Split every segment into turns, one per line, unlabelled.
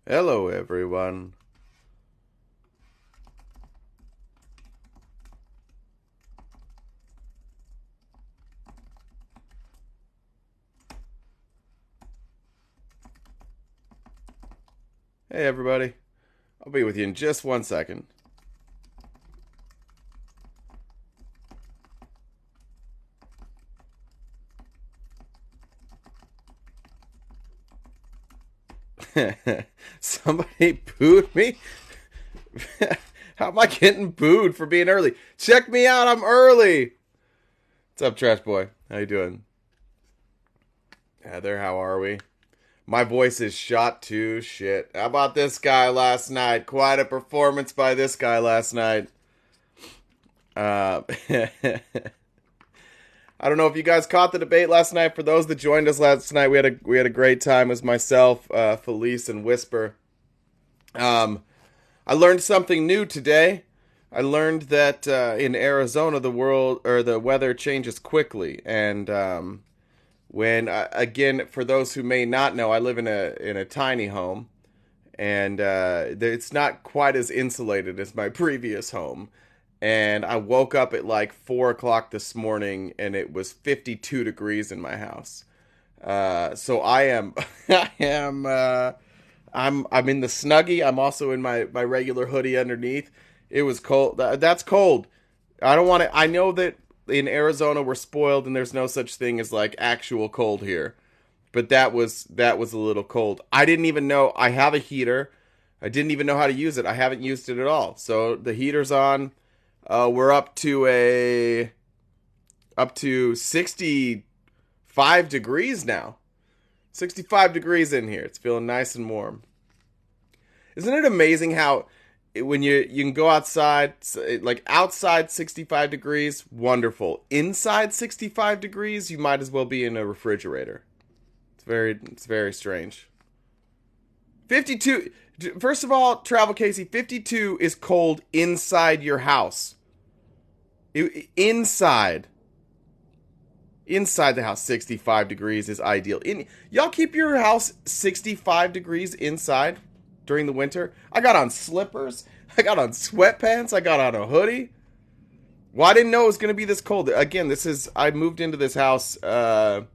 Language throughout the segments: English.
Hello, everyone. Hey, everybody. I'll be with you in just 1 second. Somebody booed me? How am I getting booed for being early? Check me out, I'm early. What's up, Trash Boy? How you doing? Heather, how are we? My voice is shot to shit. How about this guy last night? Quite a performance by this guy last night. I don't know if you guys caught the debate last night. For those that joined us last night, we had a great time. It was myself, Felice, and Whisper. I learned something new today. I learned that in Arizona, the weather changes quickly, and again, for those who may not know, I live in a tiny home, and it's not quite as insulated as my previous home. And I woke up at like 4 o'clock this morning, and it was 52 degrees in my house. So I am, I am, I'm in the snuggie. I'm also in my regular hoodie underneath. It was cold. That's cold. I don't want to. I know that in Arizona we're spoiled, and there's no such thing as like actual cold here. But that was a little cold. I didn't even know I have a heater. I didn't even know how to use it. I haven't used it at all. So the heater's on. We're up to 65 degrees now. 65 degrees in here. It's feeling nice and warm. Isn't it amazing how when you can go outside, like outside 65 degrees, wonderful. Inside 65 degrees, you might as well be in a refrigerator. It's very strange. 52. First of all, Travel Casey, 52 is cold inside your house. Inside. Inside the house, 65 degrees is ideal. Y'all keep your house 65 degrees inside during the winter? I got on slippers. I got on sweatpants. I got on a hoodie. Well, I didn't know it was going to be this cold. Again, I moved into this house early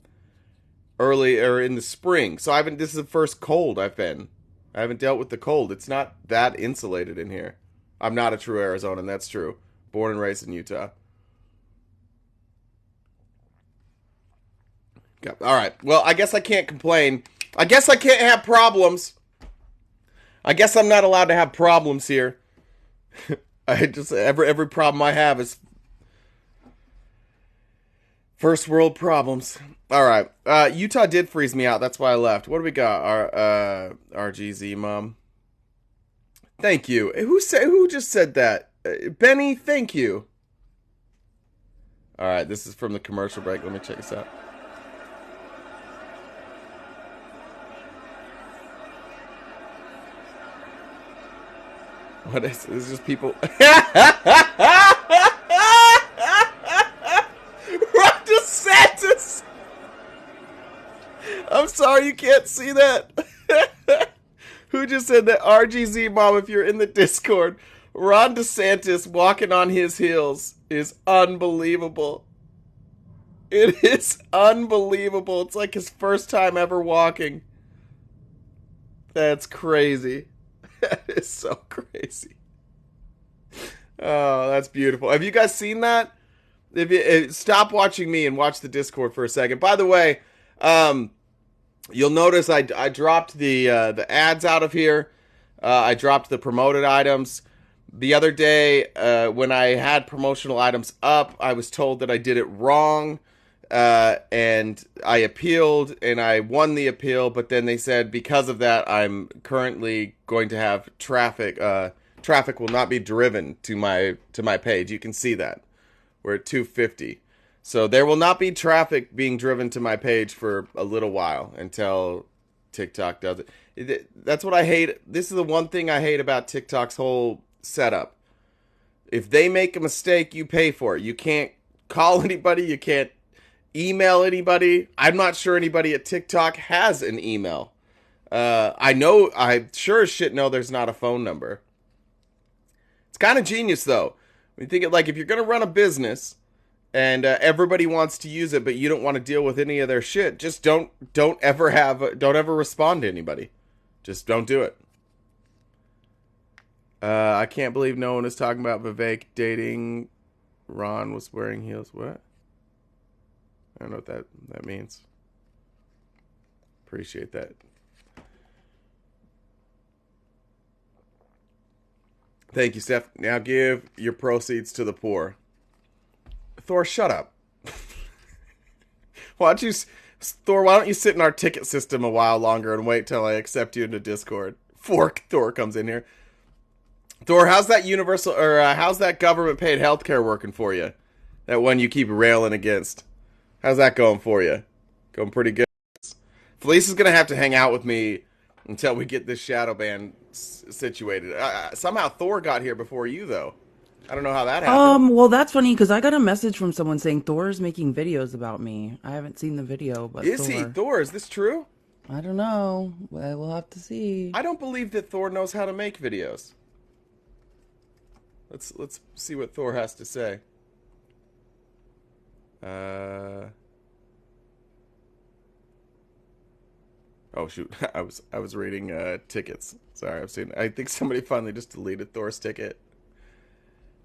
or in the spring. So this is the first cold I've been. I haven't dealt with the cold. It's not that insulated in here. I'm not a true Arizonan, that's true. Born and raised in Utah. Okay. All right. Well, I guess I can't complain. I guess I can't have problems. I guess I'm not allowed to have problems here. I just every problem I have is first world problems. All right. Utah did freeze me out. That's why I left. What do we got? Our RGZ mom. Thank you. Who just said that? Benny, thank you. All right, this is from the commercial break. Let me check this out. What is this? Is just people. Ron DeSantis. I'm sorry you can't see that. Who just said that? RGZ mom, if you're in the Discord, Ron DeSantis walking on his heels is unbelievable. It is unbelievable. It's like his first time ever walking. That's crazy. That is so crazy. Oh, that's beautiful. Have you guys seen that? If you stop watching me and watch the Discord for a second. By the way, you'll notice I dropped the ads out of here. I dropped the promoted items. The other day, when I had promotional items up, I was told that I did it wrong. And I appealed and I won the appeal, but then they said because of that, I'm currently going to have traffic. Traffic will not be driven to my page. You can see that we're at 250, so there will not be traffic being driven to my page for a little while until TikTok does it. That's what I hate. This is the one thing I hate about TikTok's whole setup. If they make a mistake, you pay for it. You can't call anybody. You can't email anybody. I'm not sure anybody at TikTok has an email. I sure as shit know there's not a phone number. It's kind of genius though. When you think it, like, if you're gonna run a business and everybody wants to use it, but you don't want to deal with any of their shit, just don't ever respond to anybody. Just don't do it. I can't believe no one is talking about Vivek dating. Ron was wearing heels. What? I don't know what that means. Appreciate that. Thank you, Steph. Now give your proceeds to the poor. Thor, shut up. Why don't you sit in our ticket system a while longer and wait till I accept you into Discord? Thor comes in here. Thor, how's that how's that government paid healthcare working for you? That one you keep railing against. How's that going for you? Going pretty good. Felice is gonna have to hang out with me until we get this shadow ban situated. Somehow Thor got here before you, though. I don't know how that happened.
Well, that's funny because I got a message from someone saying Thor's making videos about me. I haven't seen the video, but
Is he Thor? Is this true?
I don't know. We'll have to see.
I don't believe that Thor knows how to make videos. Let's see what Thor has to say. Oh shoot, I was reading tickets. Sorry, I think somebody finally just deleted Thor's ticket.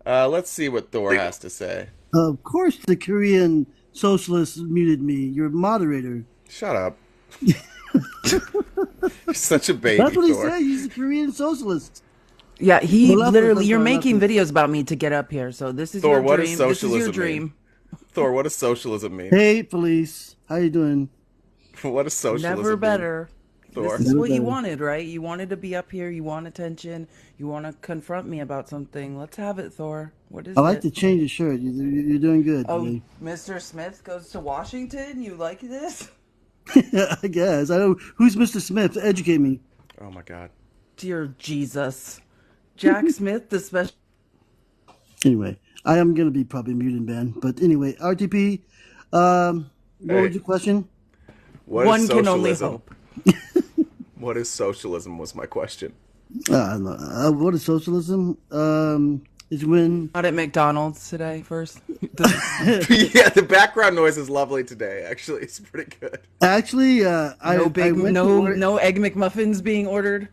Let's see what Thor has to say.
Of course the Korean socialists muted me. You're a moderator.
Shut up. You're such a baby.
That's what he
Thor.
said. He's a Korean socialist.
Yeah, you're making videos about me to get up here. So this is
Thor,
your dream.
what does socialism
this is your dream.
mean? Thor, what does socialism mean?
Hey, Felice. How you doing?
What does socialism
Never better.
mean? Thor.
This is what you wanted, right? You wanted to be up here. You want attention. You want to confront me about something. Let's have it, Thor. What is it?
I like to change the shirt. You're doing good.
Oh,
buddy.
Mr. Smith goes to Washington? You like this?
I guess. I don't. Who's Mr. Smith? Educate me.
Oh my God.
Dear Jesus. Jack Smith, the special...
Anyway, I am going to be probably muted, Ben. But anyway, RTP, what was your question?
One can only hope.
What is socialism was my question.
What is socialism? Is when...
Not at McDonald's today first.
Yeah, the background noise is lovely today. Actually, it's pretty good.
Actually,
No Egg McMuffins being ordered.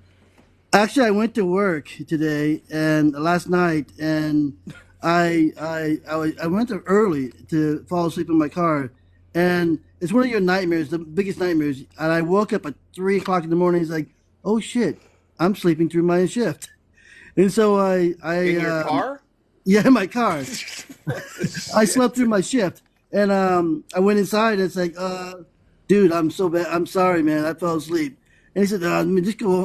Actually, I went to work today and last night, and I went there early to fall asleep in my car, and it's one of your nightmares, the biggest nightmares. And I woke up at 3:00 in the morning. It's like, oh shit, I'm sleeping through my shift, and so I
In your car?
Yeah, in my car. I slept through my shift, and I went inside, and it's like, dude, I'm so bad. I'm sorry, man. I fell asleep. And he said,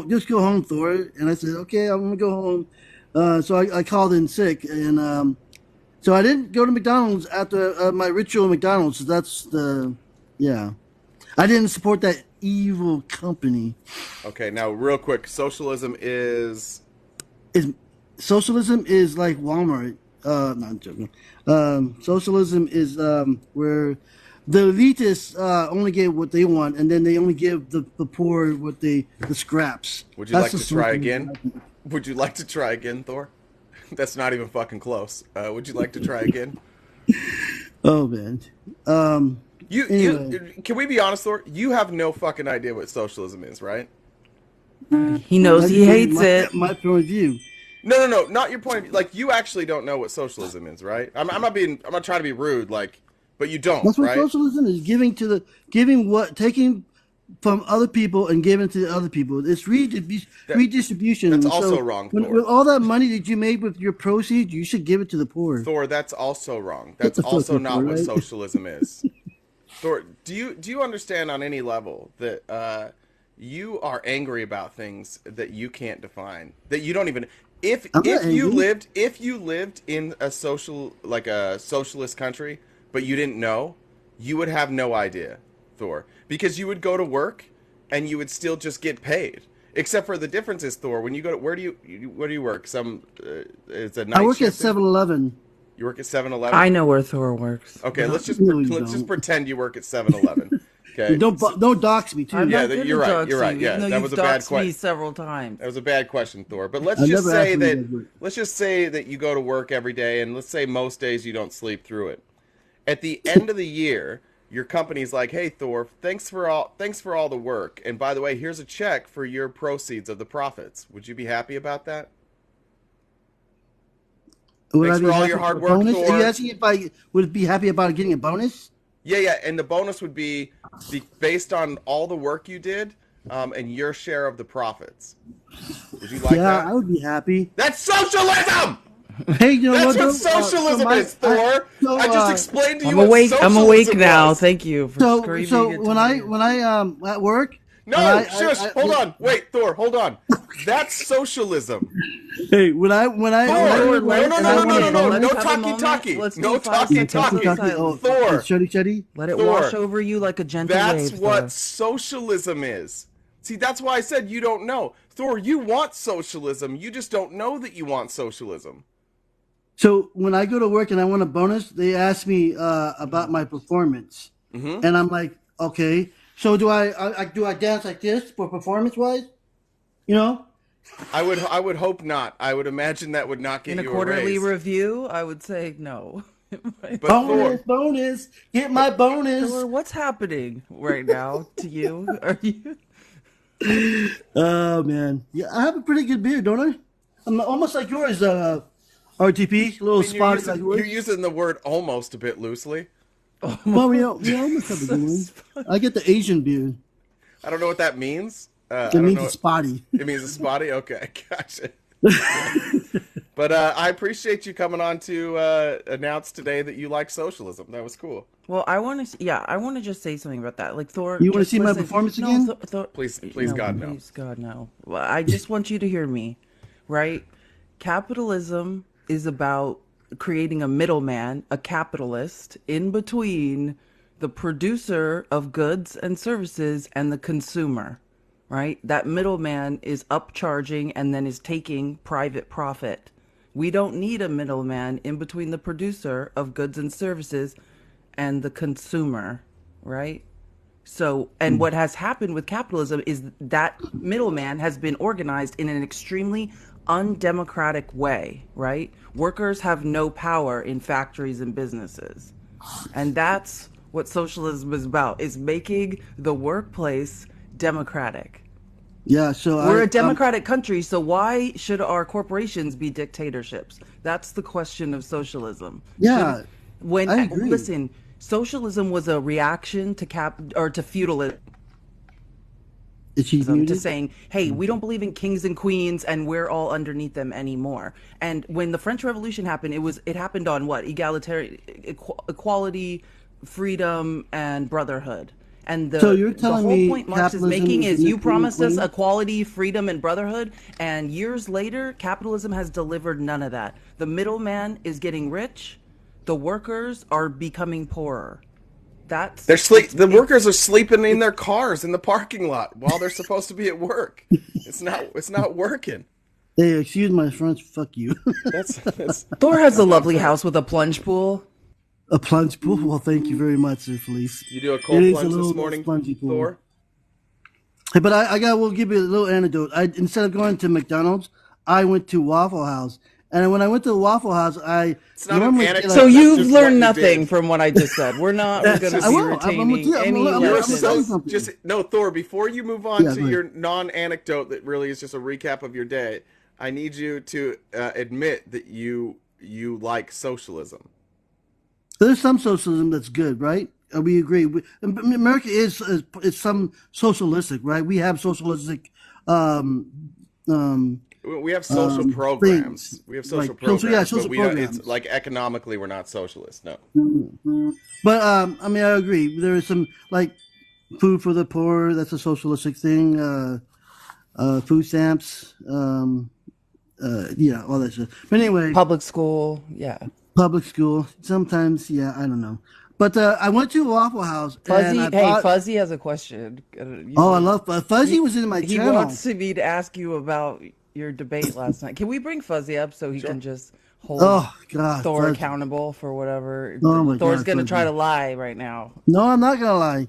just go home, Thor. And I said, okay, I'm going to go home. So I called in sick. And so I didn't go to McDonald's after my ritual at McDonald's. So that's yeah. I didn't support that evil company.
Okay, now real quick, socialism is
Socialism is like Walmart. No, I'm joking. Socialism is where the elitists only get what they want, and then they only give the poor the scraps.
Would you like to try again? Would you like to try again, Thor? That's not even fucking close. Would you like to try again?
Oh man.
You can we be honest, Thor? You have no fucking idea what socialism is, right?
He knows he hates it.
My point of view.
No, not your point of view. Like, you actually don't know what socialism is, right? I'm not trying to be rude, like, but you don't.
That's what
right?
Socialism is: taking from other people and giving to other people. It's redistribution.
That's also wrong, Thor.
With all that money that you made with your proceeds, you should give it to the poor.
Thor, that's also wrong. That's also not what socialism is. Thor, do you understand on any level that you are angry about things that you can't define, that you don't even... If you lived in a socialist country, but you didn't know, you would have no idea, Thor, because you would go to work and you would still just get paid. Except for the difference is, Thor, when you go to where do you work? It's a night.
I work
shift?
at 7-Eleven.
You work at 7-Eleven?
I know where Thor works.
Okay, let's just
No, you
let's
don't.
just pretend you work at 7-Eleven. Okay.
Don't dox me too.
I'm
Yeah,
not gonna
you're right,
dox
you're right,
you,
yeah,
even though
that
you've
was a bad
doxed me
que-
several times.
That was a bad question, Thor. But let's
I
just
never
say
asked you
that
to do it.
let's just say that you go to work every day, and let's say most days you don't sleep through it. At the end of the year, your company's like, "Hey, Thor, thanks for all the work, and by the way, here's a check for your proceeds of the profits." Would you be happy about that?
Would
Thanks
I be
for all
happy
your
for
hard
a
work,
bonus? Are
Thor.
you asking if I would be happy about getting a bonus?
Yeah, and the bonus would be based on all the work you did, and your share of the profits. Would you like
Yeah,
that?
I would be happy.
That's socialism.
Hey, you know
That's
what?
what
Though?
socialism is, Thor. I just explained to you
I'm
what
awake. I'm awake
socialism
now.
was.
Thank you for screaming.
So
into
when
my
I
ear.
at work,
No,
and
shush. Hold on. Wait, Thor. Hold on. That's socialism.
Hey, when I
Thor.
go
No,
to work
no,
and
no,
I
no,
want
no,
a
no, no.
bonus,
No
Let's have a
talkie
moment.
talkie.
Let's
No
do 5
talkie
seconds of
talkie.
silence.
Thor.
shuddy.
Let it
Thor.
wash over you like a gentle
That's
wave.
what
Thor.
socialism is. See, that's why I said you don't know. Thor, you want socialism. You just don't know that you want socialism.
So when I go to work and I want a bonus, they ask me about my performance, and I'm like, okay. So do I dance like this for performance wise? You know,
I would hope not. I would imagine that would not get
In a
you a
quarterly
raise.
review, I would say no.
But Thor,
bonus, get my bonus.
Thor, what's happening right now to you? Are you?
Oh man, yeah, I have a pretty good beard, don't I? I'm almost like yours, RTP, a little
I mean,
spotty like
you're
yours.
using the word almost a bit loosely.
Well, we almost have a good one. I get the Asian beard.
I don't know what that means. I
It
don't
means
know.
it's spotty.
It means a spotty. Okay, gotcha. But I appreciate you coming on to announce today that you like socialism. That was cool.
Well, I want to. Yeah, I want to just say something about that. Like Thor.
You wanna
just
see my
listen.
performance
No,
again?
Thor,
Please,
no,
God, no.
Please, God, no. Well, I just want you to hear me, right? Capitalism is about creating a middleman, a capitalist, in between the producer of goods and services and the consumer, right? That middleman is upcharging and then is taking private profit. We don't need a middleman in between the producer of goods and services and the consumer, right? So, and what has happened with capitalism is that middleman has been organized in an extremely undemocratic way, right? Workers have no power in factories and businesses. And that's what socialism is about, is making the workplace democratic.
Yeah, so
We're a democratic country, so why should our corporations be dictatorships? That's the question of socialism.
Yeah,
When
I agree.
listen, socialism was a reaction to feudalism,
is she
to
muted?
saying, "Hey, we don't believe in kings and queens, and we're all underneath them anymore." And when the French Revolution happened, it happened on what? Egalitarian equality, freedom, and brotherhood. And
So you're
the
telling
whole
me
point Marx is
capitalism
making
is
is you
the
promised us
queen?
equality, freedom, and brotherhood, and years later, capitalism has delivered none of that. The middleman is getting rich, the workers are becoming poorer. That's
The workers are sleeping in their cars in the parking lot while they're supposed to be at work. It's not working.
Hey, excuse my French. Fuck you.
That's
Thor has a lovely house with a plunge pool.
A plunge pool. Well, thank you very much, Sir Felice.
You do a cold
It is
plunge
a little
this morning,
spongy pool.
Thor?
Hey, but we'll give you a little anecdote. Instead of going to McDonald's, I went to Waffle House. And when I went to the Waffle House,
It's not an
normally
anecdote.
So
That's
you've
just what
learned
you
nothing
did.
from what I just said. We're not going to
I
be
will. I'm with
retaining
you.
any
I'm
You're
gonna
lessons.
tell you
so
something.
just no, Thor. Before you move on
Yeah,
to
go
your non-anecdote that really is just a recap of your day, I need you to admit that you like socialism.
There's some socialism that's good, right? We agree. America is some socialistic, right? We have socialistic
We have social programs.
things.
We have social
Like,
programs,
social
but we don't.
programs.
It's like economically, we're not socialist. No.
But I mean, I agree. There is some like food for the poor. That's a socialistic thing. Food stamps. Yeah, all that stuff. But anyway,
Public school, yeah.
public school. Sometimes, yeah, I don't know. But I went to a Waffle House
Fuzzy,
and I
hey,
bought.
Fuzzy has a question.
Oh, I love Fuzzy was in my
He
channel.
wants me to ask you about your debate last night. Can we bring Fuzzy up so he can just hold
Oh God,
Thor
Fuzzy.
accountable for whatever?
Oh, my
Thor's
God,
gonna
Fuzzy.
try to lie right now.
No, I'm not gonna lie.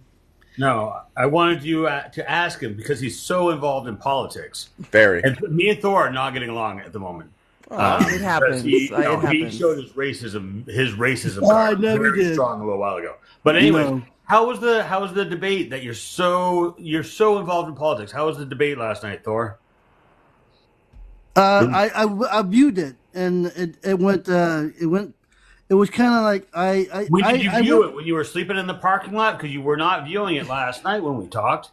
No, I wanted you to ask him because he's so involved in politics.
Very.
And me and Thor are not getting along at the moment.
It happens.
He,
It
he
happens.
showed his racism
I
card
never
very
did.
strong a little while ago. But anyway,
No.
how was the debate that you're so involved in politics? How was the debate last night, Thor?
I viewed it, and it went. It was kind of like
When did you view it? When you were sleeping in the parking lot? Because you were not viewing it last night when we talked.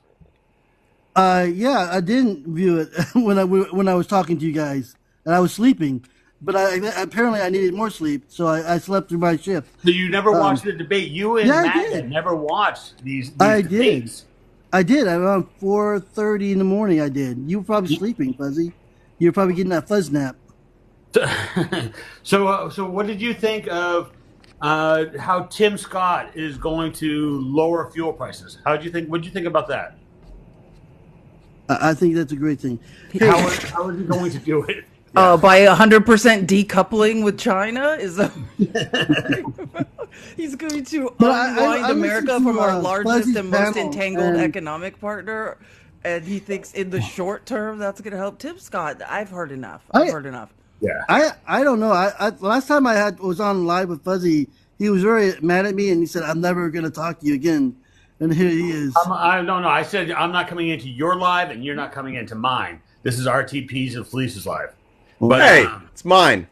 Yeah, I didn't view it when I was talking to you guys, and I was sleeping. But apparently I needed more sleep, so I slept through my shift.
So you never watched the debate. You and
yeah, I
MAGA
did.
never watched these
I
debates.
I did. Around 4:30 in the morning. I did. You were probably sleeping, Fuzzy. You were probably getting that fuzz nap.
So what did you think of how Tim Scott is going to lower fuel prices? What did you think about that?
I think that's a great thing.
How is he going to do it?
By 100% decoupling with China is that he's going to unwind
I
America
listened
from
to,
our largest
Fuzzy's
and most
panel,
entangled
and-
economic partner, and he thinks in the short term that's going to help Tim Scott. I've heard enough.
Yeah.
I don't know. Last time I was on live with Fuzzy, he was very mad at me, and he said, "I'm never going to talk to you again." And here he is.
I don't know. I said I'm not coming into your live, and you're not coming into mine. This is RTP's and Felice's live. But
Hey, it's mine.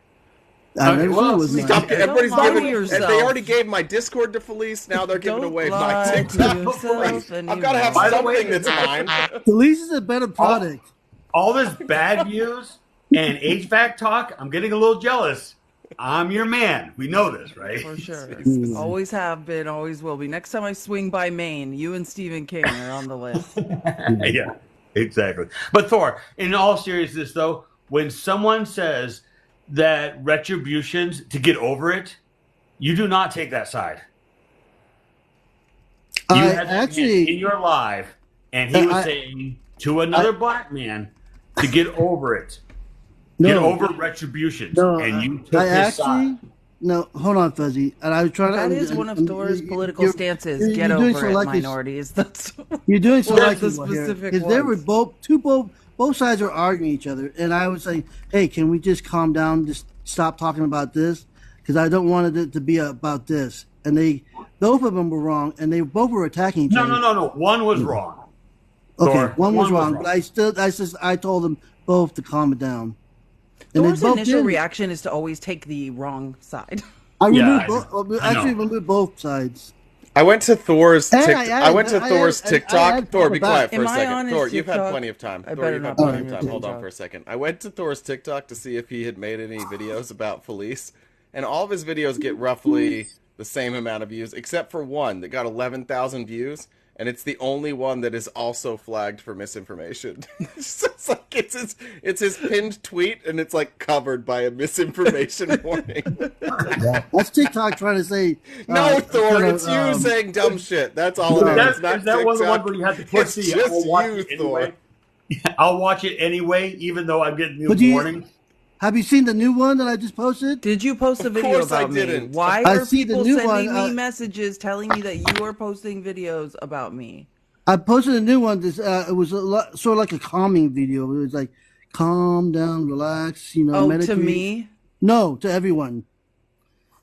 I never said it was
Stop.
mine.
Everybody's
lie to
giving.
yourself.
They already gave my Discord to Felice. Now they're giving
Don't
away my
lie to
TikTok.
yourself and
I've
you
got to have
won't.
By the way,
something that's mine.
Felice is a better product.
all this bad views and HVAC talk, I'm getting a little jealous. I'm your man. We know this, right?
For sure. Always have been, always will be. Next time I swing by Maine, you and Stephen King are on the list.
Yeah, exactly. But Thor, in all seriousness, though, when someone says that retributions to get over it, you do not take that side. You had that man in your live, and he was saying to another black man to get over it, get over retributions, and you took his side.
No, hold on, Fuzzy. And I was trying
That
to.
is one of Thor's political
you're-
stances.
you're
Get
doing
over it,
selective-
minorities. That's
You're doing
one of the
selective here.
specific
Because they were
ones.
both sides were arguing each other, and I was saying, "Hey, can we just calm down? Just stop talking about this, because I don't want it to be about this." And both of them were wrong, and they both were attacking each other.
No. One was wrong.
Okay,
Thor,
one was wrong, but I told them both to calm it down. And
Thor's
they both
initial
did.
reaction is to always take the wrong side.
I
Yeah,
removed both sides.
I went to Thor's.
And
I went to Thor's
I
TikTok.
had
Thor, be
back.
quiet for
Am
a
I
second.
on his
Thor, you've had
TikTok?
plenty of time.
I
Thor,
better
you've had
not
plenty
be
of
on
time.
your
Hold on
TikTok.
for a second. I went to Thor's TikTok to see if he had made any videos about Felice, and all of his videos get roughly the same amount of views, except for one that got 11,000 views, and it's the only one that is also flagged for misinformation. It's like it's his pinned tweet, and it's like covered by a misinformation warning.
That's TikTok trying to say.
No, Thor,
kind of,
it's you saying dumb shit. That's all it is.
Is
Not
that one of the
TikTok.
ones where you have to put
It's
the
just
I'll watch
you,
it
Thor.
anyway? I'll watch it anyway, even though I'm getting
But
new warnings.
Have you seen the new one that I just posted?
Did you post a video
course I
about me?
didn't.
Why
I
are
see the
people
new
sending
one,
me messages telling me that you are posting videos about me?
I posted a new one. It was sort of like a calming video. It was like, calm down, relax,
Oh,
meditate.
to me?
No, to everyone.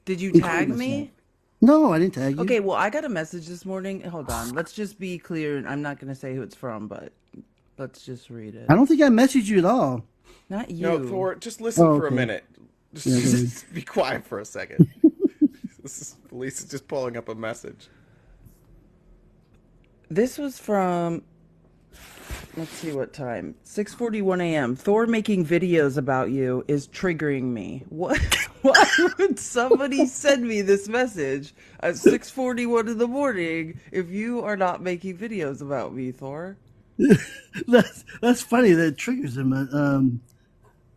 Did you
Including
tag
myself.
me?
No, I didn't tag you.
Okay, well, I got a message this morning. Hold on. Let's just be clear. I'm not going to say who it's from, but let's just read it.
I don't think I messaged you at all.
Not you.
No, Thor, just listen for a
okay.
minute.
Yeah,
Just be quiet for a second. Felice is just pulling up a message.
This was from, let's see what time. 6:41 a.m. Thor making videos about you is triggering me. What? Why would somebody send me this message at 6:41 in the morning if you are not making videos about me, Thor?
That's funny. That triggers him.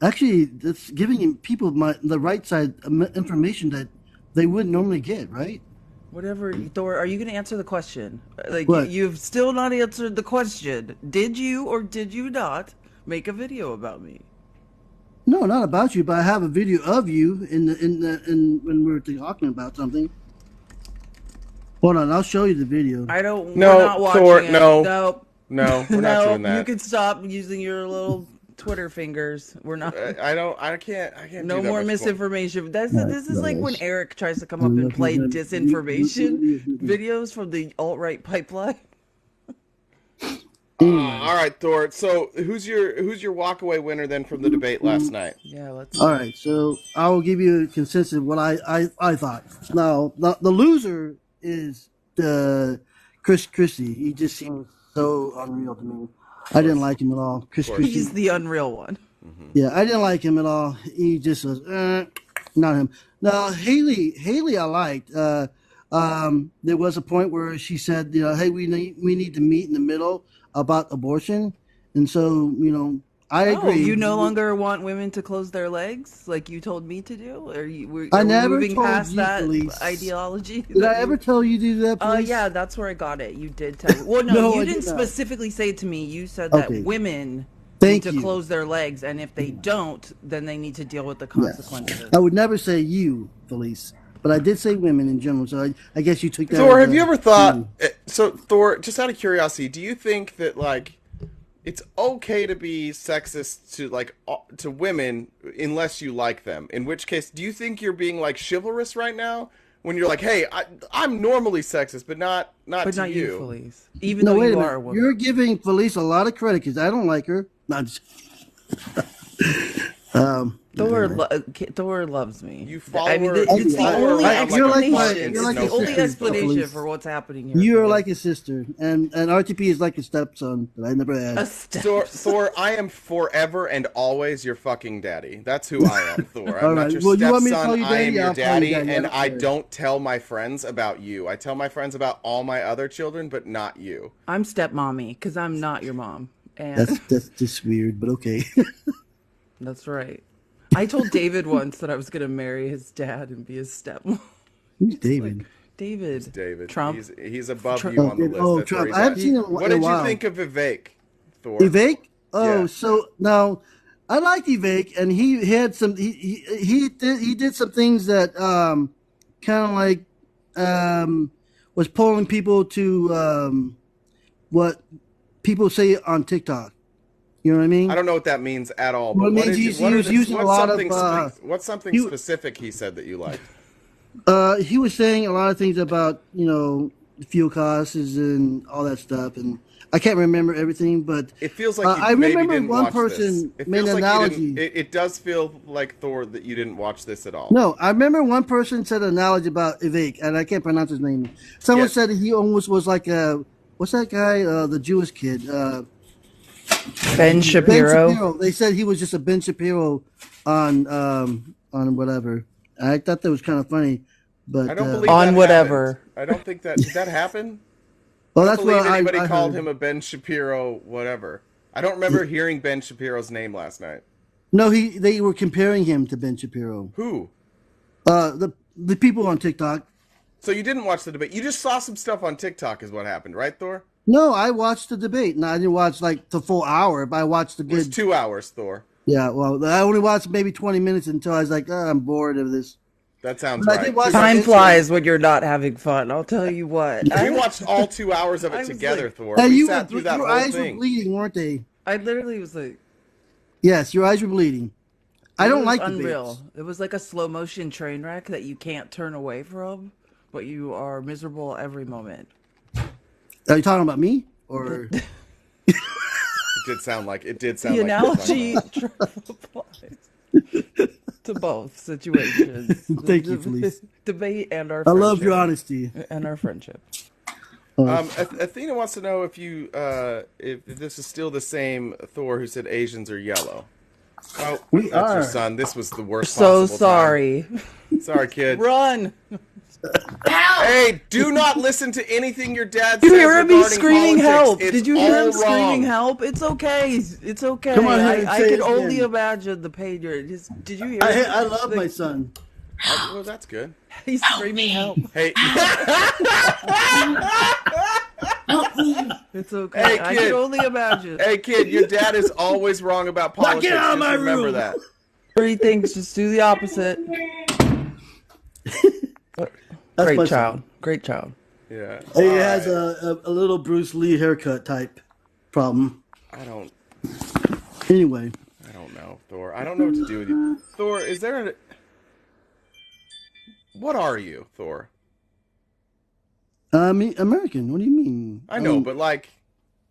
Actually, that's giving people the right side information that they wouldn't normally get. Right?
Whatever, Thor, are you going to answer the question? Like,
What?
you've still not answered the question. Did you or did you not make a video about me?
No, not about you, but I have a video of you in when we were talking about something. Hold on, I'll show you the video.
I don't.
No,
we're not watching
Thor,
it.
no.
Nope.
No, we're not doing that.
You can stop using your little Twitter fingers. We're not.
I can't
No
do that
more
much
misinformation. This is like when Eric tries to come up and play disinformation videos from the alt-right pipeline.
All right, Thor. So who's your walkaway winner then from the debate last night?
Yeah, let's.
All right, so I will give you a consensus of what I thought. Now, the loser is Chris Christie. He just seems so unreal to me. I didn't like him at all. Chris Christie.
He's the unreal one.
Yeah, I didn't like him at all. He just was not him. Now, Haley, I liked. There was a point where she said, hey, we need to meet in the middle about abortion, and so I agree.
You no longer want women to close their legs like you told me to do?
I never
moving
told
past
you,
that
Felice.
ideology?
Did I ever tell you to do that? Felice?
Yeah, that's where I got it. You did tell me. Well,
No,
you
I
didn't
did not.
specifically say it to me. You said that
Okay.
women
Thank
need to
you.
close their legs, and if they don't, then they need to deal with the consequences.
I would never say you, Felice, but I did say women in general. So I guess you took that.
Thor,
as
have
a-
you ever thought? So, Thor, just out of curiosity, do you think that it's okay to be sexist to women unless you like them? In which case, do you think you're being chivalrous right now when you're like, hey, I'm normally sexist, but not
But
to
not you,
you?
Felice. Even
No,
though
wait
you
a
are a
minute.
woman.
You're giving Felice a lot of credit because I don't like her. No, I'm just-
Thor loves me.
You follow
I mean,
her-
it's
you
the
follow her
only
around
you're like
explanation.
my-
It's
you're like
the
a
only
sister,
explanation
Felice.
for what's happening here.
You are like a sister, and RTP is like a stepson that I never had.
a step.
Thor, I am forever and always your fucking daddy. That's who I am, Thor. I'm
All
not
right.
your
Well, you want me to
stepson.
call you
I am
daddy?
your
I'll call you
daddy,
daddy.
and
I don't
I
care.
don't tell my friends about you. I tell my friends about all my other children, but not you.
I'm stepmommy because I'm not your mom, and
That's just weird, but okay.
that's right. I told David once that I was going to marry his dad and be his stepmom.
Who's David?
David.
David,
Trump.
he's above you on the list.
Oh,
That's where
Trump.
he's
I haven't
at.
seen him in
What
a
did you
while.
think of Vivek, Thor?
Vivek? Oh,
Yeah.
so now I like Vivek, and he had some. He did some things that kind of was pulling people to what people say on TikTok. You know what I mean?
I don't know what that means at all.
Well,
But
it
what
means
did you-
he
what
was
are the-
using a
what's
lot of,
something what's something
he-
specific he said that you liked?
He was saying a lot of things about fuel costs and all that stuff, and I can't remember everything, but
It feels like you
I
maybe
remember
didn't
one
watch
person
this. It
made
feels
an
like you
analogy.
didn't- It does feel like, Thor, that you didn't watch this at all.
No, I remember one person said an analogy about Vivek, and I can't pronounce his name. Someone
Yes.
said he almost was like what's that guy? The Jewish kid,
Ben Shapiro.
Ben Shapiro. They said he was just a Ben Shapiro on whatever. I thought that was kind of funny, but
I don't believe
On
that
whatever.
happened. I don't think that did that happen.
well,
I
that's
don't believe
what
anybody
I
called
heard.
him a Ben Shapiro whatever. I don't remember hearing Ben Shapiro's name last night.
No, they were comparing him to Ben Shapiro.
Who?
The people on TikTok.
So you didn't watch the debate. You just saw some stuff on TikTok is what happened, right, Thor?
No, I watched the debate. No, I didn't watch like the full hour, but I watched the
It was
good.
2 hours, Thor.
Yeah, well, I only watched maybe 20 minutes until I was like, I'm bored of this.
That sounds
But I
right.
did watch-
Time flies when you're not having fun. I'll tell you what.
We watched all 2 hours of
I
it
was
together,
like-
Thor.
And
We
you
sat
were,
through that
your
whole
eyes
thing.
were bleeding, weren't they?
I literally was like,
Yes, your eyes were bleeding. I
it
don't
was
like
unreal.
debates.
It was like a slow motion train wreck that you can't turn away from, but you are miserable every moment.
Are you talking about me or?
It did sound like
The
you were talking
analogy
about-
applies to both situations.
Thank you, Felice.
Debate and our
I love
friendship.
your honesty.
And our friendship.
Athena wants to know if this is still the same Thor who said Asians are yellow. Oh,
We
that's
are.
your son. This was the worst.
So
possible
sorry.
Time. Sorry, kid.
Run.
Hey, do not listen to anything your dad
Did
says
you hear me
regarding
screaming
politics.
help?
It's
Did you hear him
all
screaming
wrong.
help? It's okay. It's okay.
Come on, Henry,
I
say
can
it
only
again.
imagine the pain you're. Did you hear?
I love my son.
Well, that's good.
He's screaming help.
Hey,
It's okay.
Hey,
I
kid.
can only imagine.
hey, kid, your dad is always wrong about politics.
get out of
Just
my
remember
room.
that.
Three things. Just do the opposite.
That's my
Great
son.
child. Great child.
Yeah.
He
All
has
right.
a little Bruce Lee haircut type problem.
I don't.
Anyway,
I don't know, Thor. I don't know what to do with you, Thor. Is there a? What are you, Thor?
I mean, American. What do you mean?
I know, but like,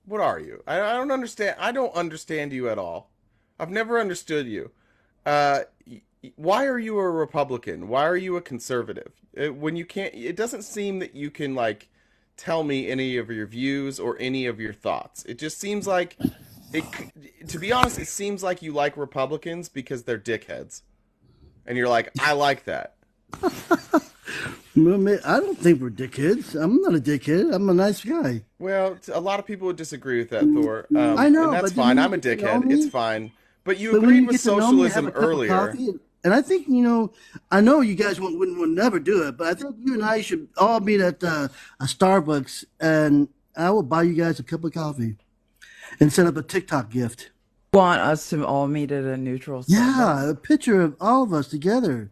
what are you? I don't understand. I don't understand you at all. I've never understood you. Why are you a Republican? Why are you a conservative? When you can't, it doesn't seem that you can like tell me any of your views or any of your thoughts. It just seems like it. To be honest, it seems like you like Republicans because they're dickheads, and you're like, I like that.
I don't think we're dickheads. I'm not a dickhead. I'm a nice guy.
Well, a lot of people would disagree with that, Thor.
I know,
And that's
but then
fine.
when
I'm
you
a
get to know
dickhead. It's
me,
fine. But you
but when
agreed
you
with
get to know me, have
socialism
a cup of
earlier.
coffee, and I think I know you guys would never do it, but I think you and I should all meet at a Starbucks, and I will buy you guys a cup of coffee and set up a TikTok gift.
Want us to all meet at a neutral
Yeah,
Starbucks?
a picture of all of us together.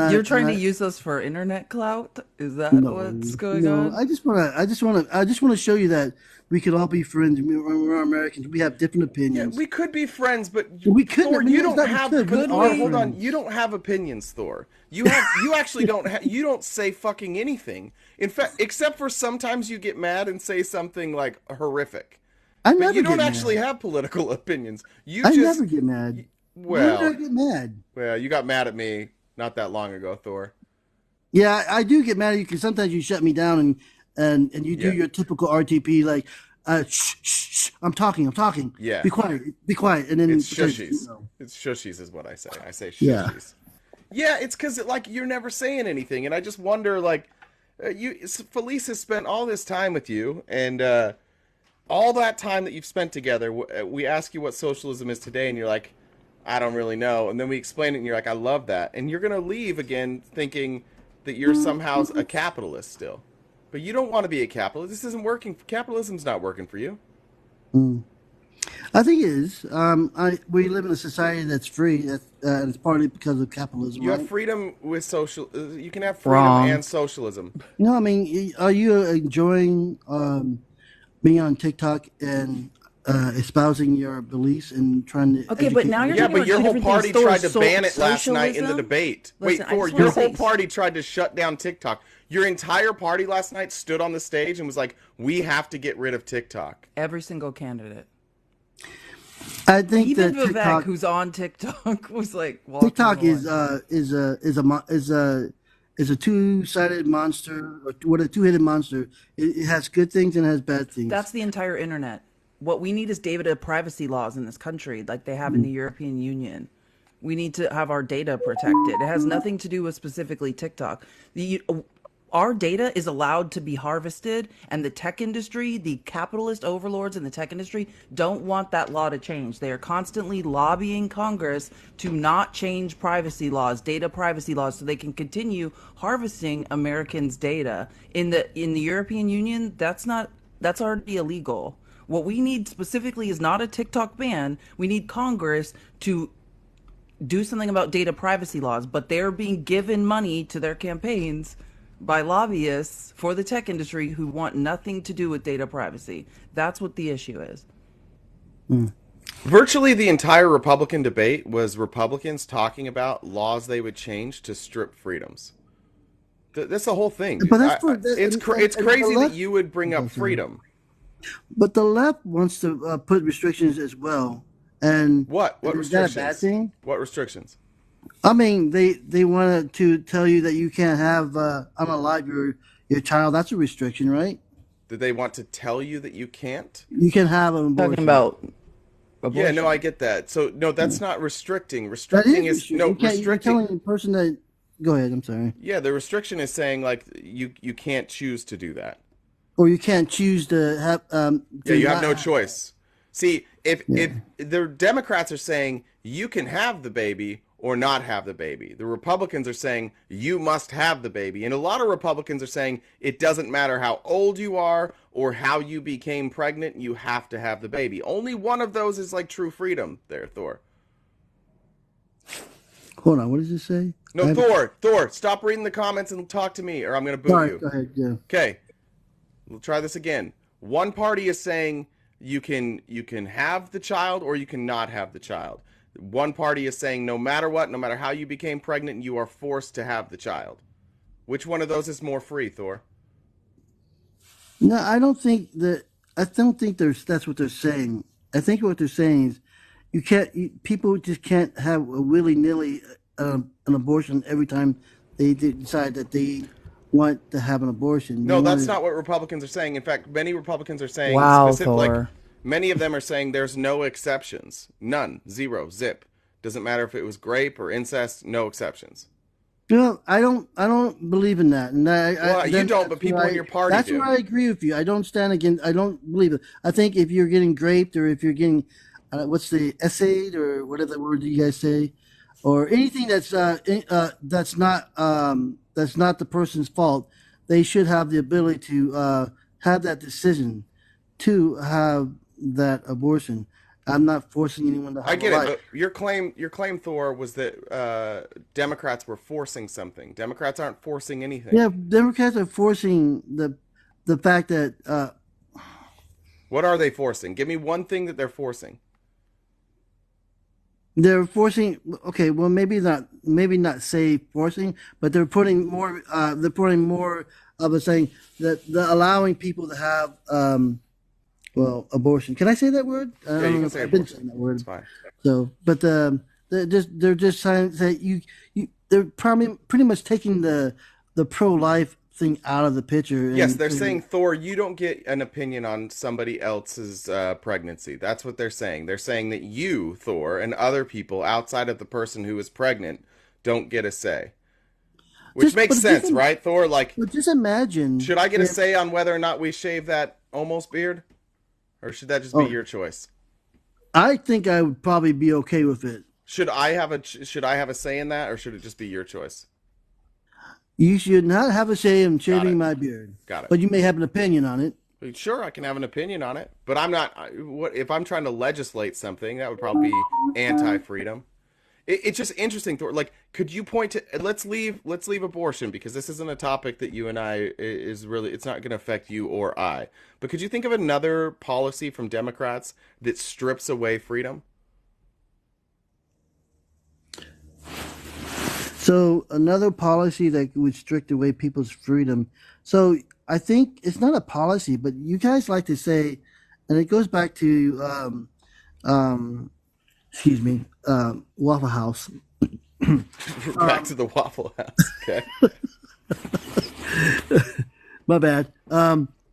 You're trying to
I
use us for internet clout? Is that what's
no,
going
no.
on?
I just wanna show you that we can all be friends. We're Americans. We have different
Yeah,
opinions.
we could be friends, but
We couldn't.
Thor,
I mean,
you
it's
don't
not we
have.
could. We
But
are
Thor, hold on,
friends.
you don't have opinions, Thor. You actually don't. You don't say fucking anything. In fact, except for sometimes you get mad and say something like horrific.
I
But
never
you don't
get
actually
mad.
have political opinions. You
I
just
never get mad. When did I
well,
get mad?
you got mad at me not that long ago, Thor.
Yeah, I do get mad at you because sometimes you shut me down and you do
Yeah,
your typical RTP like, shh, shh, shh, I'm talking.
yeah.
Be quiet, and then
It's
because
shushies. It's shushies is what I say. I say
yeah.
shushies. Yeah, it's because like you're never saying anything, and I just wonder like Felice has spent all this time with you, and all that time that you've spent together. We ask you what socialism is today, and you're like, I don't really know, and then we explain it, and you're like, I love that, and you're gonna leave again thinking that you're somehow a capitalist still, but you don't want to be a capitalist. This isn't working. Capitalism's not working for you.
Mm. I think it is. We live in a society that's free, and it's partly because of capitalism,
You have
right?
freedom with social. You can have freedom
Wrong.
and socialism.
No, I mean, are you enjoying being on TikTok and espousing your beliefs and trying to
Okay, but
educate
now
other
you're
Yeah,
talking
people?
but
about
your
two
whole
different things.
party
Thor,
tried to ban it last night in the
socialism.
debate.
Listen,
Wait,
I
Thor,
just want
your
to
whole
say,
party tried to shut down TikTok. Your entire party last night stood on the stage and was like, "We have to get rid of TikTok."
every single candidate,
I think
even
that
Vivek, who's on TikTok, was like walking the
TikTok
line.
is a two-sided monster, or what a two-headed monster. It has good things and has bad things.
That's the entire internet. What we need is data privacy laws in this country, like they have in the European Union. We need to have our data protected. It has nothing to do with specifically TikTok. Our data is allowed to be harvested, and the tech industry, the capitalist overlords in the tech industry, don't want that law to change. They are constantly lobbying Congress to not change privacy laws, data privacy laws, so they can continue harvesting Americans' data. In the European Union, that's already illegal. What we need specifically is not a TikTok ban. We need Congress to do something about data privacy laws, but they're being given money to their campaigns by lobbyists for the tech industry who want nothing to do with data privacy. That's what the issue is.
Virtually the entire Republican debate was Republicans talking about laws they would change to strip freedoms. That's the whole thing, dude.
But that's for
It's
and the
crazy that
left.
you would bring up
Okay, sorry.
freedom.
But the left wants to put restrictions as well, and
What? What
is that a bad
restrictions?
thing?
What restrictions?
I mean, they wanted to tell you that you can't have unalive your child. That's a restriction, right?
Did they want to tell you that you can't?
You can have an
Talking
abortion.
about
Yeah, no,
abortion.
I get that. So no, that's not restricting.
That
Restricting
is
is no
restricting. You can't. You're
restricting.
telling a person that. Go ahead. I'm sorry.
Yeah, the restriction is saying like you can't choose to do that.
Or you can't choose to have
Yeah,
to
you have
not
no
have.
choice. See, if
Yeah.
the Democrats are saying you can have the baby or not have the baby, the Republicans are saying you must have the baby, and a lot of Republicans are saying it doesn't matter how old you are or how you became pregnant, you have to have the baby. Only one of those is like true freedom there, Thor.
Hold on, what does it say?
No, Thor, stop reading the comments and talk to me, or I'm going to boot
Sorry,
you.
go ahead. Yeah.
Okay, we'll try this again. One party is saying you can have the child or you cannot have the child. One party is saying no matter what, no matter how you became pregnant, you are forced to have the child. Which one of those is more free, Thor?
No, I don't think that. I don't think that's what they're saying. I think what they're saying is you can't. People just can't have a willy nilly an abortion every time they decide that they want to have an abortion. They
No,
want
that's
to.
not what Republicans are saying. In fact, many Republicans are saying
Wow,
specific, like
Thor.
many of them are saying there's no exceptions, none, zero, zip. Doesn't matter if it was grape or incest, no exceptions.
No, I don't. I don't believe in that. And
Well, you don't,
that's
but
where
people in your party
That's where
do.
I agree with you. I don't stand against. I don't believe it. I think if you're getting raped or if you're getting, what's the essayed or whatever the word you guys say, or anything that's not the person's fault, they should have the ability to have that decision to have that abortion. I'm not forcing anyone to
I
have a
get it,
life.
but your claim, Thor, was that Democrats were forcing something. Democrats aren't forcing anything.
Yeah, Democrats are forcing the fact that
What are they forcing? Give me one thing that they're forcing.
they're forcing. Okay, well, maybe not say forcing, but they're putting more. They're putting more of a saying that the allowing people to have well abortion. Can I say that word? I
Yeah,
don't
you
know
can
if
say
I've been
abortion.
saying that
It's
word.
fine.
So, but they're just trying to say they're probably pretty much taking the pro life thing out of the picture
Yes,
and
they're
saying
saying, Thor, you don't get an opinion on somebody else's pregnancy. That's what they're saying. They're saying that you, Thor, and other people outside of the person who is pregnant don't get a say. Which
just
makes
but just
sense, right, Thor? Like,
but just imagine
should I get a
if
say on whether or not we shave that almost beard? Or should that just be
oh
your choice?
I think I would probably be okay with it.
Should I have a say in that, or should it just be your choice?
You should not have a say in
Got
shaving
it.
my beard,
Got it.
but you may have an opinion on it.
Sure, I can have an opinion on it, but I'm not. What if I'm trying to legislate something? That would probably be anti-freedom. It's just interesting. Like, could you point to? Let's leave abortion because this isn't a topic that you and I is really. It's not going to affect you or I. But could you think of another policy from Democrats that strips away freedom?
So another policy that would restrict away people's freedom. So I think it's not a policy, but you guys like to say, and it goes back to um, excuse me, Waffle House.
We're back to the Waffle House. Okay.
My bad.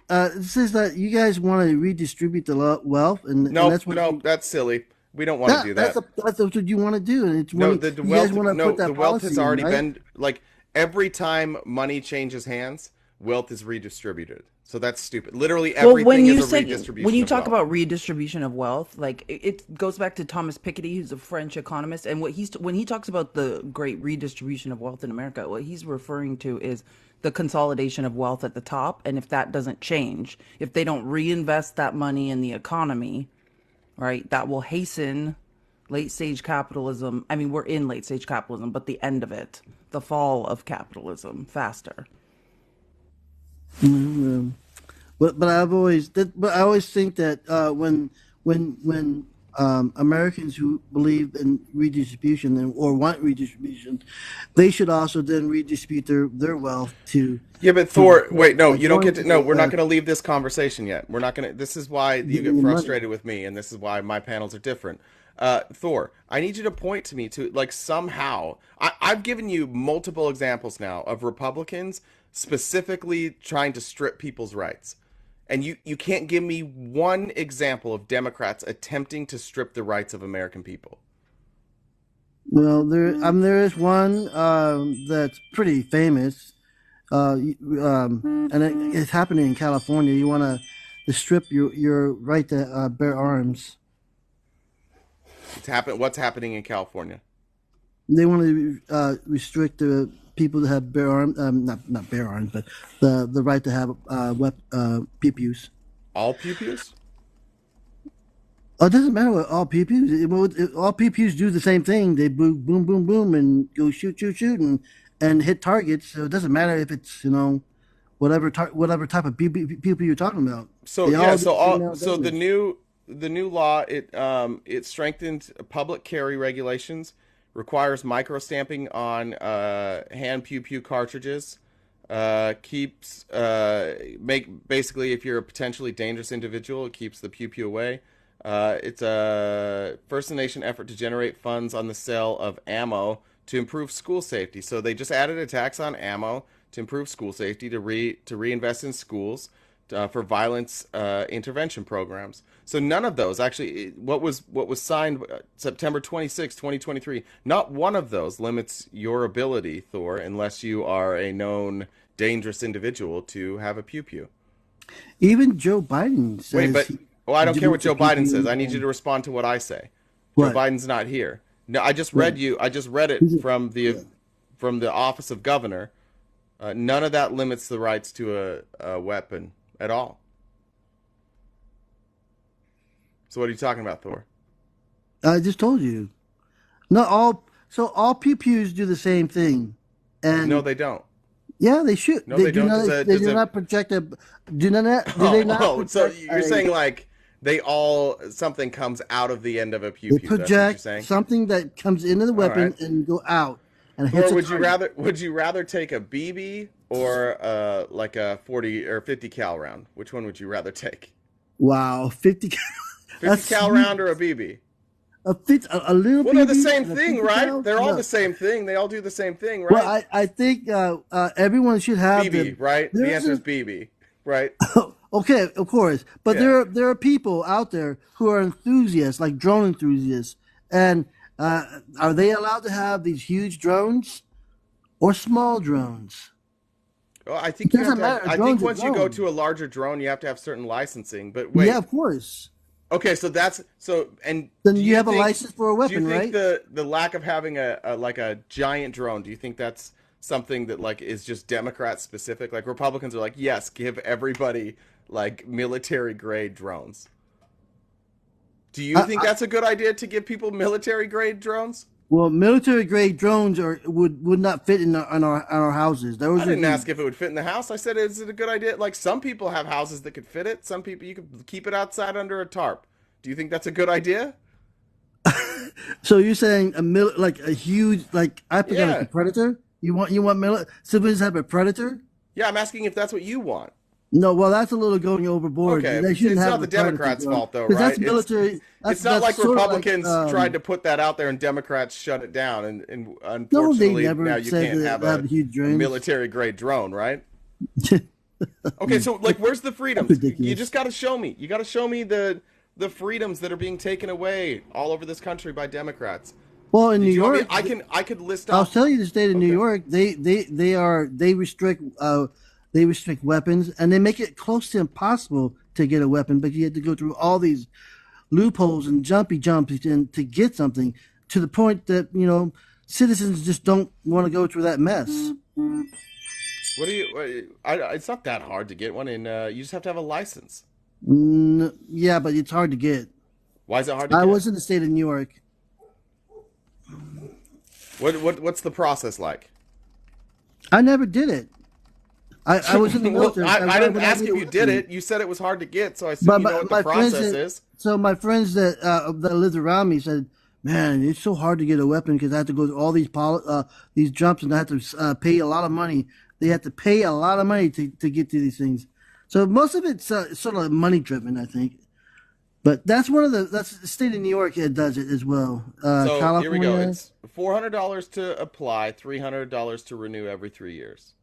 It says that you guys want to redistribute the wealth, and
Nope,
that's what
nope,
you,
that's silly. We don't want to do that.
that's what you want to do, and it's
No,
one
the
you guys
wealth.
want to
No,
put
the
that
wealth has
policy in,
already
right?
been like every time money changes hands, wealth is redistributed. So that's stupid. Literally
Well, when
everything is
you
a
say when
redistribution
you
of
talk
wealth.
about redistribution of wealth, like it goes back to Thomas Piketty, who's a French economist, and what he's when he talks about the great redistribution of wealth in America, what he's referring to is the consolidation of wealth at the top, and if that doesn't change, if they don't reinvest that money in the economy, right, that will hasten late stage capitalism. I mean, we're in late stage capitalism, but the end of it, the fall of capitalism, faster.
Mm, but I always think that when Americans who believe in redistribution or want redistribution, they should also then redistribute their wealth
Yeah, but
to the
Thor,
poor
wait, no,
by
you don't
going
get
to
to. No, we're not
the
going to leave this conversation yet. We're not going to. This is why you
giving
get
them money.
frustrated with me, and this is why my panels are different. Thor, I need you to point to me to like somehow. I've given you multiple examples now of Republicans specifically trying to strip people's rights. And you can't give me one example of Democrats attempting to strip the rights of American people.
Well, there is one that's pretty famous, and it's happening in California. You want to strip your right to bear arms.
What's happening in California?
They want to restrict the people that have bear arms, not bear arms, but the right to have PPUs.
All pew-pews?
Oh, it doesn't matter what all pew-pews. All pew-pews do the same thing. They boom, boom, boom, boom, and go shoot, shoot, shoot, and hit targets. So it doesn't matter if it's whatever type of pew-pew you're talking about.
So
They
yeah,
all do the same amount of
so
damage.
the new law, it strengthened public carry regulations, requires micro stamping on hand pew pew cartridges, keeps make basically if you're a potentially dangerous individual, it keeps the pew pew away. It's a first in the nation effort to generate funds on the sale of ammo to improve school safety. So they just added a tax on ammo to improve school safety, to reinvest in schools, for violence intervention programs. So none of those actually, what was signed September 26, 2023, not one of those limits your ability, Thor, unless you are a known dangerous individual to have a pew pew.
Even Joe Biden
Wait,
says
but well, I don't care what
the
Joe Biden says.
pew-pew.
I need you to respond to what I say. Joe
What?
Biden's not here. No,
What?
I just read it
He's a- yeah.
from the office of governor. None of that limits the rights to a weapon at all. So what are you talking about, Thor?
I just told you. Not all. So all pew-pews do the same thing,
No,
and
they don't.
yeah, they should.
No,
They
they
do
don't.
not. They do not project a. Do not. Do they not
So
project
you're saying like they all something comes out of the end of a pew
They
pew. That's what you're
project
saying.
something that comes into the
All right.
weapon and go out and hits
Thor,
a target.
would you rather take a BB or like a 40 or 50 cal round? Which one would you rather take?
Wow, 50.
50
That's
cal round or a BB?
a little.
Well, they're the
BB
same
and a
thing,
50
right?
cal?
They're all
No.
the same thing. They all do the same thing,
Well,
right?
I think everyone should have
BB, right? The
There's
answer is
a,
BB, right?
okay, of course, but
Yeah.
there are people out there who are enthusiasts, like drone enthusiasts, and are they allowed to have these huge drones or small drones?
Well, I
It
think you have
doesn't
to have,
matter. A
I think
drone's a
once you go
drone.
to a larger drone, you have to have certain licensing. But
Yeah,
wait,
of course.
okay, so that's so. And
Then
do
you
you
have a
think
license for a
do you
weapon,
think
right?
the lack of having a like a giant drone? Do you think that's something that like is just Democrat specific? Like Republicans are like, yes, give everybody like military grade drones. Do you think
I,
that's a good idea to give people military grade drones?
well, military grade drones would not fit in our houses.
I
Those are
didn't ask
huge.
if it would fit in the house. I said, is it a good idea? Like some people have houses that could fit it. Some people you could keep it outside under a tarp. Do you think that's a good idea?
So you're saying like a huge like I forget like a
Yeah.
predator? You want civilians have a predator?
Yeah, I'm asking if that's what you want.
No, well that's a little going overboard.
Okay,
They shouldn't
it's
have
not the
a predator
Democrats'
drone
fault though,
because
right?
that's military.
It's not
That's
like
sort of like
Republicans tried to put that out there and Democrats shut it down, and
no, they
unfortunately now
never
you
said
can't
that
have
they have huge
a
drones.
military grade drone, right? Okay, so like, where's the freedoms? You
Ridiculous.
just got to show me. You got to show me the freedoms that are being taken away all over this country by Democrats.
Well, in New
Did you want me?
York,
I could list
I'll
off.
tell you the state of New
Okay.
York. They restrict weapons and they make it close to impossible to get a weapon, but you have to go through all these loopholes and jumpy jumps and to get something to the point that citizens just don't want to go through that mess.
What do it's not that hard to get one, and you just have to have a license.
Yeah, but it's hard to get.
Why is it hard to
I
get?
was in the state of New York.
What's the process like?
I never did it. I was in the
Well,
military.
I didn't
when I
ask
did
if
a
you did
weapon.
it. You said it was hard to get, so I assume
But
you know what the
my friends
process
that,
is.
so my friends that lived around me said, "Man, it's so hard to get a weapon because I have to go through all these jumps and I have to pay a lot of money. They have to pay a lot of money to get to these things. So most of it's sort of money driven, I think. But that's the state of New York that does it as well.
So here we go.
California,
It's $400 to apply, $300 to renew every 3 years.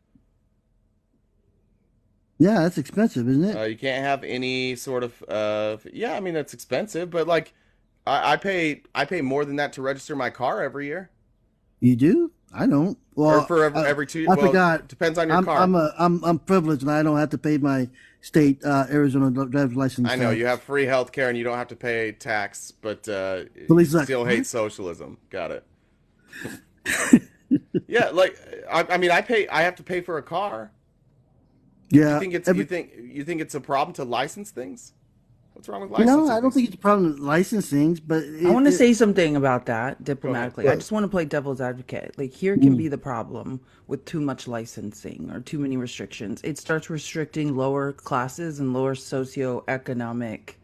yeah, that's expensive, isn't it?
You can't have any sort of yeah. I mean that's expensive, but like I pay more than that to register my car every year,
You do? I don't.
or
Well,
for every two.
I
Well,
forgot.
depends on your
I'm
car.
I'm privileged and I don't have to pay my state Arizona driver's license.
I know
tax.
you have free health care and you don't have to pay tax, but you
Police like,
still hate socialism. Got it. Yeah, like I mean, I have to pay for a car.
Yeah.
You think it's a problem to license things? What's wrong with licensing?
No, I don't think it's a problem with licensing, but
I want to say something about that diplomatically.
Right.
I just want to play devil's advocate. Like, here can be the problem with too much licensing or too many restrictions. It starts restricting lower classes and lower socioeconomic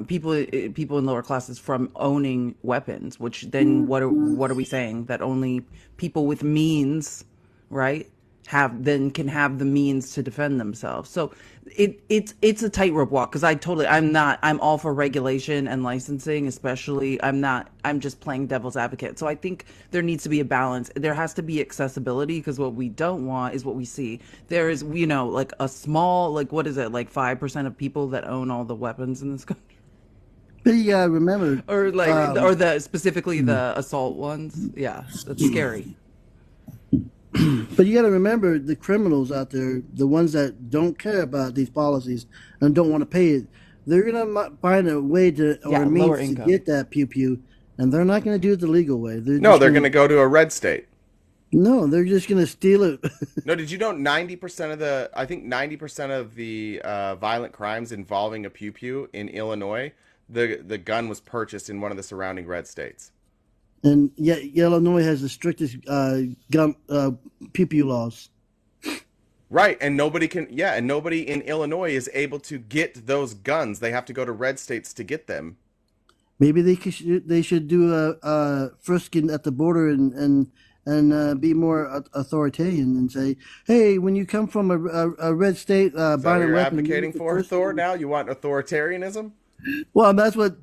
people in lower classes from owning weapons. Which then what are we saying? That only people with means, right, can have the means to defend themselves. So it's a tightrope walk, because I'm all for regulation and licensing, especially. I'm just playing devil's advocate. So I think there needs to be a balance. There has to be accessibility, because what we don't want is what we see. There is, like a small, like, what is it, like 5% of people that own all the weapons in this country.
But you gotta remember,
Or specifically the assault ones. Yeah, that's scary.
but you got to remember the criminals out there, the ones that don't care about these policies and don't want to pay it. They're gonna find a way to or means to get that pew pew, and they're not going to do it the legal way.
They're going to go to a red state.
No, they're just going to steal it.
No, did you know 90% of the violent crimes involving a pew pew in Illinois, the gun was purchased in one of the surrounding red states.
And yet, Illinois has the strictest gun pew pew laws.
Right, and nobody in Illinois is able to get those guns. They have to go to red states to get them.
Maybe they should do a frisking at the border and be more authoritarian and say, hey, when you come from a red state,
is that what you're advocating for, Thor? Now you want authoritarianism?
Well, that's what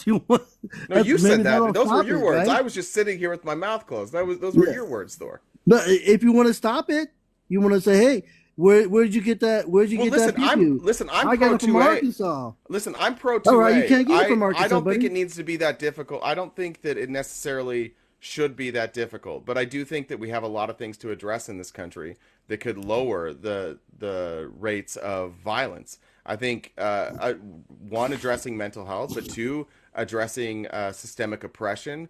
you want.
No, you said that. Those were your words. Right? I was just sitting here with my mouth closed. Those were your words, Thor.
But if you want to stop it, you want to say, "Hey, where'd you get that? Where'd you get that?"
I
got it from Arkansas.
Listen, I'm pro 2A.
All right, you can't get it from Arkansas.
I don't think it needs to be that difficult. I don't think that it necessarily should be that difficult. But I do think that we have a lot of things to address in this country that could lower the rates of violence. I think, one, addressing mental health, but two, addressing systemic oppression,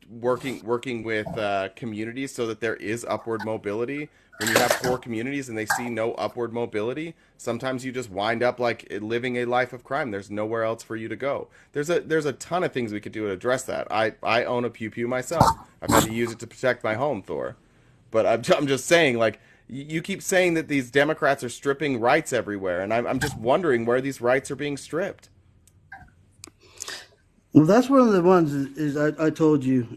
working with communities so that there is upward mobility. When you have poor communities and they see no upward mobility, sometimes you just wind up like living a life of crime. There's nowhere else for you to go. There's a ton of things we could do to address that. I own a pew pew myself. I've had to use it to protect my home, Thor. But I'm just saying, like, you keep saying that these Democrats are stripping rights everywhere, and I'm just wondering where these rights are being stripped.
Well, that's one of the ones is I told you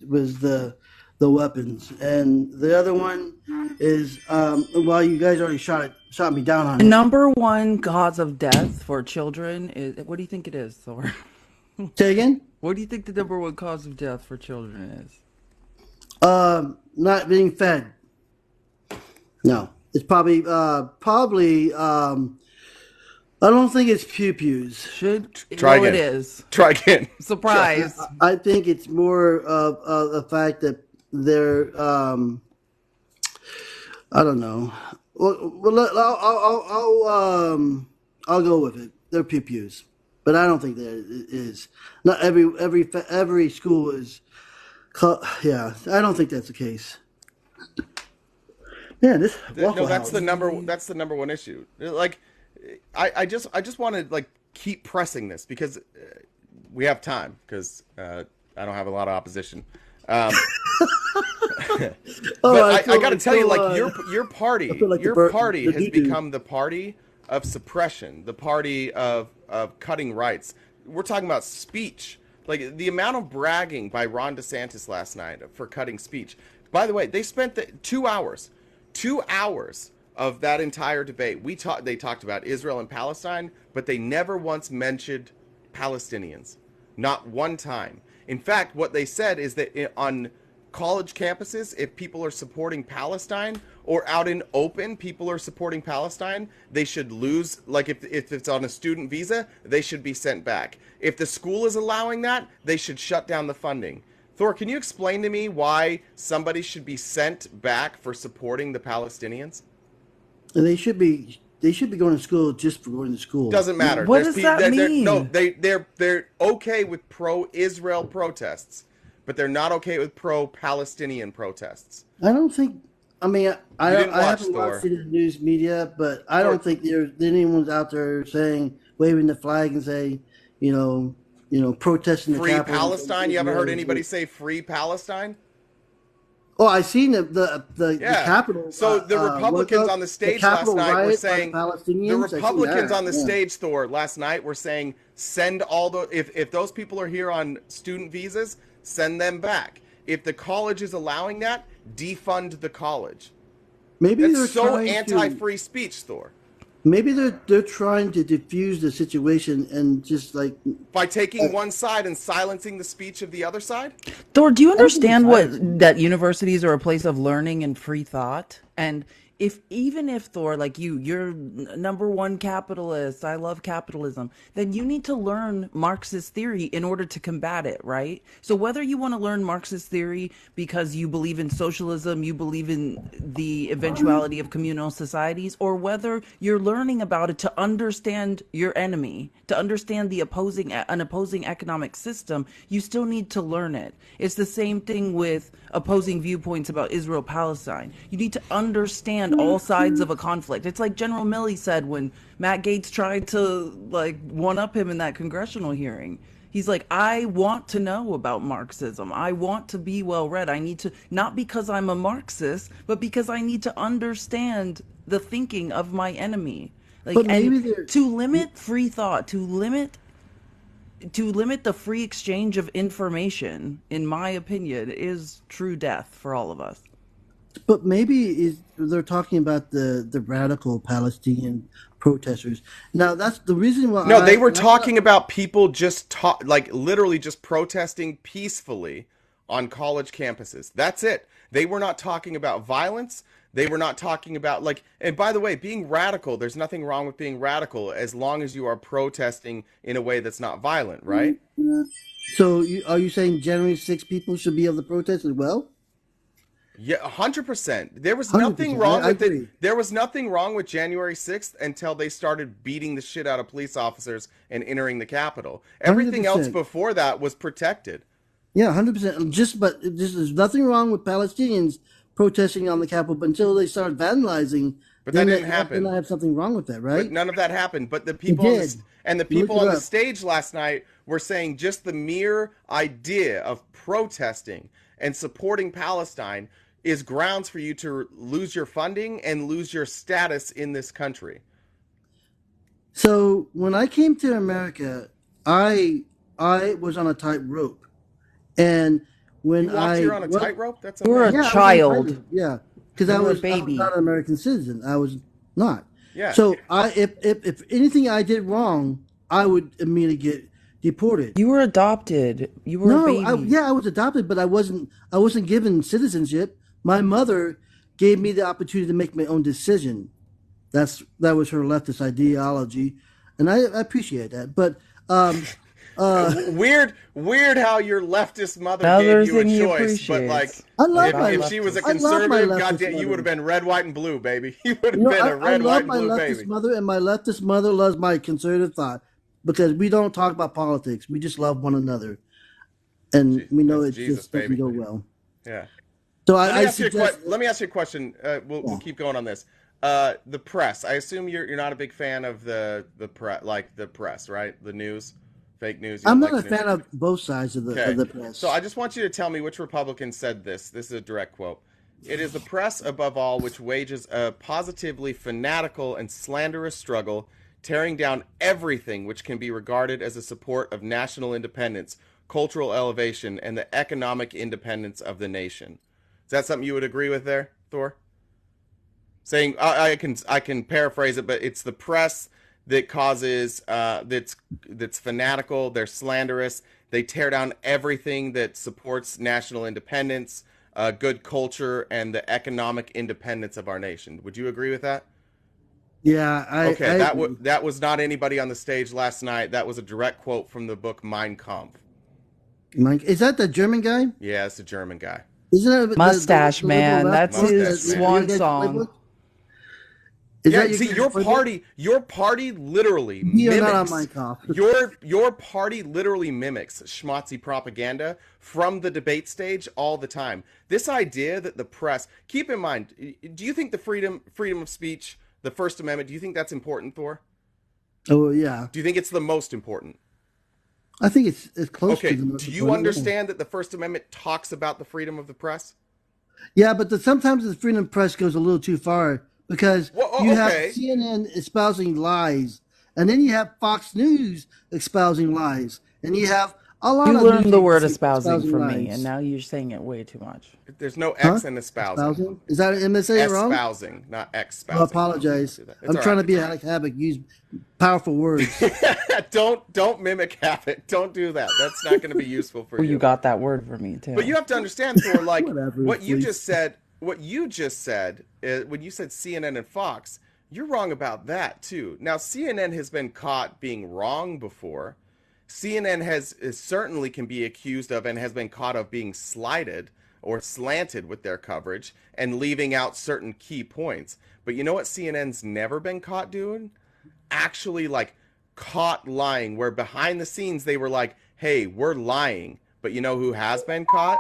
was the weapons, and the other one is well, you guys already shot me down on it.
Number one cause of death for children is, what do you think it is, Thor?
Say again?
What do you think the number one cause of death for children is?
Not being fed. No, it's probably. I don't think it's pew pews.
Try again.
It is.
Try again.
Surprise.
I think it's more of the fact that they're. I don't know. Well, I'll go with it. They're pew pews, but I don't think that it is. Not every school is. Yeah, I don't think that's the case. Yeah,
that's the number one issue. Like, I just want to like keep pressing this because we have time, because I don't have a lot of opposition. But I got to tell you, like, your party has become the party of suppression, the party of cutting rights. We're talking about speech. Like, the amount of bragging by Ron DeSantis last night for cutting speech. By the way, they spent 2 hours of that entire debate. They talked about Israel and Palestine, but they never once mentioned Palestinians. Not one time. In fact, what they said is that on college campuses, if people are supporting Palestine, or out in open people are supporting Palestine, they should lose. Like, if it's on a student visa, they should be sent back. If the school is allowing that, they should shut down the funding. Thor, can you explain to me why somebody should be sent back for supporting the Palestinians?
And they should be going to school just for going to school.
Doesn't matter.
What does that mean?
They're okay with pro-Israel protests, but they're not okay with pro-Palestinian protests.
I don't think. I mean, I haven't
Thor.
watched it in the news media, but I don't think there's anyone's out there saying waving the flag and say, protesting the
Free
Capitol.
Palestine. You haven't heard anybody say free Palestine?
Oh, I seen the
Yeah.
Capitol.
So the Republicans on the stage last
Capitol
night were
riot by
saying
the Palestinians.
the
I seen
Republicans
that,
on the
yeah.
stage, Thor, last night were saying send all the if those people are here on student visas, send them back. If the college is allowing that, defund the college.
Maybe they're
That's so
trying
anti-free speech, Thor.
Maybe they're trying to diffuse the situation and just like
By taking one side and silencing the speech of the other side?
Thor, do you understand
Everything's
that universities are a place of learning and free thought? And even if Thor, like you're number one capitalist, I love capitalism, then you need to learn Marxist theory in order to combat it, right? So whether you want to learn Marxist theory because you believe in socialism, you believe in the eventuality of communal societies, or whether you're learning about it to understand your enemy, to understand an opposing economic system, you still need to learn it. It's the same thing with opposing viewpoints about Israel-Palestine. You need to understand all sides of a conflict. It's like General Milley said when Matt Gaetz tried to one-up him in that congressional hearing. He's like, I want to know about Marxism. I want to be well-read. I need to, not because I'm a Marxist, but because I need to understand the thinking of my enemy.
But maybe
to limit free thought, to limit the free exchange of information, in my opinion, is true death for all of us.
But maybe they're talking about the radical Palestinian protesters. Now that's the reason why.
No, they were talking about people just literally just protesting peacefully on college campuses. That's it. They were not talking about violence. They were not talking about and by the way, being radical, there's nothing wrong with being radical as long as you are protesting in a way that's not violent, right?
So are you saying January 6th people should be able to protest as well?
Yeah, 100%. There was
100%.
nothing wrong
I
with
agree.
it. There was nothing wrong with January 6th until they started beating the shit out of police officers and entering the Capitol. Everything
100%.
else before that was protected.
Yeah, 100%. But there's nothing wrong with Palestinians protesting on the Capitol, but until they start vandalizing,
But that didn't happen.
Then I have something wrong with that, right?
But none of that happened. But the people on the stage last night were saying just the mere idea of protesting and supporting Palestine is grounds for you to lose your funding and lose your status in this country.
So when I came to America, I was on a tightrope, and when
You walked here on a tightrope? That's
You were
amazing.
a child.
Yeah, because I
You were a
was
baby.
not an American citizen. I was not.
Yeah.
So if anything I did wrong, I would immediately get deported.
You were adopted. You were a baby.
I was adopted, but I wasn't given citizenship. My mother gave me the opportunity to make my own decision. That was her leftist ideology, and I appreciate that. But
weird how your leftist mother gave you a choice, but if she was a conservative, goddamn, you would have been red, white, and blue, baby. You would have been a red, white, and blue baby.
Mother, and my leftist mother loves my conservative thought because we don't talk about politics. We just love one another, and we know it just doesn't go well.
Yeah.
So
let me ask you a question. We'll keep going on this. The press. I assume you're not a big fan of the press, the press, right? The news, fake news.
I'm not a fan of both sides of the press.
So I just want you to tell me which Republican said this. This is a direct quote. It is the press, above all, which wages a positively fanatical and slanderous struggle, tearing down everything which can be regarded as a support of national independence, cultural elevation, and the economic independence of the nation. Is that something you would agree with there, Thor? Saying I can paraphrase it, but it's the press that causes that's fanatical. They're slanderous. They tear down everything that supports national independence, good culture, and the economic independence of our nation. Would you agree with that?
Yeah.
That was not anybody on the stage last night. That was a direct quote from the book Mein Kampf.
Is that the German guy?
Yeah, it's a German guy.
Isn't that
Mustache Man? That's his swan
man.
song.
Your party literally
You're not on my call.
your party literally mimics schmaltzy propaganda from the debate stage all the time. This idea that the press, keep in mind, do you think the freedom of speech, the First Amendment, do you think that's important, Thor?
Oh yeah,
Do you think it's the most important?
I think it's close
Okay,
to the most
do you
important, yeah.
understand that the First Amendment talks about the freedom of the press?
Yeah, but sometimes the freedom press goes a little too far because
Well,
you have
okay.
CNN espousing lies, and then you have Fox News espousing lies, and you have a lot
You
of news
learned the word
agencies
espousing
espousing
from me, and
lies.
now you're saying it way too much.
There's no
Huh?
X in espousing.
Espousing? Is that am I saying it wrong?
Espousing, not
I
ex-spousing. Don't
apologize.
do that. It's
I'm
all
trying
right.
to be Alex Havoc. Use powerful words.
Don't mimic Havoc. Don't do that. That's not going to be useful for
Oh,
you.
you got that word for me too.
But you have to understand, Thor, like
Whatever,
what you
please.
just said. What you just said when you said CNN and Fox, you're wrong about that too. Now CNN has been caught being wrong before. CNN is certainly can be accused of and has been caught of being slighted or slanted with their coverage and leaving out certain key points. But you know what CNN's never been caught doing? Actually, like, caught lying, where behind the scenes they were like, hey, we're lying. But you know who has been caught?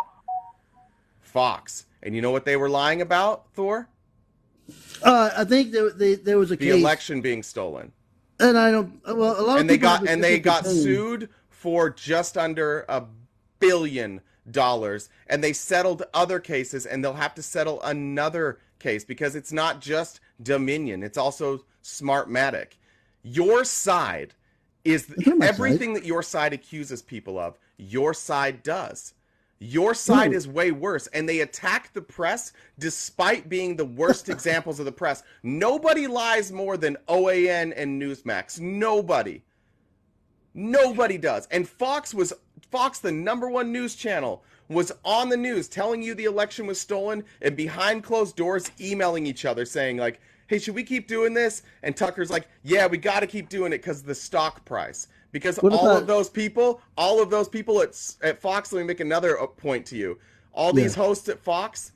Fox. And you know what they were lying about, Thor?
I think there was a
The
case,
election being stolen.
and I don't. Well, a lot of
And they
people have
got
a
and they
different
got
opinion.
sued for just under $1 billion, and they settled other cases, and they'll have to settle another case because it's not just Dominion, it's also Smartmatic. Your side is
It's not my
everything
side.
that your side accuses people of, your side does. Your side
No.
is way worse, and they attack the press despite being the worst examples of the press. Nobody lies more than OAN and Newsmax. Nobody. Nobody does. And Fox, the number one news channel, was on the news telling you the election was stolen and behind closed doors emailing each other saying like, hey, should we keep doing this? And Tucker's like, yeah, we got to keep doing it because of the stock price. Because
What
all
about?
of those people at Fox, let me make another point to you. All
Yeah.
these hosts at Fox,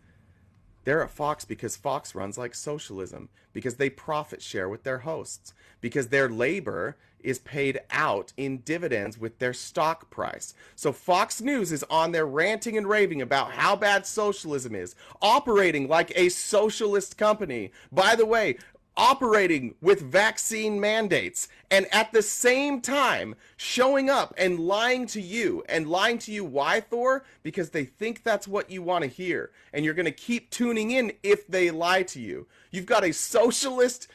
they're at Fox because Fox runs like socialism, because they profit share with their hosts, because their labor is paid out in dividends with their stock price. So Fox News is on there ranting and raving about how bad socialism is, operating like a socialist company. By the way, operating with vaccine mandates, and at the same time showing up and lying to you. And lying to you, why, Thor? Because they think that's what you want to hear, and you're going to keep tuning in if they lie to you. You've got a socialist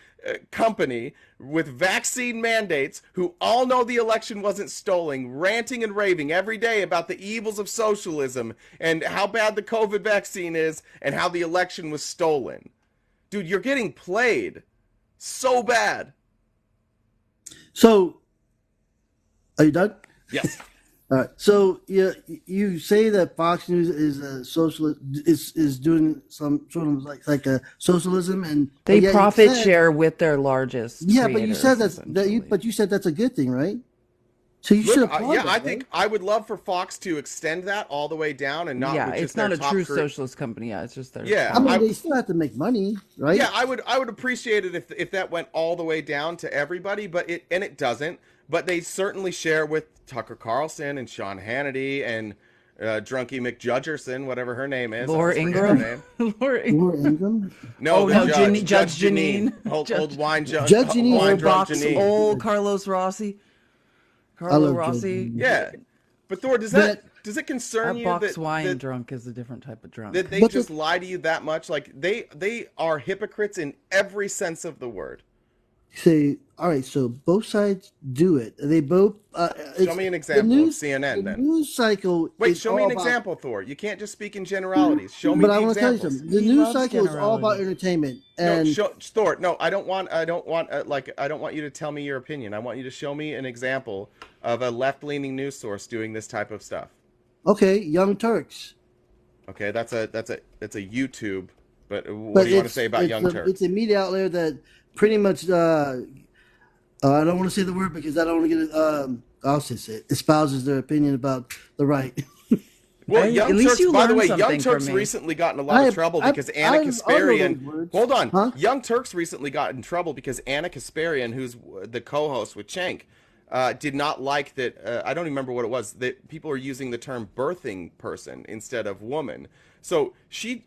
company with vaccine mandates who all know the election wasn't stolen, ranting and raving every day about the evils of socialism and how bad the COVID vaccine is and how the election was stolen. Dude, you're getting played so bad.
So, are you done?
Yes.
All right. So you say that Fox News is a socialist is doing some sort of like a socialism, and
They
but yet you
profit
said-
share with their largest.
Yeah, but you said
creators, essentially.
but you said that's a good thing, right? So you should
Look,
applaud
yeah,
that,
I think I would love for Fox to extend that all the way down and not
yeah,
with just
it's not
their
a
top
true
cre-
socialist company. Yeah, it's just their.
Yeah,
I mean,
I-
they still have to make money, right?
Yeah, I would appreciate it if that went all the way down to everybody, but it doesn't. But they certainly share with Tucker Carlson and Sean Hannity and Drunky McJudgerson, whatever her name is. I
Laura
always forget her
Ingram.
name.
Laura Ingram.
Laura Ingram.
No,
Oh,
the
no,
judge,
Judge Janine.
Old
Judge Janine.
wine
Old
drunk
Box,
Janine.
old Carlos Rossi.
I
Carlo
love
Rossi.
Judge Janine.
Yeah, but Thor, does it concern
That
you
box
that
wine
that,
drunk is a different type of drunk.
that they
But
just lie to you that much? Like they are hypocrites in every sense of the word.
Say, all right. So both sides do it. They both.
Show me an example of CNN
The
then.
news cycle.
Wait,
is
show me
all
an
about-
example, Thor. You can't just speak in generalities. Show me
But
the
I want to tell you
examples.
something. The
He
news
loves
cycle is all about
generalities.
entertainment,
No,
and
No, I don't want I don't want you to tell me your opinion. I want you to show me an example of a left-leaning news source doing this type of stuff.
okay, Young Turks.
Okay, that's a YouTube. But what
But
do you want to say about Young Turks?
It's a media outlet that pretty much. I don't want to say the word because I don't want to get it. I'll just say it. Espouses their opinion about the right.
Well,
Hey,
Young
at least
Turks,
you
by the
learned
way, Young
something from
Turks
me.
recently got in a lot of trouble because Anna
I know
Kasparian.
those words.
Hold on.
Huh?
Young Turks recently got in trouble because Anna Kasparian, who's the co-host with Cenk, did not like that. I don't remember what it was. That people are using the term birthing person instead of woman. So she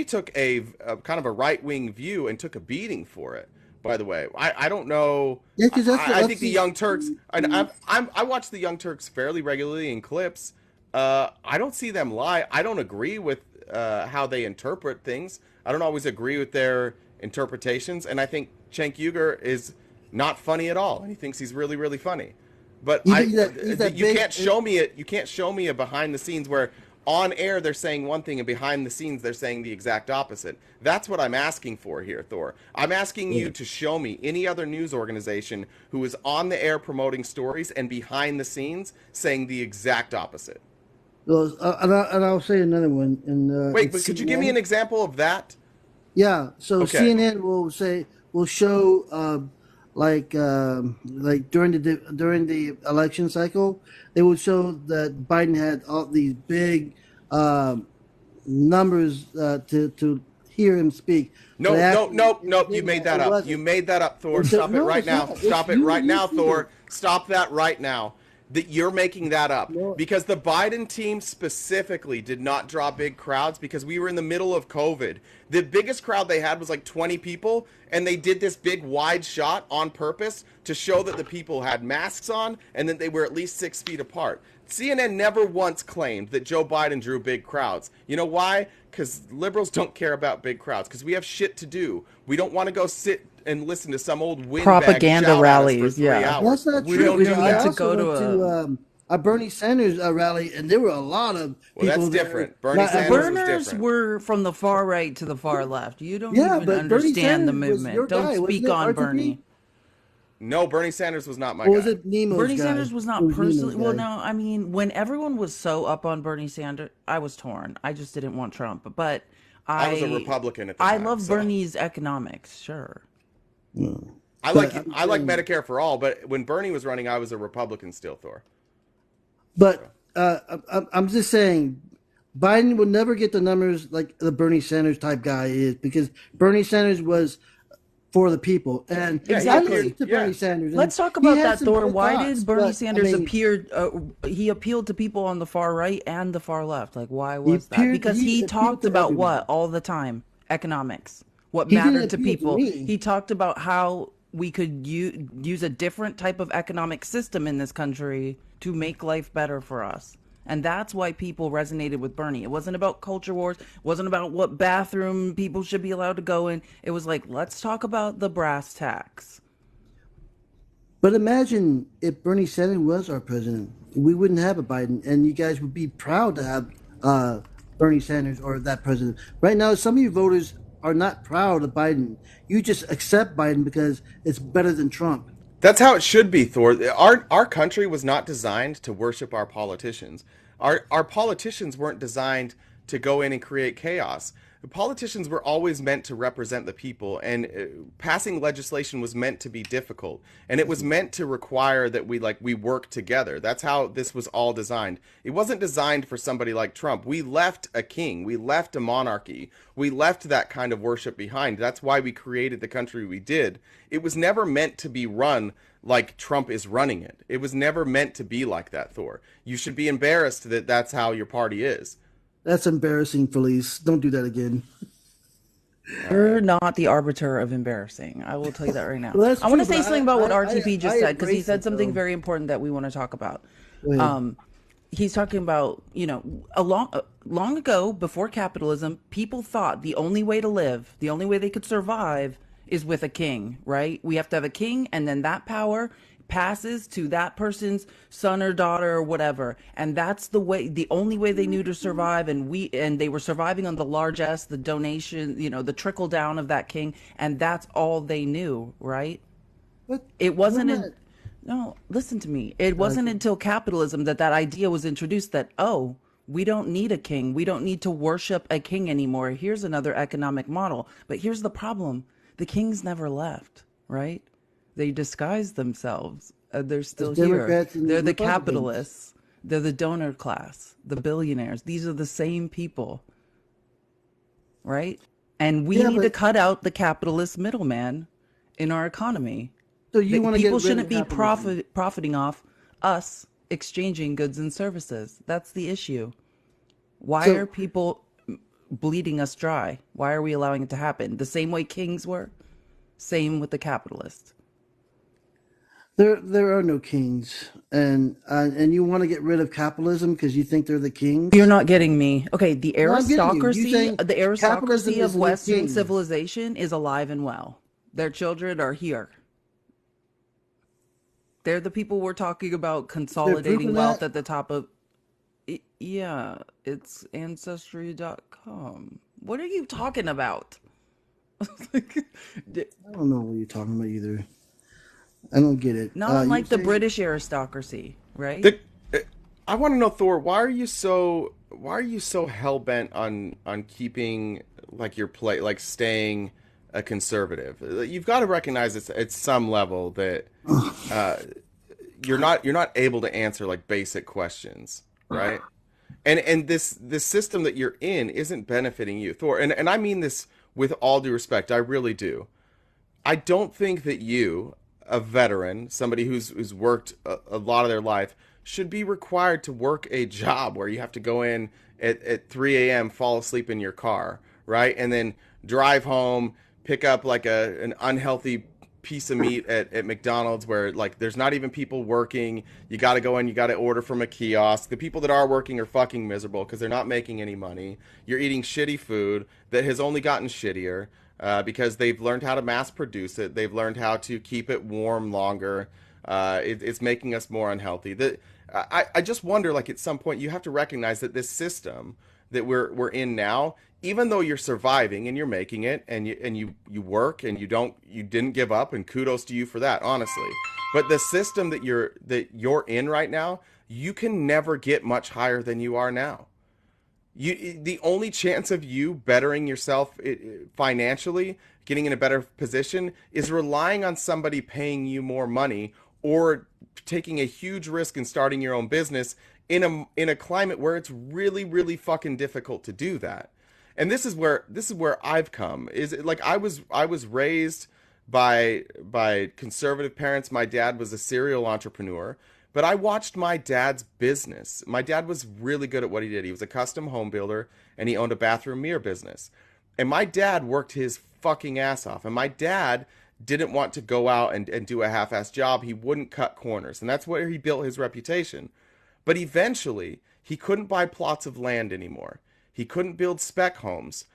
took a kind of a right-wing view and took a beating for it. By the way, I don't know.
Yeah, because
I think the Young Turks. I watch the Young Turks fairly regularly in clips. I don't see them lie. I don't agree with how they interpret things. I don't always agree with their interpretations, and I think Cenk Uygur is not funny at all. And he thinks he's really, really funny. But you can't show me it. You can't show me a behind the scenes where on air they're saying one thing and behind the scenes they're saying the exact opposite. That's what I'm asking for here, Thor. I'm asking you to show me any other news organization who is on the air promoting stories and behind the scenes saying the exact opposite.
Well, and I'll say another one. And
wait, but could you give me an example of that?
Yeah. So
Okay.
CNN will show like during the election cycle, they would show that Biden had all these big numbers to hear him speak.
No. You made that up. You made that up, Thor. Stop it right now. Stop it right now, Thor. Stop that right now. That you're making that up because the Biden team specifically did not draw big crowds because we were in the middle of COVID. The biggest crowd they had was like 20 people, and they did this big wide shot on purpose to show that the people had masks on and that they were at least 6 feet apart. CNN never once claimed that Joe Biden drew big crowds. You know why? Because liberals don't care about big crowds because we have shit to do. We don't want to go sit and listen to some old windbag
propaganda rallies. Yeah,
that's not
we
true.
don't do
I
that.
also went to a Bernie Sanders rally, and there were a lot of people.
Well, that's
there.
different. Bernie Sanders was
Burners
different.
were from the far right to the far left. You don't
Yeah,
even
but Bernie
understand the
Sanders was your
movement. Don't
guy,
speak
wasn't it,
on
RTP?
Bernie.
No, Bernie Sanders was not my
Or
guy.
was it Nemo's
Bernie
guy?
Sanders was not
It Nemo's
personally. Well,
guy.
no, I mean, when everyone was so up on Bernie Sanders, I was torn. I just didn't want Trump, but
I was a Republican at the time.
I love Bernie's economics, sure.
I like Medicare for all, but when Bernie was running, I was a Republican still, Thor.
But I'm just saying, Biden will never get the numbers like the Bernie Sanders type guy is because Bernie Sanders was for the people. And
Exactly.
I listened to Bernie Sanders. and
Let's talk
he
about
had
that,
some
Thor.
good
Why
thoughts,
did Bernie
but,
Sanders
I mean,
appear? He appealed to people on the far right and the far left. Like, why was that?
appeared-
Because
he
he
appealed
talked
to
about
everyone.
what all the time? Economics. What
He didn't
mattered to
appeal to
people.
me.
He talked about how we could use a different type of economic system in this country to make life better for us. And that's why people resonated with Bernie. It wasn't about culture wars. It wasn't about what bathroom people should be allowed to go in. It was like, let's talk about the brass tacks.
But imagine if Bernie Sanders was our president, we wouldn't have a Biden, and you guys would be proud to have Bernie Sanders or that president. Right now, some of you voters are not proud of Biden. You just accept Biden because it's better than Trump.
That's how it should be, Thor. Our country was not designed to worship our politicians. Our politicians weren't designed to go in and create chaos. The politicians were always meant to represent the people, and passing legislation was meant to be difficult, and it was meant to require that we work together. That's how this was all designed. It wasn't designed for somebody like Trump. We left a king, we left a monarchy, we left that kind of worship behind. That's why we created the country we did. It was never meant to be run like Trump is running it. It was never meant to be like that, Thor. You should be embarrassed that that's how your party is.
That's embarrassing, Felice. Don't do that again.
You're not the arbiter of embarrassing. I will tell you that right now.
Well, that's
I want to
true,
say
but
something about what
I
RTP just said because he
embrace
said
it,
something
though.
very important that we want to talk about.
Go ahead.
He's talking about, long ago, before capitalism, people thought the only way to live, the only way they could survive is with a king, right? We have to have a king, and then that power passes to that person's son or daughter or whatever, and that's the only way they knew to survive. And they were surviving on the largesse, the donation, the trickle down of that king, and that's all they knew, right?
But
It wasn't
we're not-
no, listen to me. It wasn't until capitalism that idea was introduced that, we don't need a king. We don't need to worship a king anymore. Here's another economic model. But here's the problem. The kings never left, right? They disguised themselves. They're still here.
Democrats and
They're the
Republicans.
capitalists. They're the donor class, the billionaires. These are the same people, right? And we
Yeah,
need to
but-
cut out the capitalist middleman in our economy.
So you want to get
People
rid of
shouldn't be
capitalism.
profiting off us exchanging goods and services. That's the issue. Why
So-
are people bleeding us dry? Why are we allowing it to happen? The same way kings were? Same with the capitalist.
There are no kings, and you want to get rid of capitalism because you think they're the kings.
You're not getting me. Okay, the
No, I'm getting you. You
aristocracy,
saying
the
capitalism
aristocracy
is
of
the
Western
king.
civilization is alive and well. Their children are here. They're the people we're talking about
Is there proof
consolidating
of
wealth
that?
at the top of. Yeah, it's ancestry.com. What are you talking about?
I don't know what you're talking about either. I don't get it.
Not
You
unlike the
saying
British aristocracy, right?
The, I want to know, Thor, why are you so hell bent on keeping like your play like staying a conservative? You've got to recognize it's at some level that uh, you're not able to answer like basic questions, right? And this system that you're in isn't benefiting you, Thor. And I mean this with all due respect. I really do. I don't think that you, a veteran, somebody who's worked a lot of their life, should be required to work a job where you have to go in at 3 a.m., fall asleep in your car, right? And then drive home, pick up like an unhealthy piece of meat at McDonald's where like there's not even people working. You got to go in, you got to order from a kiosk. The people that are working are fucking miserable because they're not making any money. You're eating shitty food that has only gotten shittier because they've learned how to mass produce it. They've learned how to keep it warm longer. It's making us more unhealthy. I just wonder, like at some point, you have to recognize that this system that we're in now, even though you're surviving and you're making it, and you work and you didn't give up, and kudos to you for that, honestly. But the system that you're in right now, you can never get much higher than you are now. The only chance of you bettering yourself financially, getting in a better position, is relying on somebody paying you more money or taking a huge risk and starting your own business in a climate where it's really really fucking difficult to do that. And this is where I've come. Is it, like I was raised by conservative parents. My dad was a serial entrepreneur. But I watched my dad's business. My dad was really good at what he did. He was a custom home builder and he owned a bathroom mirror business. And my dad worked his fucking ass off. And my dad didn't want to go out and do a half-assed job. He wouldn't cut corners. And that's where he built his reputation. But eventually, he couldn't buy plots of land anymore. He couldn't build spec homes.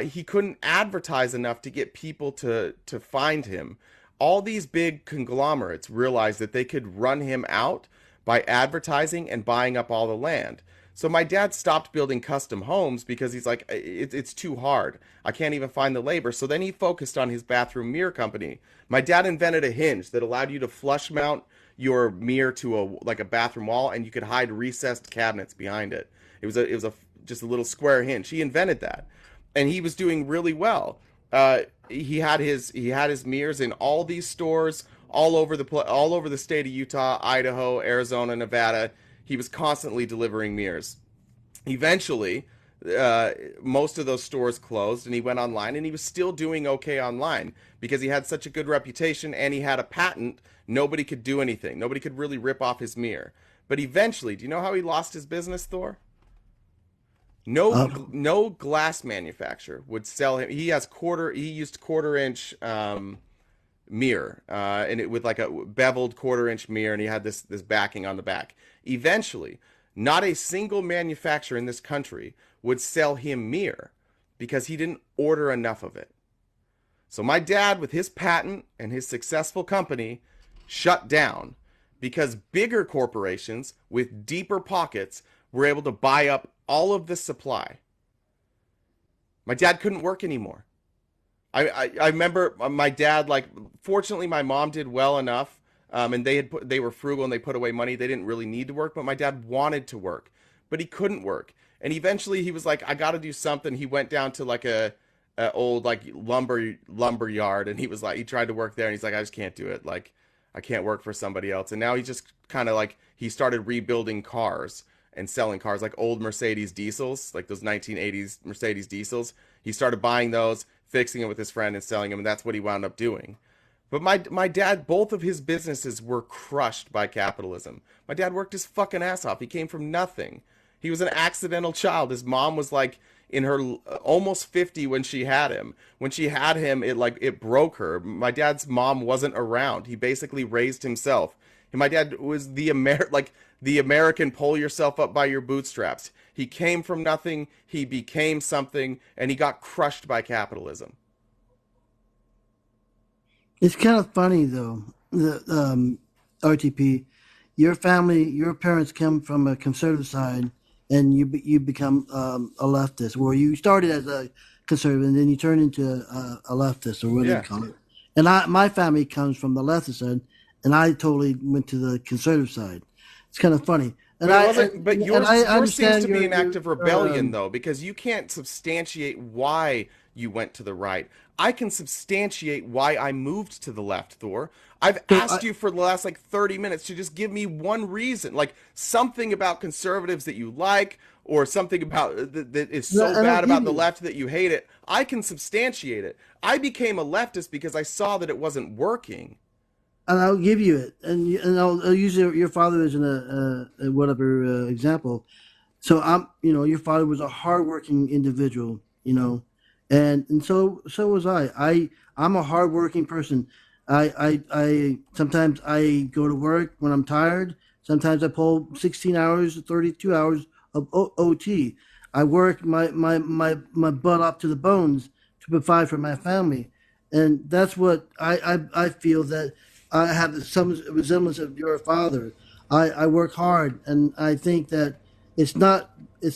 He couldn't advertise enough to get people to find him. All these big conglomerates realized that they could run him out by advertising and buying up all the land. So my dad stopped building custom homes because he's like, it's too hard. I can't even find the labor. So then he focused on his bathroom mirror company. My dad invented a hinge that allowed you to flush mount your mirror to a bathroom wall, and you could hide recessed cabinets behind it. It was just a little square hinge. He invented that, and he was doing really well. He had his mirrors in all these stores all over the state of Utah, Idaho, Arizona, Nevada. He was constantly delivering mirrors. Eventually, most of those stores closed, and he went online, and he was still doing okay online because he had such a good reputation and he had a patent. Nobody could do anything. Nobody could really rip off his mirror. But eventually, do you know how he lost his business, Thor? No glass manufacturer would sell him. He used quarter-inch mirror, and it with like a beveled quarter-inch mirror, and he had this backing on the back. Eventually, not a single manufacturer in this country would sell him mirror because he didn't order enough of it. So my dad, with his patent and his successful company, shut down because bigger corporations with deeper pockets were able to buy up all of the supply. My dad couldn't work anymore. I remember my dad, like, fortunately my mom did well enough, and they were frugal and they put away money. They didn't really need to work, but my dad wanted to work, but he couldn't work. And eventually he was like, I got to do something. He went down to like a old like lumber yard, and he tried to work there, and he's like, I just can't do it. Like, I can't work for somebody else. And now he just kind of like, he started rebuilding cars and selling cars, like old Mercedes diesels, like those 1980s Mercedes diesels. He started buying those, fixing it with his friend and selling them, and that's what he wound up doing. But my dad, both of his businesses were crushed by capitalism. My dad worked his fucking ass off. He came from nothing. He was an accidental child. His mom was like in her almost 50 when she had him. When she had him, it broke her. My dad's mom wasn't around. He basically raised himself. And my dad was the American pull yourself up by your bootstraps. He came from nothing, he became something, and he got crushed by capitalism.
It's kind of funny though, the RTP, your family, your parents come from a conservative side, and you become a leftist, where you started as a conservative and then you turn into a leftist, or what
Yeah.
they call it. And my family comes from the leftist side, and I totally went to the conservative side. It's kind of funny. And
But yours seems
understand
to be an
your
act of rebellion, though, because you can't substantiate why you went to the right. I can substantiate why I moved to the left, Thor. I've asked you for the last 30 minutes to just give me one reason, like something about conservatives that you like, or something about that is so bad about the left that you hate it. I can substantiate it. I became a leftist because I saw that it wasn't working.
And I'll give you it, and I'll use your father as a whatever example. So your father was a hardworking individual, and so was I. I'm a hardworking person. I sometimes I go to work when I'm tired. Sometimes I pull 16 hours, 32 hours of OT. I work my butt up to the bones to provide for my family, and that's what I feel that. I have some resemblance of your father. I work hard, and I think that it's not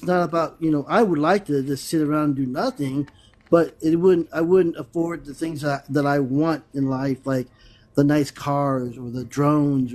about I would like to just sit around and do nothing, but I wouldn't afford the things that I want in life, like the nice cars or the drones,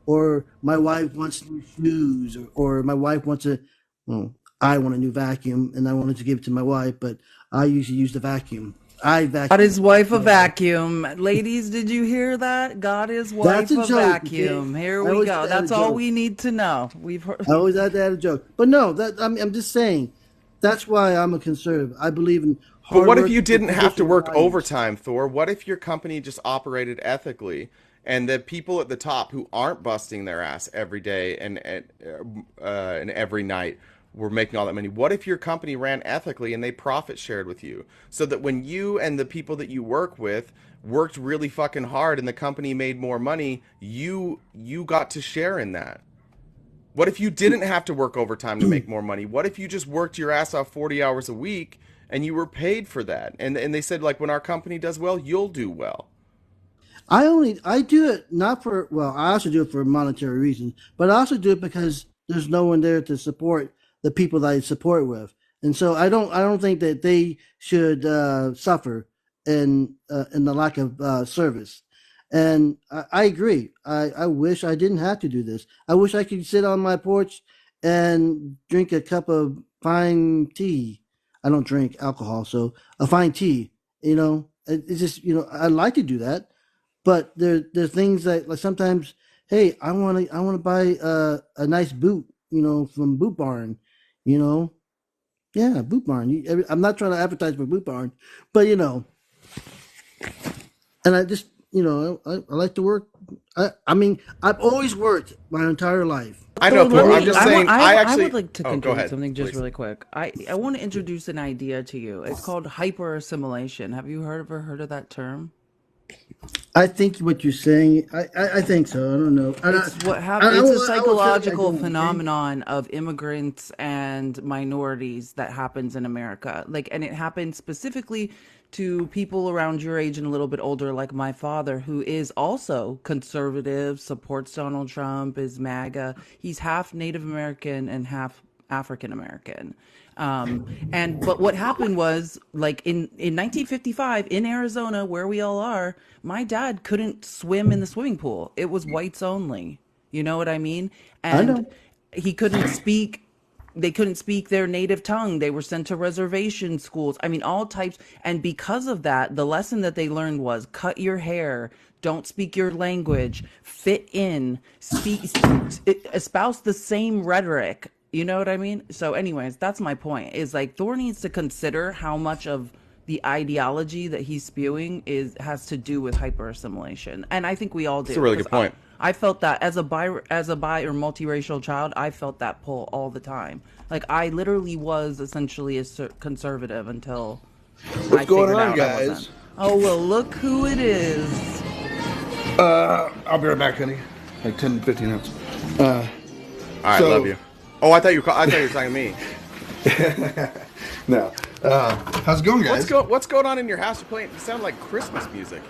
or my wife wants new shoes, or my wife wants I want a new vacuum, and I wanted to give it to my wife, but I usually use the vacuum. I vacuum.
Got his wife a vacuum. Ladies, did you hear that? Got his wife
That's a
a
joke,
vacuum.
okay?
Here
I
we
always
go.
had a
That's all
joke.
we need to know. We've heard.
I always had to add a joke, but no, I'm just saying. That's why I'm a conservative. I believe in
But
hard
what if
work
you didn't
and
have to
traditional
work
values.
overtime, Thor? What if your company just operated ethically, and the people at the top who aren't busting their ass every day and every night were making all that money? What if your company ran ethically and they profit shared with you, so that when you and the people that you work with worked really fucking hard and the company made more money, you got to share in that? What if you didn't have to work overtime to make more money? What if you just worked your ass off 40 hours a week and you were paid for that? And they said, when our company does well, you'll do well.
I do it not for, well, I also do it for monetary reasons, but I also do it because there's no one there to support the people that I support with, and so I don't think that they should suffer in the lack of service. And I agree. I wish I didn't have to do this. I wish I could sit on my porch and drink a cup of fine tea. I don't drink alcohol, so a fine tea. It's just I'd like to do that, but there are things that, like, sometimes, hey, I want to buy a nice boot, from Boot Barn, you know. Yeah, Boot Barn. I'm not trying to advertise for Boot Barn, but and I just I like to work. I mean, I've always worked my entire life.
I know,
Let
Thor. I'm
me.
just
I,
saying.
want,
I
I
actually.
would like to
Oh, go
contribute
ahead,
something just
please.
really quick. I want to introduce an idea to you. It's called hyper assimilation. Have you ever heard of that term?
I think what you're saying. I think so. I don't know.
It's what happens. It's a psychological phenomenon of immigrants and minorities that happens in America. And it happens specifically to people around your age and a little bit older, like my father, who is also conservative, supports Donald Trump, is MAGA. He's half Native American and half African American. But what happened was, in 1955 in Arizona, where we all are, my dad couldn't swim in the swimming pool. It was whites only. You know what I mean?
I
And
know.
he couldn't speak. They couldn't speak their native tongue. They were sent to reservation schools. I mean, all types. And because of that, the lesson that they learned was cut your hair, don't speak your language, fit in, espouse the same rhetoric. You know what I mean? So anyways, that's my point, is Thor needs to consider how much of the ideology that he's spewing has to do with hyper assimilation. And I think we all do.
That's a really
'cause
good point.
I felt that as a bi or multiracial child, I felt that pull all the time. Like I literally was essentially a conservative until I
What's going
figured
on,
out I wasn't.
guys?
Oh well, look who it is.
I'll be right back, honey. Like 10, 15 minutes.
All right,
So-
love you. Oh, I thought you were talking to me.
No. How's it going, guys?
What's going on in your house? You're playing. You sound like Christmas music.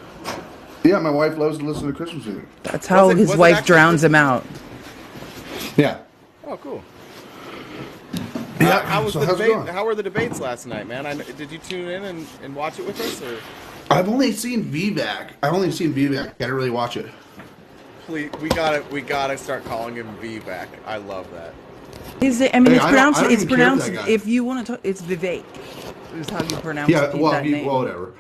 Yeah, my wife loves to listen to Christmas music.
That's how
Was it
his wife
actually
drowns him
Christmas?
out.
Yeah.
Oh, cool.
Yeah.
How was
So
the
how's it
debate?
going?
How were the debates last night, man? Did you tune in and watch it with us, or
I've only seen VBAC. I didn't really watch it.
please? We gotta start calling him VBAC. I love that.
Is it? I mean,
Hey,
it's
I
pronounced.
don't
It's
even care for
pronounced.
that guy.
If you want to talk, it's Vivek. Is how you pronounce
Yeah,
that
well,
name.
whatever.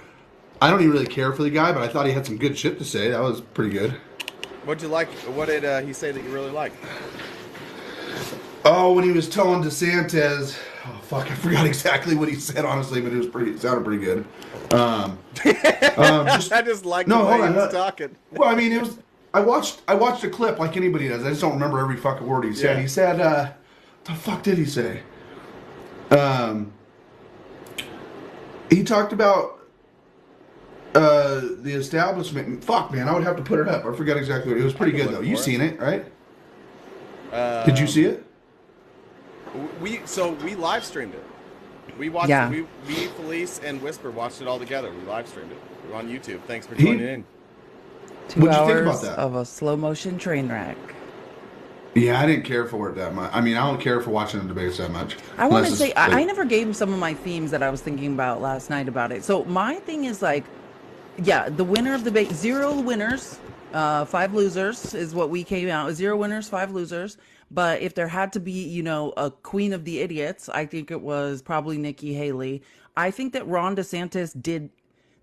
I don't even really care for the guy, but I thought he had some good shit to say. That was pretty good.
What'd you like? What did he say that you really liked?
Oh, when he was telling DeSantis, oh fuck, I forgot exactly what he said, honestly, but it sounded pretty good.
I just like
No,
the way
hold
he
on.
was talking.
Well, I mean, it was. I watched a clip like anybody does. I just don't remember every fucking word he said.
Yeah.
He said, the fuck did he say? He talked about the establishment. Fuck, man, I would have to put it up. I forgot exactly. It was pretty good
look
though. You
for it.
seen it, right? Did you see it?
We live streamed it. We watched
Yeah.
it. Me, Felice, and Whisper watched it all together. We live streamed it. We're on YouTube. Thanks for joining in.
2
What'd you
hours
think about that?
of a slow motion train wreck.
Yeah, I didn't care for it that much. I mean, I don't care for watching the debates that much.
I want
Unless
to
it's
say, I
like-
never gave him some of my themes that I was thinking about last night about it. So my thing is like, yeah, the winner of the debate, 0 winners, 5 losers is what we came out. 0 winners, 5 losers. But if there had to be, a queen of the idiots, I think it was probably Nikki Haley. I think that Ron DeSantis did.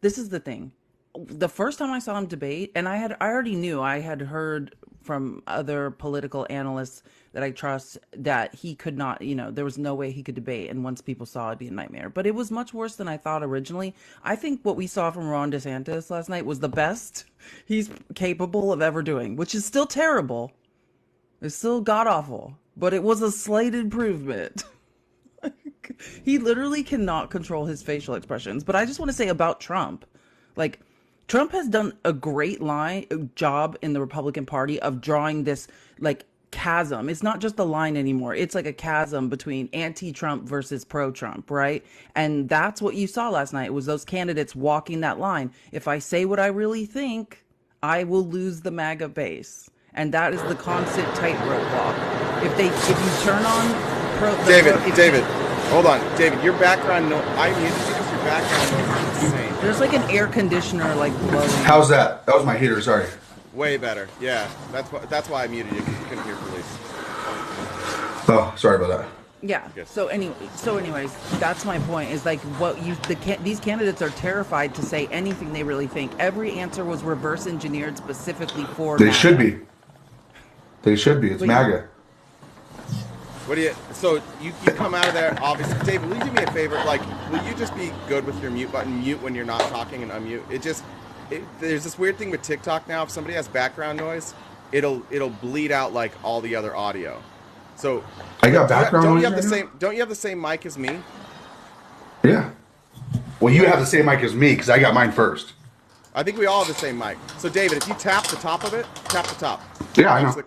This is the thing. The first time I saw him debate, and I already knew, I had heard from other political analysts that I trust that he could not, there was no way he could debate. And once people saw, it'd be a nightmare. But it was much worse than I thought originally. I think what we saw from Ron DeSantis last night was the best he's capable of ever doing, which is still terrible. It's still god-awful, but it was a slight improvement. He literally cannot control his facial expressions. But I just want to say about Trump, like, Trump has done a great job in the Republican Party of drawing this, like, chasm. It's not just a line anymore. It's like a chasm between anti-Trump versus pro-Trump, right? And that's what you saw last night. It was those candidates walking that line. If I say what I really think, I will lose the MAGA base. And that is the constant tightrope walk. If you turn on
David, hold on. David, your background I muted you because your background noise is insane.
there's like an air conditioner like blowing.
How's that? That was my heater. Sorry.
Way better. Yeah, that's why I muted you because you couldn't hear Felice.
Oh, sorry about that.
Yeah.
Yes.
So anyways, that's my point. Is like these candidates are terrified to say anything they really think. Every answer was reverse engineered specifically for.
They
MAGA.
should be. They should be. It's
Wait.
MAGA.
What do you? So you come out of there. Obviously, David, will you do me a favor? Like, will you just be good with your mute button? Mute when you're not talking and unmute. There's this weird thing with TikTok now. If somebody has background noise, it'll bleed out like all the other audio. So
I got background
don't
noise
you have the
right
same? Don't you have the same mic as me?
Yeah. Well, you have the same mic as me because I got mine first.
I think we all have the same mic. So David, if you tap the top of it, tap the top.
Yeah, I know.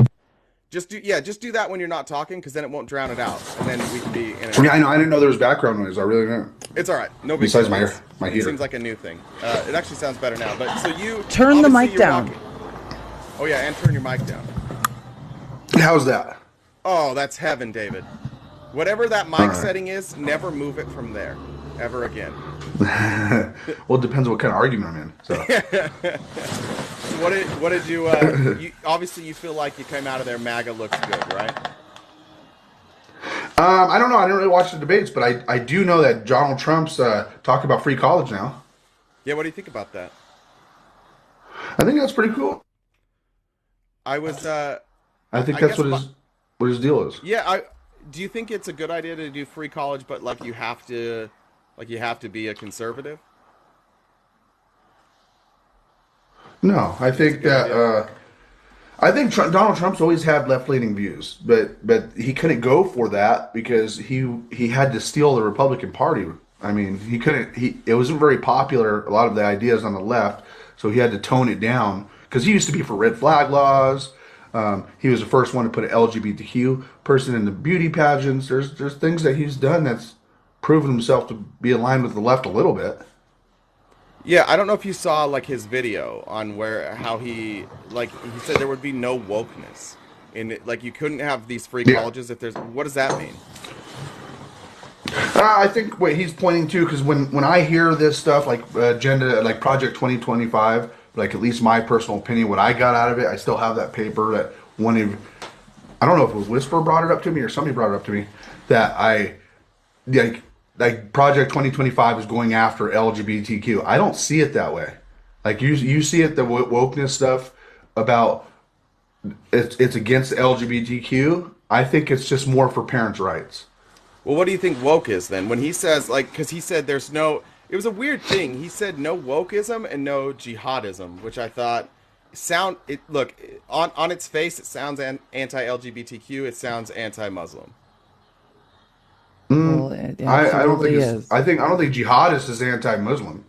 Just do that when you're not talking, because then it won't drown it out, and then we can be in it.
Yeah, I know. I didn't know there was background noise. I really didn't.
It's all right. No big
Besides
deal.
my
It
heater.
seems like a new thing. It actually sounds better now. But so you
Turn the
obviously
mic
you're
down.
walking- Oh yeah, and turn your mic down.
How's that?
Oh, that's heaven, David. Whatever that mic
right.
setting is, never move it from there, ever again.
Well, it depends what kind of argument I'm in. So
What did you? You obviously you feel like you came out of there. MAGA looks good, right?
I don't know. I didn't really watch the debates, but I do know that Donald Trump's talking about free college now.
Yeah. What do you think about that?
I think that's pretty cool.
I was.
I think
I
that's
guess
what his deal is.
Yeah. Do you think it's a good idea to do free college, but like you have to be a conservative?
No, I think
good
that I think Donald Trump's always had left-leaning views, but he couldn't go for that because he had to steal the Republican Party. I mean, he couldn't. It wasn't very popular. A lot of the ideas on the left, so he had to tone it down because he used to be for red flag laws. He was the first one to put an LGBTQ person in the beauty pageants. There's things that he's done that's proven himself to be aligned with the left a little bit.
Yeah, I don't know if you saw like his video on how he said there would be no wokeness in it, like you couldn't have these free colleges if there's what does that mean?
I think what he's pointing to, because when I hear this stuff like agenda, like Project 2025, like at least my personal opinion, what I got out of it, I still have that paper that I don't know if it was Whisper brought it up to me or somebody brought it up to me, that like Project 2025 is going after LGBTQ. I don't see it that way. Like you see it, the wokeness stuff about it's against LGBTQ. I think it's just more for parents' rights.
Well, what do you think woke is then? When he says because he said there's no, it was a weird thing. He said no wokeism and no jihadism, which I thought look on its face it sounds anti-LGBTQ. It sounds anti-Muslim.
Well,
I don't think I don't think jihadist is anti-Muslim.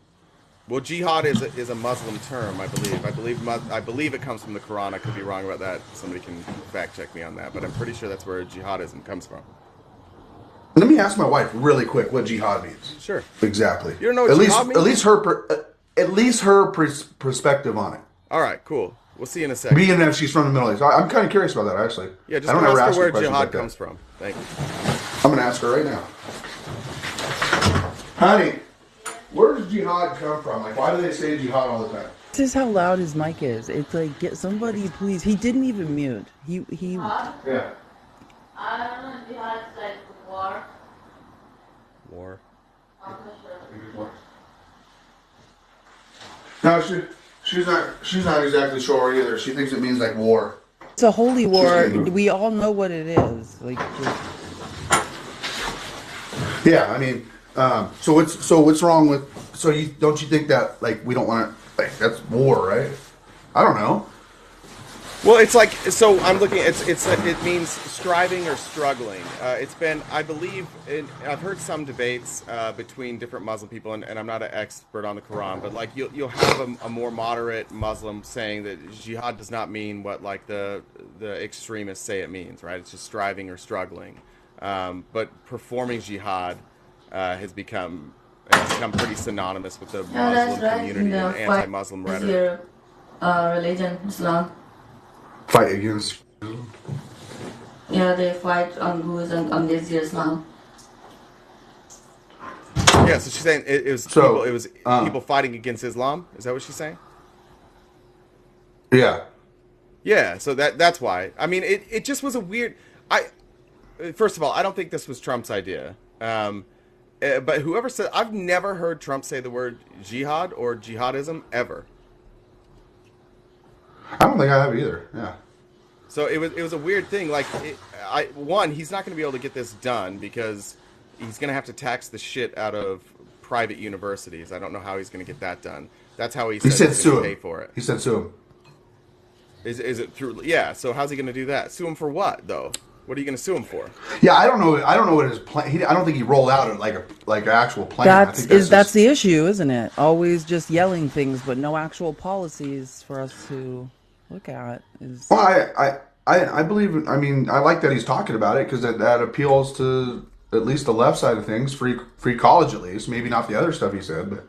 Well, jihad is a Muslim term, I believe. I believe it comes from the Quran. I could be wrong about that. Somebody can fact check me on that, but I'm pretty sure that's where jihadism comes from.
Let me ask my wife really quick what jihad means.
Sure.
Exactly.
You don't know what jihad means?
At least her perspective on it.
All right, cool. We'll see you in a second.
Being that she's from the Middle East, I'm kind of curious about that actually.
Yeah, just ask her where jihad comes from. Thank you.
I'm gonna ask her right now. Honey, where does jihad come from? Like, why do they say jihad all the time?
This is how loud his mic is. It's like, get somebody, please. He didn't even mute. He.
Yeah.
I don't know. Jihad is like war.
War.
I'm not sure.
No, she's not exactly sure either. She thinks it means like war.
It's a holy war. We all know what it is. Like,
yeah, I mean, so what's wrong with? So don't you think that like we don't want to like that's war, right? I don't know.
Well, it's like, so I'm looking, it means striving or struggling. It's been, I believe, I've heard some debates between different Muslim people, and I'm not an expert on the Quran, but like you'll have a more moderate Muslim saying that jihad does not mean what like the extremists say it means, right? It's just striving or struggling. But performing jihad has become pretty synonymous with the Muslim community and anti-Muslim rhetoric.
Your religion, Islam.
Fight against.
Yeah, they fight on who's on this Islam.
Yeah, so she's saying it was people fighting against Islam. Is that what she's saying?
Yeah.
Yeah, so that's why. I mean, it just was a weird. First of all, I don't think this was Trump's idea. But whoever said, I've never heard Trump say the word jihad or jihadism ever.
I don't think I have either. Yeah.
So it was a weird thing. Like, he's not going to be able to get this done because he's going to have to tax the shit out of private universities. I don't know how he's going to get that done. That's how he said he's going to pay for it.
He said sue him.
Is it through? Yeah. So how's he going to do that? Sue him for what, though? What are you going to sue him for?
Yeah, I don't know. I don't know what his plan. I don't think he rolled out like an actual plan.
That's the issue, isn't it? Always just yelling things, but no actual policies for us to look at.
Well, I believe. I mean, I like that he's talking about it because that appeals to at least the left side of things. Free college, at least. Maybe not the other stuff he said, but.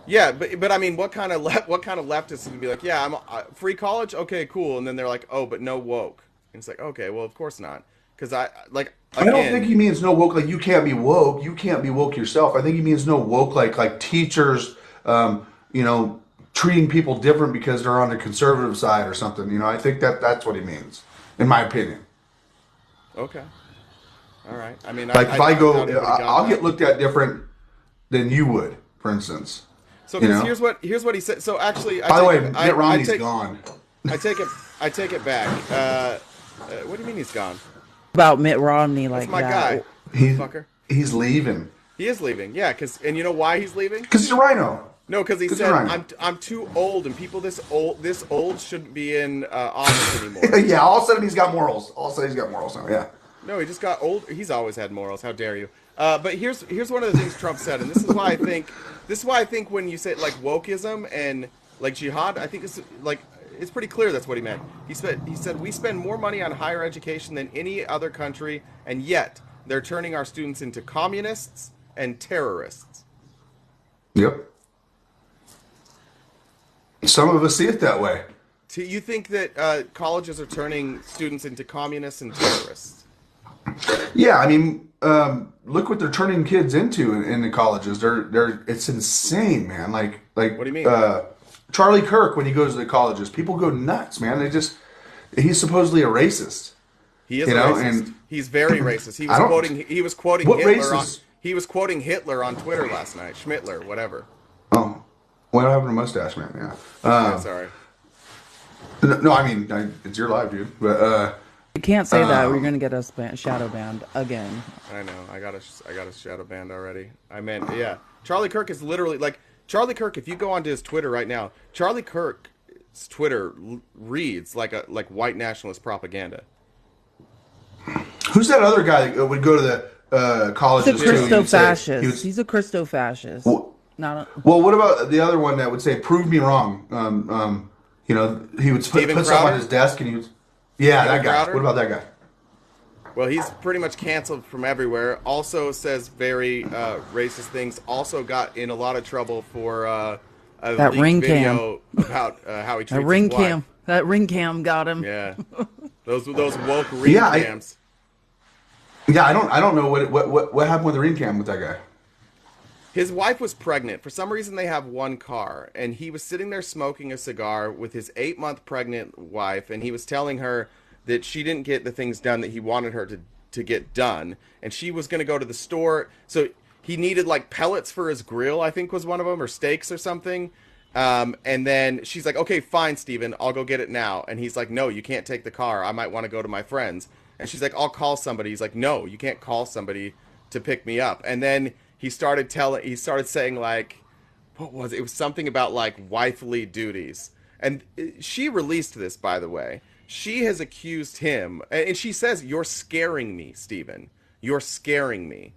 Yeah, but I mean, what kind of leftist is gonna be like? Yeah, I'm free college. Okay, cool. And then they're like, oh, but no woke. And it's like, okay, well, of course not, because I don't
think he means no woke like you can't be woke. You can't be woke yourself. I think he means no woke like teachers, treating people different because they're on the conservative side or something. I think that's what he means, in my opinion.
Okay. All right. I mean,
like if I go, I'll get looked at different than you would, for instance.
So here's what he said. So actually,
by the way, Mitt Romney's gone.
I take it back. What do you mean he's gone?
About Mitt Romney, like
that's my
that.
guy.
He's leaving.
He is leaving. Yeah, and you know why he's leaving?
Because he's a rhino.
No, because he
'Cause
said
you're right.
I'm too old, and people this old shouldn't be in office anymore.
Yeah, all of a sudden he's got morals. All of a sudden he's got morals now. Yeah.
No, he just got old. He's always had morals. How dare you? But here's one of the things Trump said, and this is why I think when you say like wokeism and like jihad, I think it's pretty clear that's what he meant. He said we spend more money on higher education than any other country, and yet they're turning our students into communists and terrorists.
Yep. Some of us see it that way.
Do you think that colleges are turning students into communists and terrorists?
Yeah, I mean, look what they're turning kids into in the colleges. It's insane, man. Like
What do you mean?
Charlie Kirk, when he goes to the colleges, people go nuts, man. He's supposedly a racist.
He is a racist.
And
he's very racist. He was quoting
what
Hitler
racist?
he was quoting Hitler on Twitter last night. Schmittler, whatever.
Oh, what happened to Mustache Man? Yeah.
Yeah, sorry.
No, I mean, it's your live, dude. But
You can't say that. We're gonna get us shadow banned again.
I know. I got a shadow banned already. I meant, yeah. Charlie Kirk is literally like Charlie Kirk. If you go onto his Twitter right now, Charlie Kirk's Twitter reads like white nationalist propaganda.
who's that other guy that would go to the colleges?
He's a Christo-fascist.
He would say-
He's a Christo-fascist.
Well,
Not
well, what about the other one that would say, "Prove me wrong"? He would put
Steven
stuff on
Crowder?
his desk, and he would. Yeah,
Steven
that guy.
Crowder?
What about that guy?
Well, he's pretty much canceled from everywhere. Also says very racist things. Also got in a lot of trouble for a
That
leaked
ring
video about how he treats
that ring
his wife.
cam. That ring cam got him.
Yeah, those woke ring
Yeah,
cams.
Yeah, I don't know what happened with the ring cam with that guy.
His wife was pregnant. For some reason, they have one car, and he was sitting there smoking a cigar with his 8-month pregnant wife, and he was telling her that she didn't get the things done that he wanted her to get done, and she was going to go to the store. So he needed like pellets for his grill, I think was one of them, or steaks or something. And then she's like, "Okay, fine, Steven, I'll go get it now." And he's like, "No, you can't take the car. I might want to go to my friends." And she's like, "I'll call somebody." He's like, "No, you can't call somebody to pick me up." And then he started saying like, what was it? It was something about like wifely duties. And she released this, by the way. She has accused him, and she says, "You're scaring me, Steven. You're scaring me."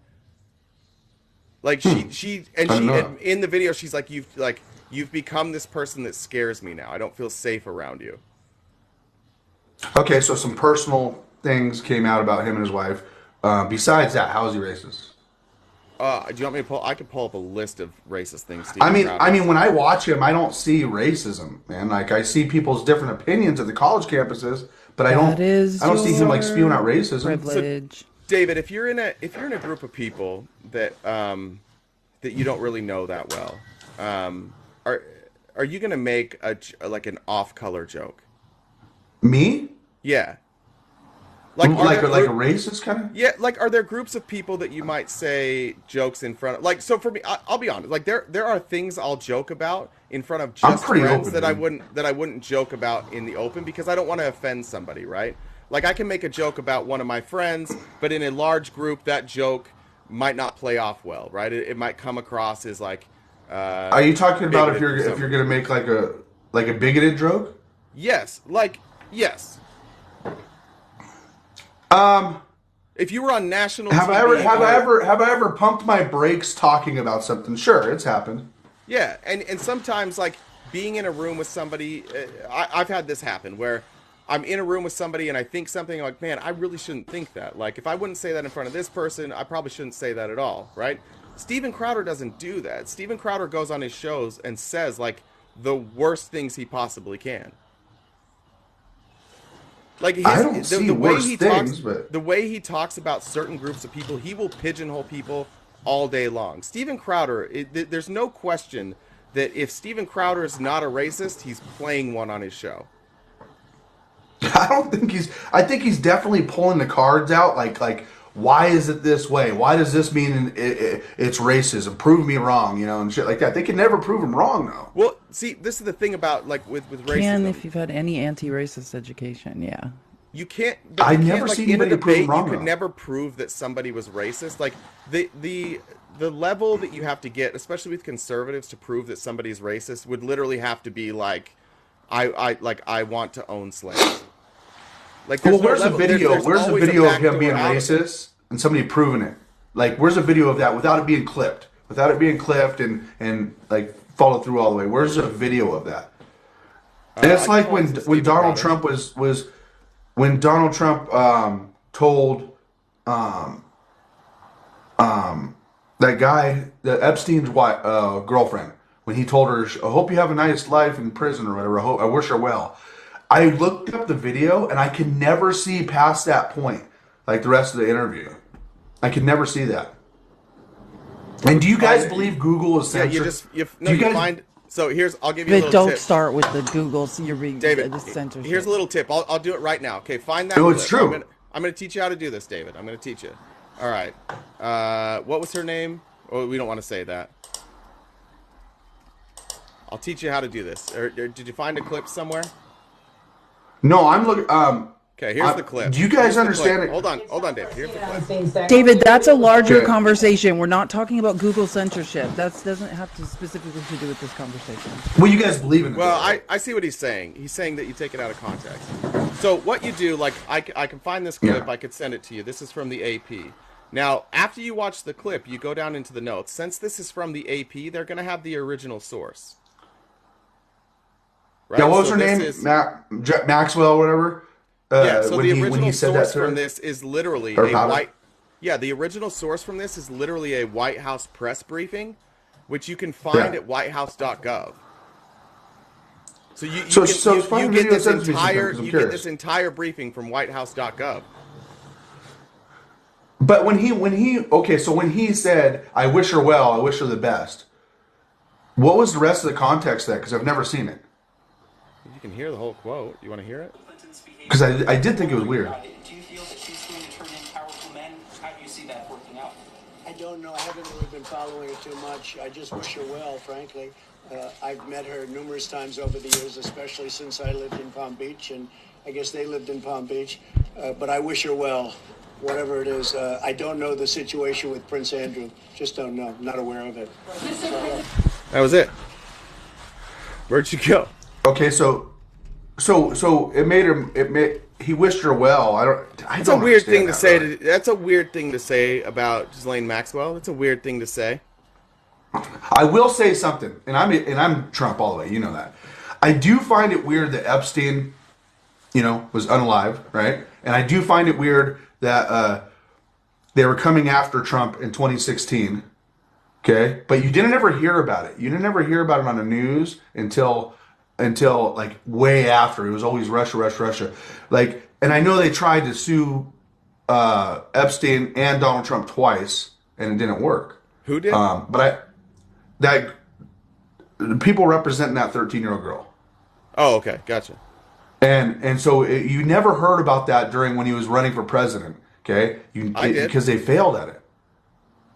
Like she in the video, she's like, "You've become this person that scares me now. I don't feel safe around you."
Okay, so some personal things came out about him and his wife. Besides that, how is he racist?
Do you want me to pull? I could pull up a list of racist things. Steven Crowder.
I mean, when I watch him, I don't see racism, man. Like I see people's different opinions at the college campuses, but I don't see him like spewing out racism.
Privilege.
So, David, if you're in a group of people that that you don't really know that well, are you gonna make like an off-color joke?
Me?
Yeah.
Like a racist kind of?
Yeah, like are there groups of people that you might say jokes in front of? Like, so for me, I'll be honest. Like there are things I'll joke about in front of just friends
open,
that I wouldn't joke about in the open because I don't want to offend somebody, right? Like I can make a joke about one of my friends, but in a large group, that joke might not play off well, right? It might come across as like.
Are you talking about if you're gonna make like a bigoted joke?
Yes, yes. If you were on national
have
TV,
I ever pumped my brakes talking about something? Sure, it's happened.
Yeah, and sometimes like being in a room with somebody, I've had this happen where I'm in a room with somebody and I think something like, man, I really shouldn't think that. Like if I wouldn't say that in front of this person, I probably shouldn't say that at all, right? Steven Crowder doesn't do that. Steven Crowder goes on his shows and says like the worst things he possibly can. Like the way he talks about certain groups of people, he will pigeonhole people all day long. Steven Crowder, there's no question that if Steven Crowder is not a racist, he's playing one on his show.
I think he's definitely pulling the cards out. Like, why is it this way? Why does this mean it's racism? Prove me wrong, and shit like that. They can never prove him wrong, though.
Well, see, this is the thing about like with racism.
Can if you've had any anti-racist education, yeah.
You can't.
I never seen anybody prove him wrong.
You could never prove that somebody was racist. Like the the level that you have to get, especially with conservatives, to prove that somebody's racist would literally have to be like, I want to own slaves. Like,
Well,
there's no
where's the
level.
video? Where's the
always a
video of him
backdoor
being
out of it.
racist and somebody proving it? Like, where's the video of that without it being clipped? Without it being clipped and like followed through all the way. Where's the video of that? And it's like when Donald Trump was when Donald Trump told that guy, the Epstein's wife, girlfriend, when he told her, "I hope you have a nice life in prison or whatever. I wish her well." I looked up the video and I could never see past that point, like the rest of the interview. I could never see that. And do you guys believe Google is censored?
So I'll give you a
But
little
don't
tip.
start with the Google. So you're being
David,
the censorship.
here's a little tip. I'll do it right now. Okay, find that.
No,
clip.
it's true.
I'm gonna teach you how to do this, David. I'm gonna teach you. All right. What was her name? Oh, we don't want to say that. I'll teach you how to do this. Or did you find a clip somewhere?
No, I'm looking.
Okay, here's the clip.
Do you guys understand it?
Hold on, David. Here's the clip.
David, that's a larger
Okay.
conversation. We're not talking about Google censorship. That doesn't have to specifically to do with this conversation.
Well, you guys believe in it.
Well,
though, right?
I see what he's saying. He's saying that you take it out of context. So what you do, like, I can find this clip.
Yeah.
I could send it to you. This is from the AP. Now, after you watch the clip, you go down into the notes. Since this is from the AP, they're going to have the original source. Right?
Yeah, what was
So
her
this
name?
is-
Maxwell, whatever.
Yeah, so
when
the
he
original
said that
source
to her?
from this is literally
Or
a
Powder?
white. Yeah, the original source from this is literally a White House press briefing, which you can find
Yeah.
at whitehouse.gov. So you
So
get
video
this
sends me something,
entire
'cause I'm
you get
curious.
this entire briefing from whitehouse.gov.
But when he said, "I wish her well, I wish her the best," what was the rest of the context of that? Because I've never seen it.
You can hear the whole quote. You want to hear it?
Because I did think it was weird.
Do you feel that she's going to turn in powerful men? How do you see that working out?
I don't know. I haven't really been following her too much. I just wish her well, frankly. I've met her numerous times over the years, especially since I lived in Palm Beach, and I guess they lived in Palm Beach. But I wish her well, whatever it is. I don't know the situation with Prince Andrew. Just don't know. Not aware of it.
That was it. Where'd you go?
Okay, so it made him. He wished her well.
That's a weird thing to say. That's a weird thing to say about Ghislaine Maxwell. That's a weird thing to say.
I will say something, and I'm Trump all the way. You know that. I do find it weird that Epstein, was unalive, right? And I do find it weird that they were coming after Trump in 2016. Okay, but you didn't ever hear about it. You didn't ever hear about it on the news until like way after. It was always Russia. Like, and I know they tried to sue Epstein and Donald Trump twice, and it didn't work.
Who did?
That people representing that 13-year-old girl.
Oh, okay, gotcha.
And so you never heard about that during when he was running for president. Okay,
I did
because they failed at it.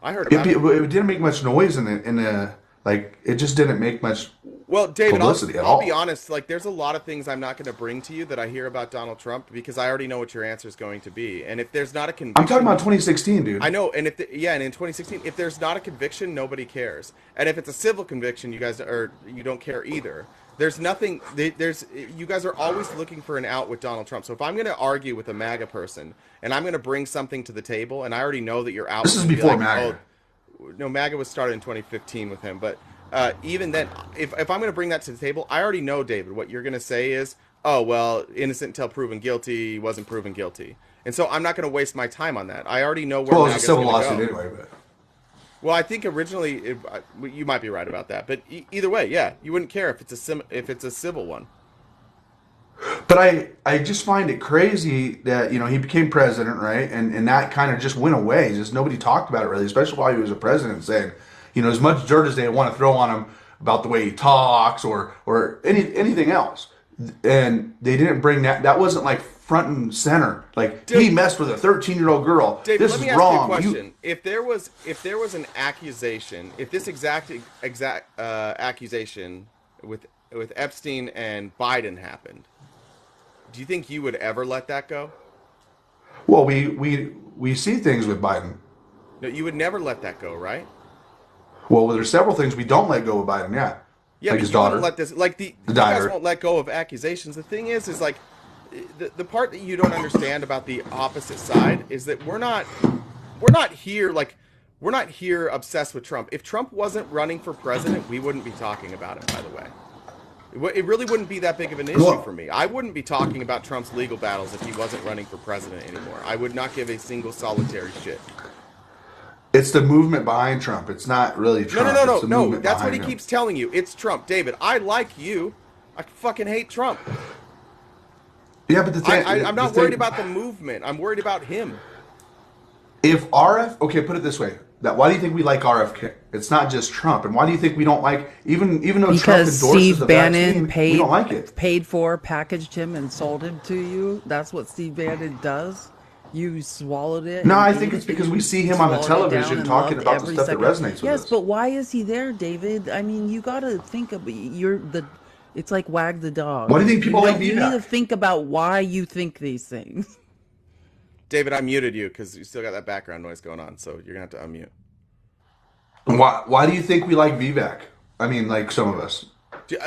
I heard about it.
It didn't make much noise in the like. It just didn't make much.
Well, David,
publicity at
I'll
all.
be honest. Like, there's a lot of things I'm not going to bring to you that I hear about Donald Trump because I already know what your answer is going to be. And if there's not a conviction,
I'm talking about 2016, dude.
I know, and and in 2016, if there's not a conviction, nobody cares. And if it's a civil conviction, you don't care either. There's nothing. You guys are always looking for an out with Donald Trump. So if I'm going to argue with a MAGA person and I'm going to bring something to the table, and I already know that you're out.
This is before MAGA.
No, MAGA was started in 2015 with him, but even then, if I'm going to bring that to the table, I already know, David, what you're going to say is, oh, well, innocent until proven guilty, wasn't proven guilty. And so I'm not going to waste my time on that. I already know where
Well,
MAGA's
it's a civil
gonna
lawsuit
go.
anyway. But.
Well, I think originally, you might be right about that. But either way, yeah, you wouldn't care if it's a civil one.
But I just find it crazy that, he became president, right? And that kind of just went away. Just nobody talked about it really, especially while he was a president, saying, as much dirt as they want to throw on him about the way he talks or anything else. And they didn't bring that. That wasn't like front and center. Like, he messed with a 13-year-old girl.
David,
this
let me
is
ask
wrong.
you a question. If there was an accusation, if this exact accusation with Epstein and Biden happened, do you think you would ever let that go?
Well, we see things with Biden.
No, you would never let that go, right?
Well, there's several things we don't let go of Biden. Yeah,
Yeah,
like
but
his
you won't
daughter.
let this, like you guys
diary.
won't let go of accusations. The thing is like the part that you don't understand about the opposite side is that we're not here we're not here obsessed with Trump. If Trump wasn't running for president, we wouldn't be talking about him. By the way, it really wouldn't be that big of an issue for me. I wouldn't be talking about Trump's legal battles if he wasn't running for president anymore. I would not give a single solitary shit.
It's the movement behind Trump. It's not really Trump.
No. That's what he keeps telling you. It's Trump. David, I like you. I fucking hate Trump.
Yeah, but the thing,
I'm not worried about the movement. I'm worried about him.
If okay, put it this way. Why do you think we like RFK? It's not just Trump. And why do you think we don't like, even though Trump
Because
endorses
Steve
the
Bannon
vaccine, we don't like it.
paid for, packaged him, and sold him to you. That's what Steve Bannon does. You swallowed it.
No, I think it's because we see him on the television talking about the stuff that resonates with us.
Yes, but why is he there, David? I mean, you got to think of it's like wag the dog.
Why do you think people like
You need to think about why you think these things.
David, I muted you because you still got that background noise going on, so you're going to have to unmute.
Why do you think we like Vivek? I mean, like some of us.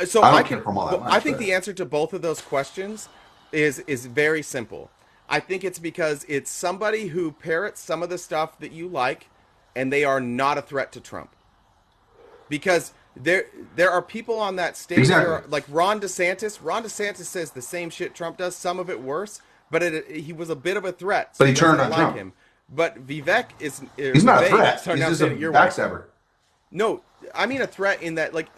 So
I don't care for him all that much,
I think the answer to both of those questions is very simple. I think it's because it's somebody who parrots some of the stuff that you like, and they are not a threat to Trump. Because there are people on that stage,
exactly.
Like Ron DeSantis. Ron DeSantis says the same shit Trump does, some of it worse, but he was a bit of a threat. So
but he turned on Trump.
Him. But Vivek is...
He's not a threat. He's just a backstabber.
No, I mean a threat in that, like,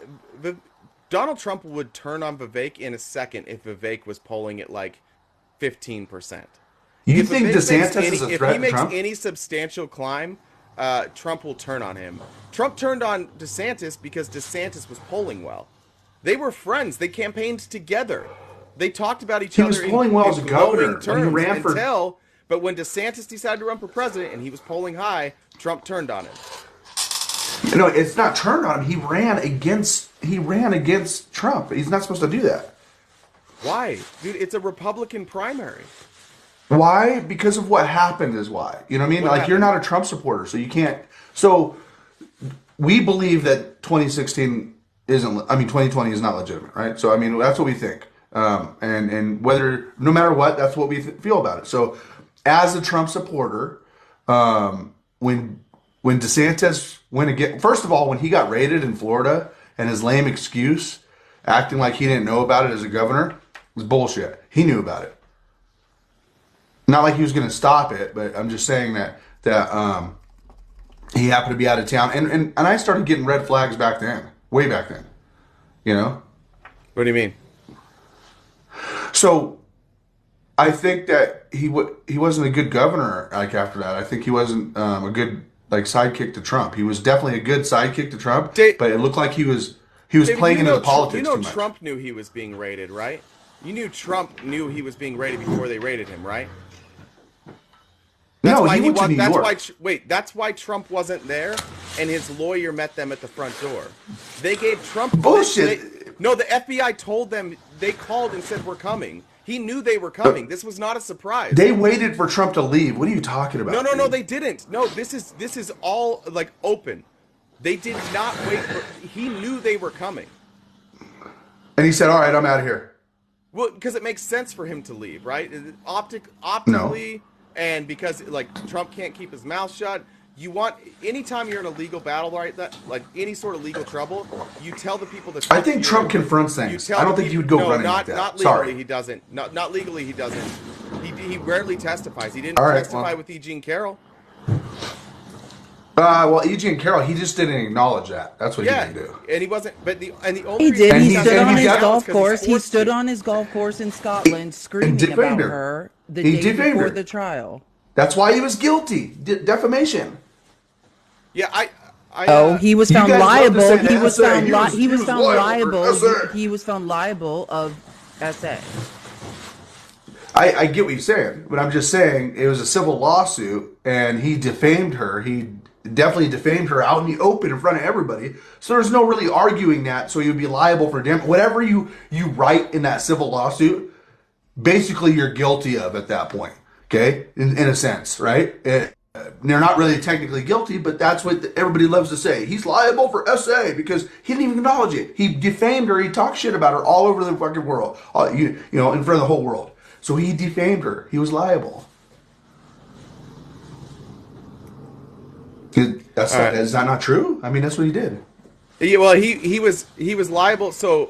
Donald Trump would turn on Vivek in a second if Vivek was polling at, like, 15%.
You think DeSantis is a threat
If he
to Trump?
makes any substantial climb, Trump will turn on him. Trump turned on DeSantis because DeSantis was polling well. They were friends. They campaigned together. They talked about each other.
He was polling well as a governor.
When he ran but when DeSantis decided to run for president and he was polling high, Trump turned on him.
No, it's not turned on him. He ran against Trump. He's not supposed to do that.
Why? Dude, it's a Republican primary.
Why? Because of what happened is why. You know what I mean? Like, you're not a Trump supporter, so you can't. So we believe that 2020 is not legitimate, right? So, I mean, that's what we think. And whether, no matter what, that's what we feel about it. So as a Trump supporter, when DeSantis went again, first of all, when he got raided in Florida and his lame excuse, acting like he didn't know about it as a governor, was bullshit. He knew about it. Not like he was going to stop it, but I'm just saying that he happened to be out of town. And I started getting red flags back then, way back then. You know?
What do you mean?
So I think that he wasn't a good governor. Like, after that, I think he wasn't a good sidekick to Trump. He was definitely a good sidekick to Trump, but it looked like he was David, playing into the politics too much.
Trump knew he was being raided, right? You knew Trump knew he was being raided before they raided him, right?
He went to New York.
That's why Trump wasn't there, and his lawyer met them at the front door. They gave Trump
bullshit.
No, the FBI told them. They called and said, "We're coming." He knew they were coming. This was not a surprise.
They waited for Trump to leave. What are you talking about?
No, they didn't. No, this is all like open. They did not wait for. He knew they were coming.
And he said, "All right, I'm out of here."
Well, because it makes sense for him to leave, right? Optically. No. And because, like, Trump can't keep his mouth shut, anytime you're in a legal battle, right, like any sort of legal trouble, you tell the people that.
I think Trump confronts things. I don't think he would go running like that.
Not legally,
Sorry.
he doesn't. Not legally, he doesn't. He rarely testifies. He didn't testify with E. Jean Carroll.
Well, E. Jean Carroll, he just didn't acknowledge that. That's what he didn't do.
And he wasn't. But the only
he did.
reason
He stood on his golf course. He stood on his golf course in Scotland, screaming about her the day before the trial.
That's why he was guilty. Defamation.
Yeah,
he was found liable. He was found liable. He was found liable of SA.
I get what you're saying, but I'm just saying it was a civil lawsuit, and he defamed her. He definitely defamed her out in the open in front of everybody. So there's no really arguing that. So you'd be liable for whatever you write in that civil lawsuit. Basically, you're guilty of at that point. Okay, in a sense, right? they're not really technically guilty, but that's what everybody loves to say. He's liable for SA because he didn't even acknowledge it. He defamed her. He talked shit about her all over the fucking world, you know, in front of the whole world. So he defamed her. He was liable. Is that not true? I mean, that's what he did.
Yeah, well, he was liable. So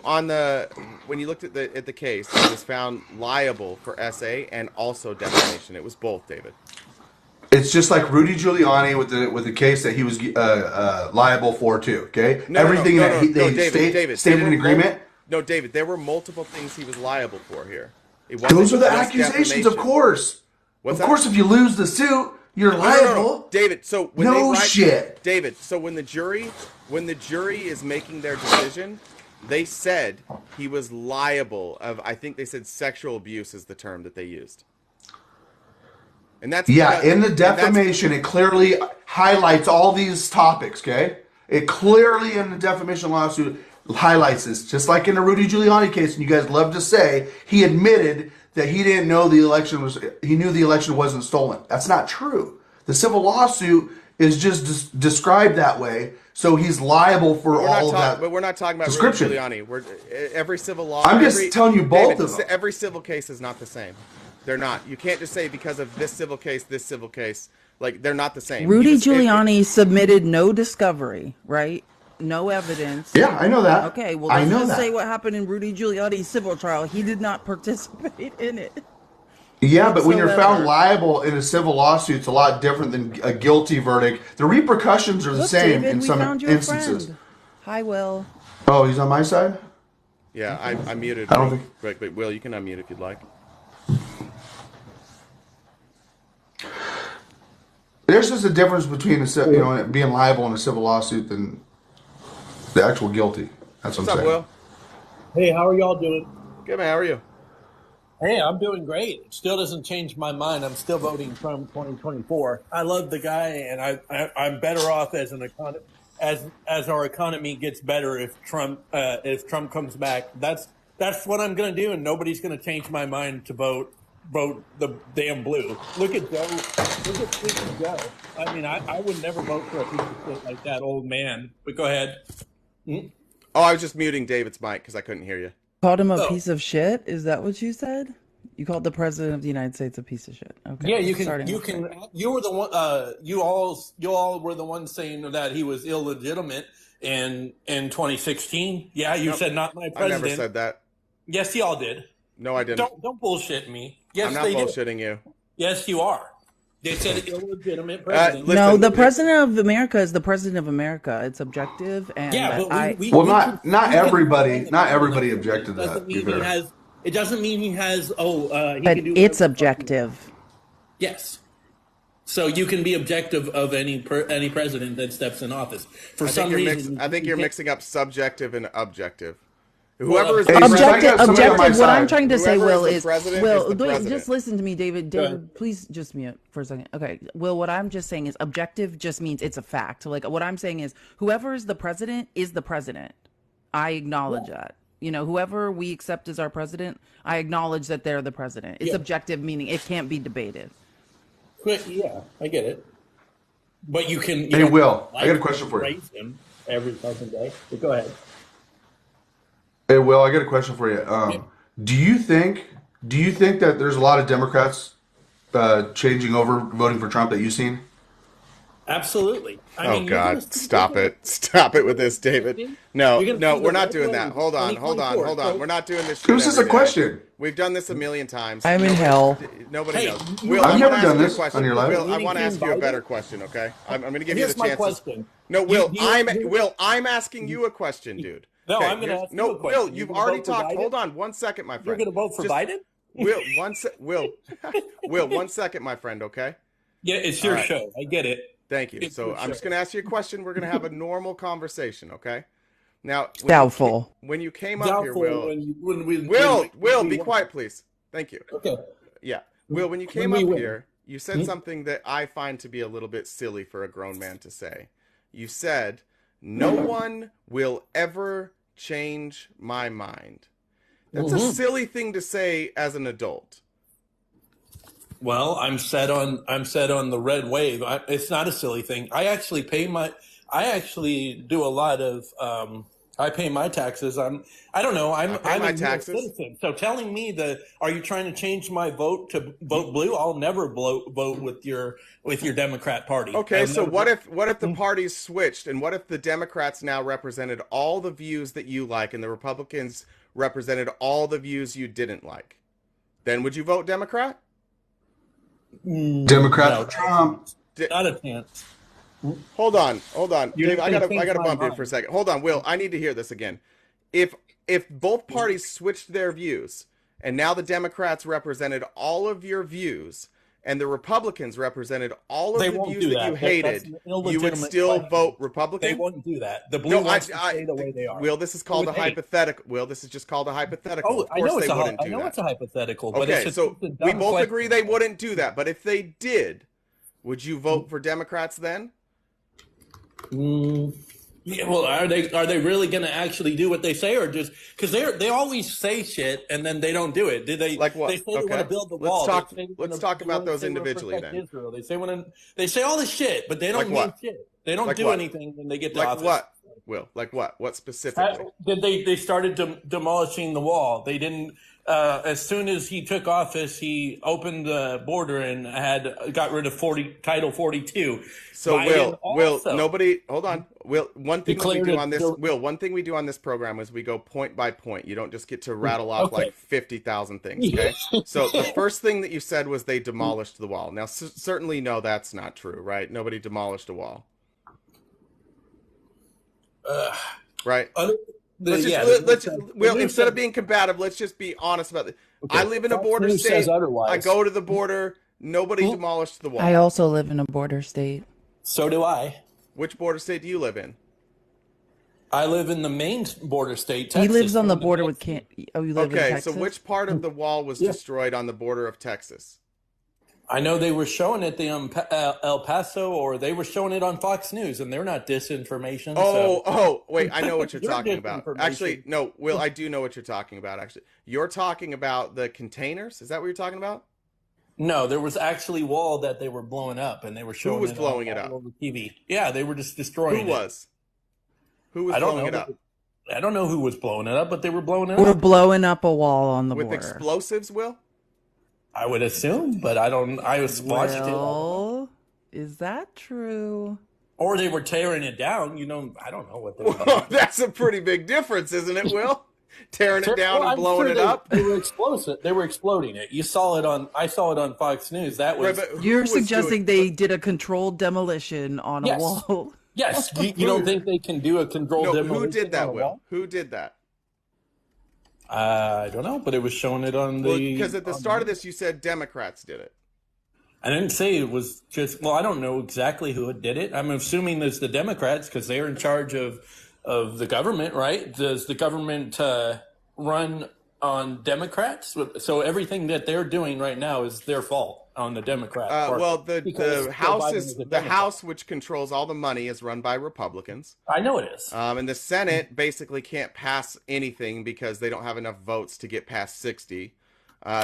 when you looked at the case, he was found liable for SA and also defamation. It was both, David.
It's just like Rudy Giuliani with the case that he was liable for too. Okay, everything they stated in agreement.
No, David, there were multiple things he was liable for here.
Those are the accusations, of course. Of course, if you lose the suit, you're liable.
No. David, so when David, so when the jury is making their decision, they said he was liable of, I think they said sexual abuse is the term that they used. And that's
in the defamation, it clearly highlights all these topics, okay? It clearly in the defamation lawsuit highlights this. Just like in the Rudy Giuliani case, and you guys love to say, he admitted that he didn't know he knew the election wasn't stolen. That's not true. The civil lawsuit is just described that way, so he's liable for all of that.
But we're not talking about
description.
Rudy Giuliani. Every civil law.
I'm just telling you both of them.
Every civil case is not the same. They're not. You can't just say because of this civil case, like they're not the same.
Rudy Giuliani submitted no discovery, right? No evidence.
Yeah, I know that.
Okay, well, let's just say what happened in Rudy Giuliani's civil trial. He did not participate in it.
Yeah, but when you're found liable in a civil lawsuit, it's a lot different than a guilty verdict. The repercussions are the same in some instances.
Friend. Hi, Will.
Oh, he's on my side?
Yeah, I muted.
I don't think.
But Will, you can unmute if you'd like.
There's just a difference between being liable in a civil lawsuit than the actual guilty. That's what I'm saying.
What's up,
Will? Hey, how are y'all doing?
Good, man. How are you?
Hey, I'm doing great. It still doesn't change my mind. I'm still voting Trump 2024. I love the guy, and I'm better off as as our economy gets better if Trump comes back. That's what I'm going to do, and nobody's going to change my mind to vote the damn blue. Look at Joe. Look at freaking Joe. I mean, I would never vote for a piece of shit like that old man. But go ahead.
Oh, I was just muting David's mic because I couldn't hear you.
Called him a piece of shit? Is that what you said? You called the president of the United States a piece of shit. Okay.
Yeah, you can. You were the one. You all were the ones saying that he was illegitimate in 2016. Yeah, you said not my president.
I never said that.
Yes, y'all did.
No, I didn't.
Don't bullshit me. Yes,
I'm not bullshitting you.
Yes, you are. They said illegitimate president.
No, the president of America is the president of America. It's objective, and
not everybody objected to that.
It doesn't mean he has.
But it's objective.
Yes. So you can be objective of any president that steps in office. For some reason,
I think you're mixing up subjective and objective. Whoever is
objective. What I'm trying to say, Will, is just listen to me, David. David, please just mute for a second. Okay, Will. What I'm just saying is objective just means it's a fact. Like what I'm saying is whoever is the president is the president. I acknowledge that. You know, whoever we accept as our president, I acknowledge that they're the president. It's objective, meaning it can't be debated.
Yeah, I get it. But you can.
Hey, Will, I got a question for you.
Him every fucking day. But go ahead.
Hey, Will, I got a question for you. Do you think that there's a lot of Democrats changing over, voting for Trump that you've seen?
Absolutely.
Oh God! Stop it! Stop it with this, David. No, we're not doing that. Hold on. We're not doing this.
It was just a question.
We've done this a million times.
I'm in hell.
Nobody knows.
Will, I've never done this on your life.
Will, I want to ask you a better question. Okay, I'm going to give you the chance.
Here's my question.
No, Will, I'm asking you a question, dude.
No, I'm going to ask you a question.
Will, you've already talked. Hold on 1 second, my friend.
You're going to vote for Biden?
Will, 1 second, my friend, okay?
Yeah, it's your show. I get it.
Thank you. So I'm just going to ask you a question. We're going to have a normal conversation, okay? Now,
doubtful.
When you came up here, Will, Will, be quiet, please. Thank you.
Okay.
Yeah. Will, when you came up here, you said something that I find to be a little bit silly for a grown man to say. You said, no one will ever change my mind. That's a silly thing to say as an adult.
Well, I'm set on the red wave. It's not a silly thing. I actually do a lot of I pay my taxes. I don't know. I'm
my
a U.S.
taxes.
citizen. So telling me are you trying to change my vote to vote blue? I'll never vote with your Democrat Party.
Okay, so what if the parties switched, and what if the Democrats now represented all the views that you like, and the Republicans represented all the views you didn't like? Then would you vote Democrat?
Democrat for Trump.
Not a chance.
Hold on. Dave, I gotta bump
mind.
you for a second. Hold on, Will. I need to hear this again. If both parties switched their views, and now the Democrats represented all of your views, and the Republicans represented all of the views that you hated, you would still vote Republican?
They wouldn't do that. The blue wants to stay the way they are.
Will, this is called a hypothetical. Will, this is just called a hypothetical.
Oh,
of course they wouldn't do that.
it's a hypothetical. But
Okay,
it's
so we both agree they wouldn't do that. But if they did, would you vote for Democrats then?
Yeah, well, are they really going to actually do what they say, or just because they always say shit and then they don't do it? Did they?
Like what?
They say they want to build the wall.
Let's talk about those individually then.
Israel. They say all this shit, but they don't mean shit. They don't do anything when they get to office.
Like what? Will, like what? What specifically?
They started demolishing the wall. They didn't. As soon as he took office, he opened the border and got rid of Title 42.
So
Biden
Will, nobody. Hold on. Will, one thing we do on this.
declared
Will, one thing we do on this program is we go point by point. You don't just get to rattle off like 50,000 things. Okay. So the first thing that you said was they demolished the wall. Now, certainly, no, that's not true, right? Nobody demolished a wall. Right. Instead of being combative, let's just be honest about it. Okay. I live in a border state. I go to the border. Nobody demolished the wall.
I also live in a border state.
So do I.
Which border state do you live in?
I live in the main border state, Texas.
He lives on the border with Canada. Oh, you live in Texas?
So which part of the wall was destroyed on the border of Texas?
I know they were showing it in El Paso, or they were showing it on Fox News, and they're not disinformation.
Wait, I know what you're talking about. Actually, no, Will, I do know what you're talking about, actually. You're talking about the containers? Is that what you're talking about?
No, there was actually wall that they were blowing up, and they were showing
Who was blowing it up?
Over TV. Yeah, they were just destroying
Who was blowing it up?
I don't know who was blowing it up, but they were blowing it up.
We're blowing up a wall on the border.
With explosives, Will?
I would assume, but I don't. I watched it.
Is that true?
Or they were tearing it down. I don't know what they were doing.
That's a pretty big difference, isn't it, Will? Tearing it down and blowing it up.
They were explosive. They were exploding it. I saw it on Fox News. That was.
Right,
you're suggesting they did a controlled demolition on a wall.
Yes. You don't think they can do a controlled demolition?
Who did that, Will? Who did that?
I don't know, but it was showing it on the.
Because at the start of this, you said Democrats did it.
I didn't say it was just. Well, I don't know exactly who did it. I'm assuming it's the Democrats because they're in charge of the government, right? Does the government run on Democrats? So everything that they're doing right now is their fault on the Democrat part.
Well, the House, which controls all the money, is run by Republicans.
I know it is.
And the Senate basically can't pass anything because they don't have enough votes to get past 60.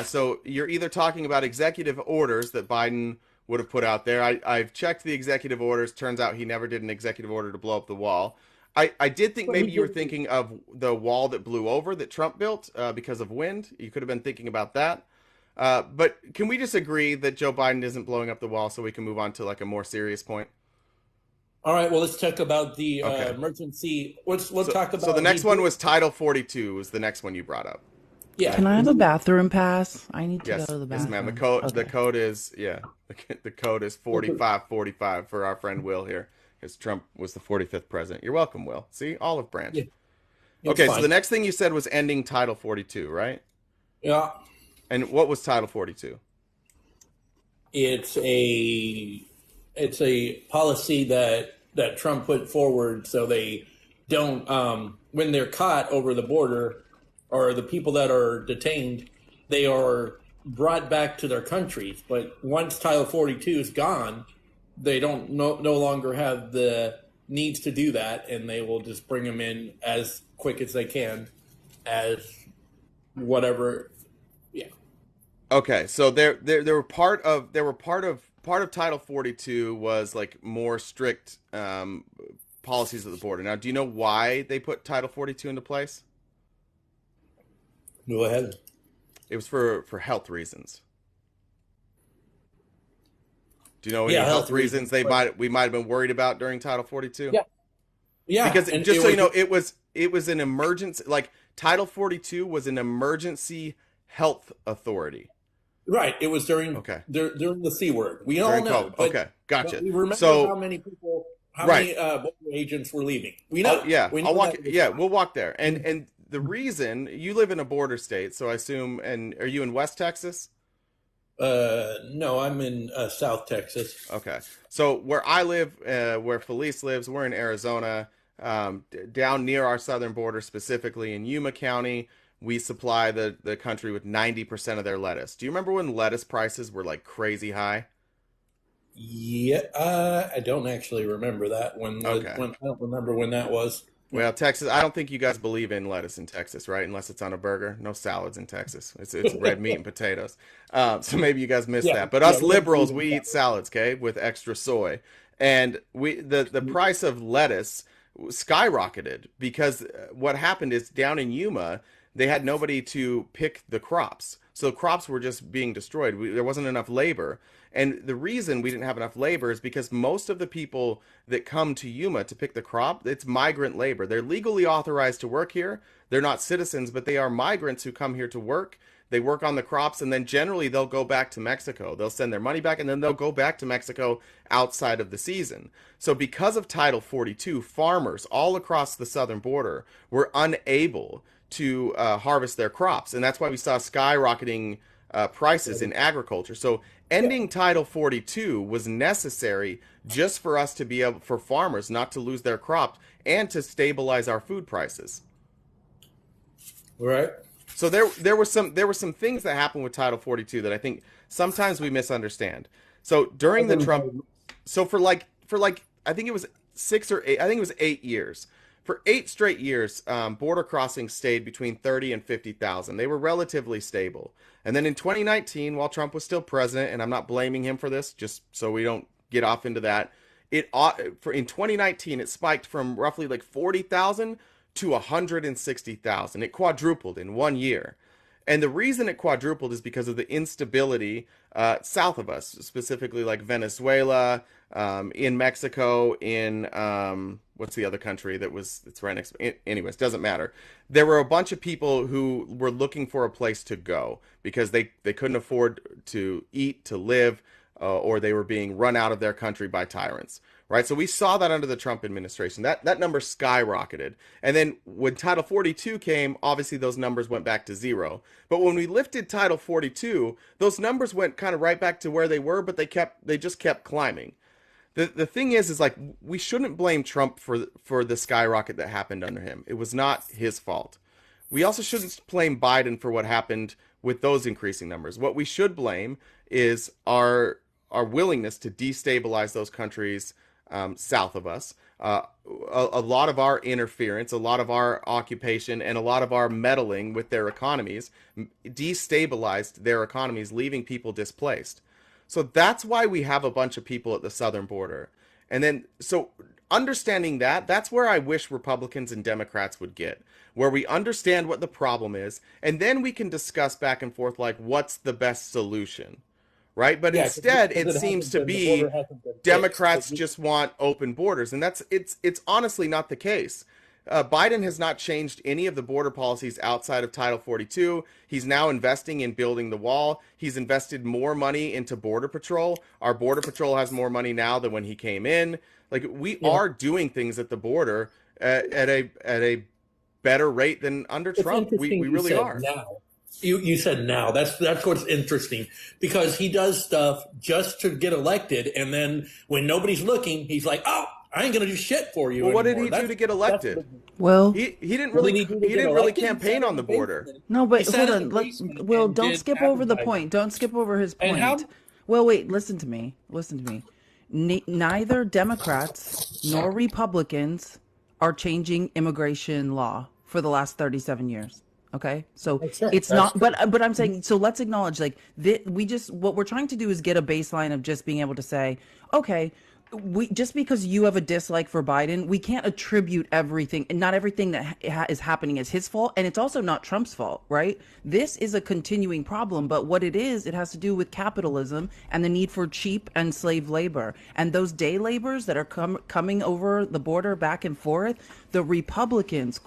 So you're either talking about executive orders that Biden would have put out there. I've checked the executive orders. Turns out he never did an executive order to blow up the wall. I did think maybe you were thinking of the wall that blew over that Trump built because of wind. You could have been thinking about that. But can we just agree that Joe Biden isn't blowing up the wall so we can move on to like a more serious point?
All right. Well, let's talk about the emergency. Let's talk about.
So the next one was Title 42 was the next one you brought up.
Yeah.
Can I have a bathroom pass? I need to go to the bathroom.
Yes, ma'am. The code is the code is 4545 for our friend Will here. Because Trump was the 45th president. You're welcome, Will. See, olive branch. Yeah. Okay, so the next thing you said was ending Title 42, right?
Yeah.
And what was Title 42?
It's a policy that Trump put forward so they don't when they're caught over the border or the people that are detained, they are brought back to their countries. But once Title 42 is gone, they don't no longer have the needs to do that, and they will just bring them in as quick as they can, as whatever. Yeah.
Okay, so there were part of Title 42 was like more strict policies at the border. Now, do you know why they put Title 42 into place?
Go ahead.
It was for health reasons. Do you know any
Yeah,
health
health
reasons
reasons.
we might have been worried about during Title 42?
Yeah. Yeah,
Because
and
just
it
so you
was
know, it was an emergency. Like Title 42 was an emergency health authority.
right. It was
Okay,
during the C word. We all
during
know,
COVID.
but
Okay, gotcha.
we remember how
So
many people, how
right.
many border agents were leaving. We
Oh
know.
yeah,
We
I'll
know
walk.
that was
Yeah,
fine.
we'll walk there. And the reason you live in a border state, so I assume. And are you in West Texas?
No, I'm in South Texas.
Okay, so where I live, where Felice lives, we're in Arizona, down near our southern border, specifically in Yuma County. We supply the country with 90% of their lettuce. Do you remember when lettuce prices were like crazy high?
Yeah, I don't actually remember that
Okay.
when I don't remember when that was. Yeah.
Well, Texas, I don't think you guys believe in lettuce in Texas, right? Unless it's on a burger. No salads in Texas. It's red meat and potatoes. So maybe you guys missed
Yeah,
that. But
yeah,
us
we don't believe
liberals,
in
we eat
that.
salads, okay, with extra soy. And the price of lettuce skyrocketed because what happened is down in Yuma, they had nobody to pick the crops. So crops were just being destroyed. There wasn't enough labor. And the reason we didn't have enough labor is because most of the people that come to Yuma to pick the crop, it's migrant labor. They're legally authorized to work here. They're not citizens, but they are migrants who come here to work. They work on the crops, and then generally they'll go back to Mexico. They'll send their money back, and then they'll go back to Mexico outside of the season. So because of Title 42, farmers all across the southern border were unable to harvest their crops. And that's why we saw skyrocketing prices in agriculture. So ending Title 42 was necessary just for us to be able, for farmers not to lose their crops and to stabilize our food prices.
Right.
So there were some things that happened with Title 42 that I think sometimes we misunderstand. So during the Trump, so for like I think it was 6 or 8, I think it was 8 years. For 8 straight years, border crossings stayed between 30 and 50,000. They were relatively stable. And then in 2019, while Trump was still president, and I'm not blaming him for this, just so we don't get off into that, in 2019 it spiked from roughly like 40,000 to 160,000. It quadrupled in 1 year. And the reason it quadrupled is because of the instability south of us, specifically like Venezuela, in Mexico, in what's the other country that's right next? Anyways, doesn't matter. There were a bunch of people who were looking for a place to go because they couldn't afford to eat, to live, or they were being run out of their country by tyrants. Right, so we saw that under the Trump administration. That number skyrocketed, and then when Title 42 came, obviously those numbers went back to zero. But when we lifted Title 42, those numbers went kind of right back to where they were, but they just kept climbing. The thing is like we shouldn't blame Trump for the skyrocket that happened under him. It was not his fault. We also shouldn't blame Biden for what happened with those increasing numbers. What we should blame is our willingness to destabilize those countries south of us. A lot of our interference, a lot of our occupation, and a lot of our meddling with their economies destabilized their economies, leaving people displaced. So that's why we have a bunch of people at the southern border. And then, so understanding that, that's where I wish Republicans and Democrats would get, where we understand what the problem is, and then we can discuss back and forth like what's the best solution. Right? But
Yeah,
instead,
because
it seems to
the
be
border hasn't been
Democrats
fixed.
just want open borders, and it's honestly not the case. Biden has not changed any of the border policies outside of Title 42. He's now investing in building the wall. He's invested more money into Border Patrol. Our Border Patrol has more money now than when he came in. Like we are doing things at the border at a better rate than under
It's
Trump. We
interesting you
really
said
are.
now. You said now. That's what's interesting because he does stuff just to get elected, and then when nobody's looking, he's like, "Oh, I ain't gonna do shit for you."
Well, what did
anymore."
he do to get elected?
Well,
He didn't
What
really
did he do to
he
get
didn't really
elected? He
campaign
sat
on
in
the border.
basement.
no,
He
but
sat
hold
in
on.
the
Let's
basement
Will,
and
don't
did
skip over the
advertising.
point. Don't skip over his
And
point.
how?
Well, wait, listen to me. Listen to me. Neither Democrats nor Republicans are changing immigration law for the last 37 years. Okay, so
Sure,
it's
that's
not. But I'm saying, so let's acknowledge like we just what we're trying to do is get a baseline of just being able to say, okay, we just because you have a dislike for Biden, we can't attribute everything, and not everything that is happening is his fault, and it's also not Trump's fault, right? This is a continuing problem, but what it is, it has to do with capitalism and the need for cheap and slave labor, and those day laborers that are coming over the border back and forth. The Republicans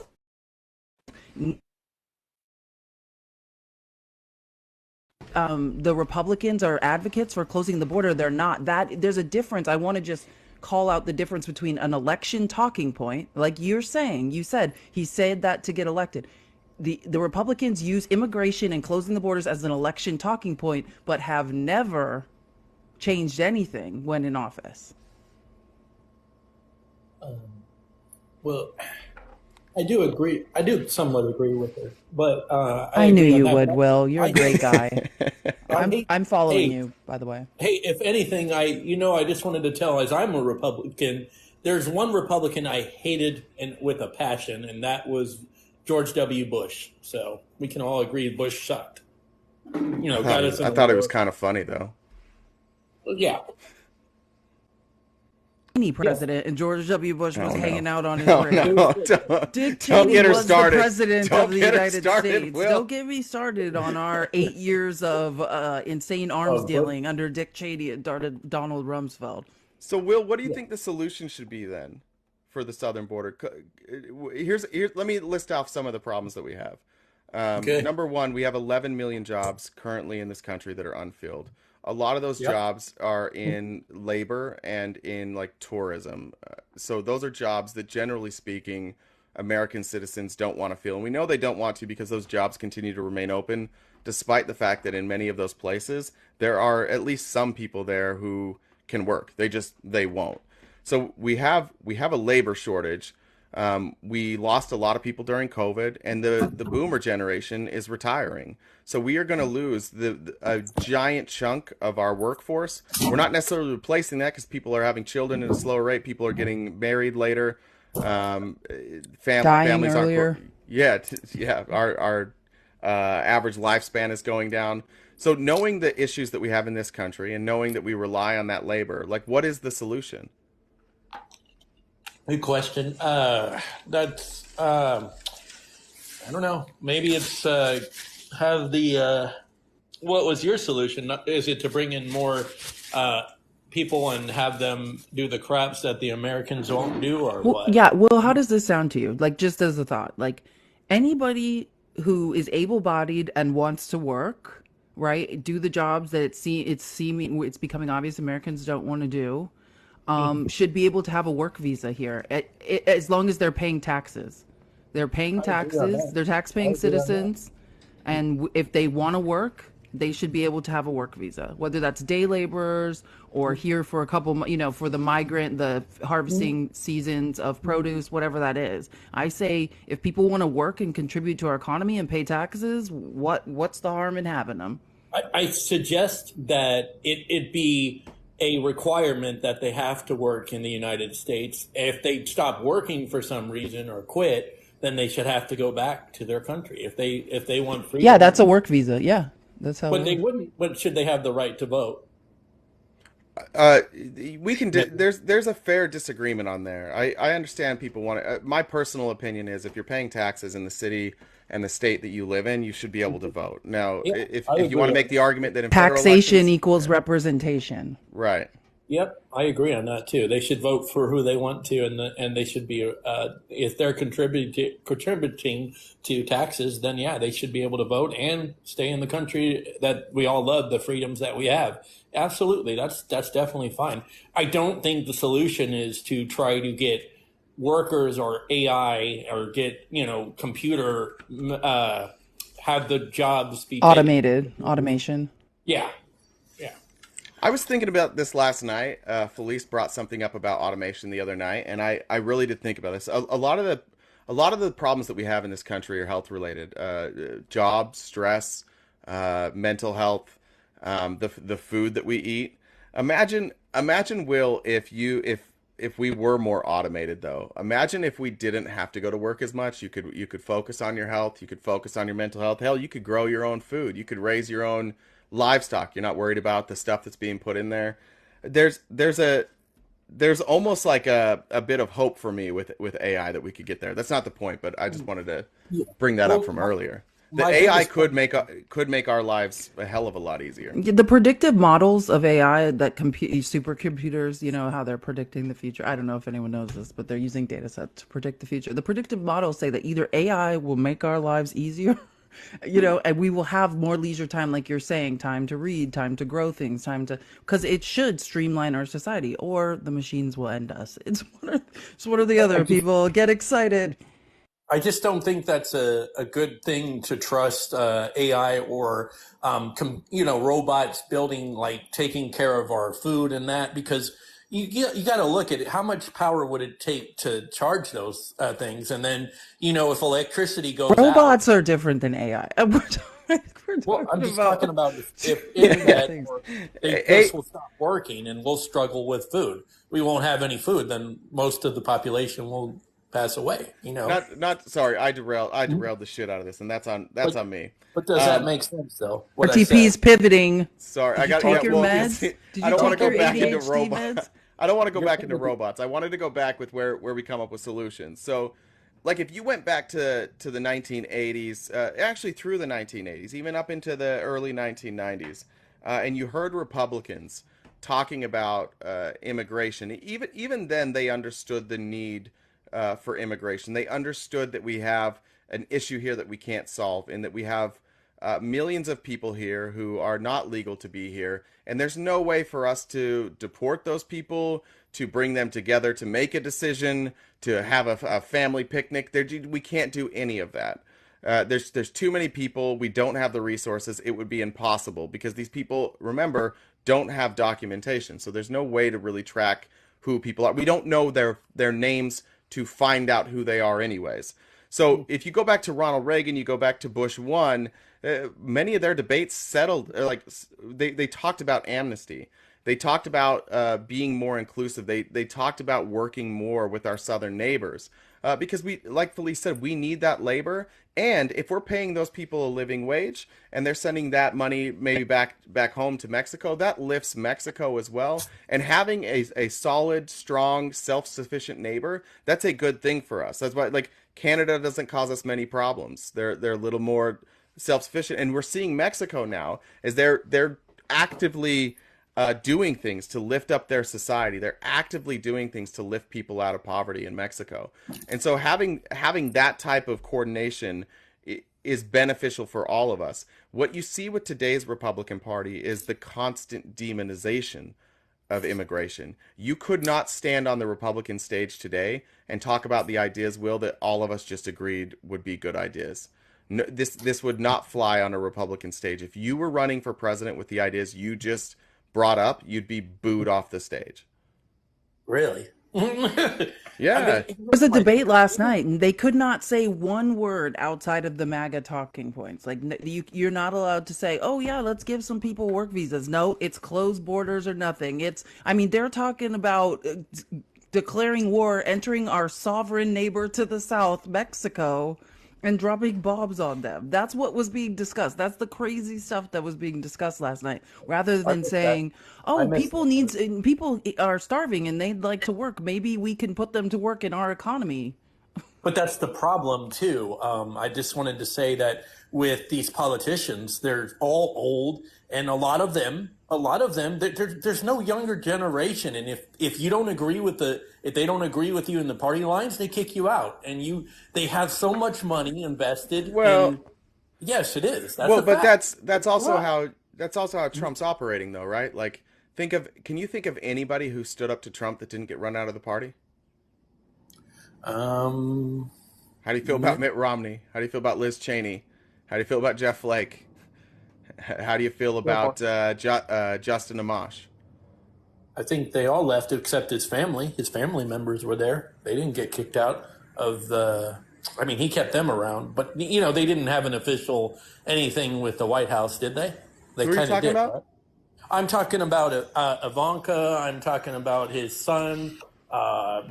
are advocates for closing the border. They're not. That there's a difference. I want to just call out the difference between an election talking point, like you're saying. You said he said that to get elected. The Republicans use immigration and closing the borders as an election talking point, but have never changed anything when in office.
Well, I do agree. I do somewhat agree with her, but
I knew
agree on
you
that.
would, Will. You're a great guy.
I-
I'm following
hey,
you, by the way.
Hey, if anything, I just wanted to tell, as I'm a Republican, there's one Republican I hated and with a passion, and that was George W. Bush. So we can all agree Bush sucked. Got us in
I
the
thought it was
war.
kind of funny though.
Yeah.
Any president, and George W. Bush was hanging out on his
No,
grave.
no,
Dick
don't
Cheney
get her
was
started.
the president
Don't
of the
get her
United
started,
States.
Will.
Don't get me started on our 8 years of insane arms dealing under Dick Cheney and Donald Rumsfeld.
So, Will, what do you think the solution should be then for the southern border? Here's let me list off some of the problems that we have.
Okay.
Number one, we have 11 million jobs currently in this country that are unfilled. A lot of those jobs are in labor and in like tourism. So those are jobs that, generally speaking, American citizens don't want to fill. And we know they don't want to because those jobs continue to remain open, despite the fact that in many of those places, there are at least some people there who can work. They won't. So we have a labor shortage. We lost a lot of people during COVID, and the boomer generation is retiring. So we are going to lose a giant chunk of our workforce. We're not necessarily replacing that because people are having children at a slower rate. People are getting married later.
Dying
Families
earlier.
Our average lifespan is going down. So knowing the issues that we have in this country and knowing that we rely on that labor, like, what is the solution?
Good question. That's I don't know. Maybe it's have the what was your solution? Is it to bring in more people and have them do the crops that the Americans won't do, or
Well,
what?
yeah. Well, how does this sound to you? Like, just as a thought, like anybody who is able-bodied and wants to work, right, do the jobs that it's becoming obvious Americans don't want to do, should be able to have a work visa here, as long as they're paying taxes. They're paying taxes. They're tax-paying citizens, and if they want to work, they should be able to have a work visa, whether that's day laborers or here for a couple, for the harvesting seasons of produce, whatever that is. I say if people want to work and contribute to our economy and pay taxes, what's the harm in having them?
I suggest that it be a requirement that they have to work in the United States. If they stop working for some reason or quit, then they should have to go back to their country. If they want freedom.
Yeah, that's a work visa. Yeah, that's how.
But they wouldn't. But should they have the right to vote?
We can. There's a fair disagreement on there. I understand people want to. My personal opinion is if you're paying taxes in the city and the state that you live in, you should be able to vote. Now,
Yeah,
if
I
you
agree.
want to make the argument that in federal
Taxation
elections,
equals representation.
right?
Yep, I agree on that too. They should vote for who they want to, and they should be if they're contributing to taxes, then yeah, they should be able to vote and stay in the country that we all love, the freedoms that we have. Absolutely, that's definitely fine. I don't think the solution is to try to get workers or AI or get computer have the jobs be taken.
Automation.
Yeah.
I was thinking about this last night. Felice brought something up about automation the other night, and I really did think about this. A lot of the problems that we have in this country are health related. Jobs, stress, mental health, the food that we eat. Imagine, Will, if if we were more automated though. Imagine if we didn't have to go to work as much. You could focus on your health, you could focus on your mental health. Hell, you could grow your own food. You could raise your own livestock. You're not worried about the stuff that's being put in there. There's almost like a bit of hope for me with AI that we could get there. That's not the point, but I just wanted to bring that up from earlier. The AI could make our lives a hell of a lot easier.
The predictive models of AI that supercomputers, you know, how they're predicting the future. I don't know if anyone knows this, but they're using data sets to predict the future. The predictive models say that either AI will make our lives easier, you know, and we will have more leisure time, like you're saying, time to read, time to grow things, because it should streamline our society, or the machines will end us. It's one or the other. People get excited.
I just don't think that's a good thing to trust AI or robots building, like taking care of our food and that, because you got to look at it. How much power would it take to charge those things? And then, if electricity goes
robots
out,
are different than AI.
Well, I'm just talking about if internet or this will stop working and we'll struggle with food. We won't have any food, then most of the population will pass away.
Not sorry, I derailed the shit out of this, and that's on me.
But does that make sense though?
RTP's pivoting.
Sorry,
I got take your meds.
Did you I don't want to go back into robots. I don't want to go back into robots. I wanted to go back with where we come up with solutions. So, like if you went back to the 1980s, actually through the 1980s, even up into the early 1990s, and you heard Republicans talking about immigration, even then they understood the need for immigration. They understood that we have an issue here that we can't solve, and that we have millions of people here who are not legal to be here, and there's no way for us to deport those people, to bring them together, to make a decision, to have a family picnic. We can't do any of that. There's too many people. We don't have the resources. It would be impossible because these people, remember, don't have documentation. So there's no way to really track who people are. We don't know their names to find out who they are anyways. So if you go back to Ronald Reagan, you go back to Bush 1, many of their debates settled, like they talked about amnesty. They talked about being more inclusive. They talked about working more with our southern neighbors because we, like Felice said, we need that labor. And if we're paying those people a living wage and they're sending that money maybe back home to Mexico, that lifts Mexico as well. And having a solid, strong, self-sufficient neighbor, that's a good thing for us. That's why, like, Canada doesn't cause us many problems. They're a little more self-sufficient, and we're seeing Mexico now as they're actively doing things to lift up their society. They're actively doing things to lift people out of poverty in Mexico. And so having that type of coordination is beneficial for all of us. What you see with today's Republican Party is the constant demonization of immigration. You could not stand on the Republican stage today and talk about the ideas, Will, that all of us just agreed would be good ideas. No, this would not fly on a Republican stage. If you were running for president with the ideas you just brought up, you'd be booed off the stage.
Really?
Yeah.
There was a debate last night, and they could not say one word outside of the MAGA talking points. Like, you're not allowed to say, oh, yeah, let's give some people work visas. No, it's closed borders or nothing. They're talking about declaring war, entering our sovereign neighbor to the south, Mexico, and dropping bombs on them. That's what was being discussed. That's the crazy stuff that was being discussed last night, rather than saying, people are starving and they'd like to work. Maybe we can put them to work in our economy.
But that's the problem too. I just wanted to say that with these politicians, they're all old, and a lot of them, there's no younger generation. And if you don't agree with if they don't agree with you in the party lines, they kick you out. And they have so much money invested.
Well,
yes, it is.
That's also how Trump's operating, though, right? Like, can you think of anybody who stood up to Trump that didn't get run out of the party? How do you feel about Mitt Romney? How do you feel about Liz Cheney? How do you feel about Jeff Flake? How do you feel about Justin Amash?
I think they all left except his family. His family members were there. They didn't get kicked out of he kept them around. But, they didn't have an official anything with the White House, did they? They
Who are you talking about?
Right? I'm talking about Ivanka. I'm talking about his son.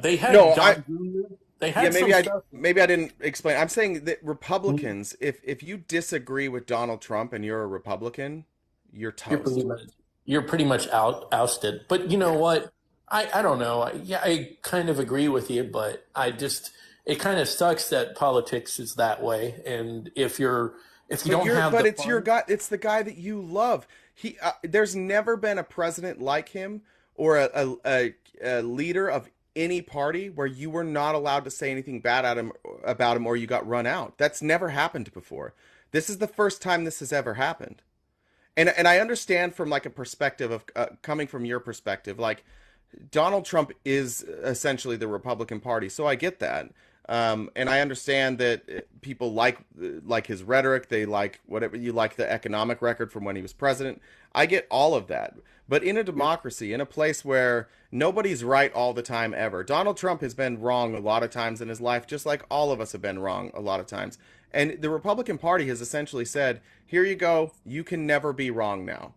They had
No,
John Jr. They had some stuff.
maybe I didn't explain. I'm saying that Republicans, if you disagree with Donald Trump and you're a Republican, you're toast.
You're pretty much ousted. But you know what? I don't know. I kind of agree with you, but it kind of sucks that politics is that way. And if you don't have,
but it's your guy. It's the guy that you love. There's never been a president like him or a leader of any party where you were not allowed to say anything bad about him or you got run out. That's never happened before. This is the first time this has ever happened. And I understand from like a perspective of coming from your perspective, like Donald Trump is essentially the Republican Party, so I get that. And I understand that people like his rhetoric. They like whatever you like the economic record from when he was president. I get all of that. But in a democracy, in a place where nobody's right all the time ever, Donald Trump has been wrong a lot of times in his life, just like all of us have been wrong a lot of times. And the Republican Party has essentially said, here you go, you can never be wrong now.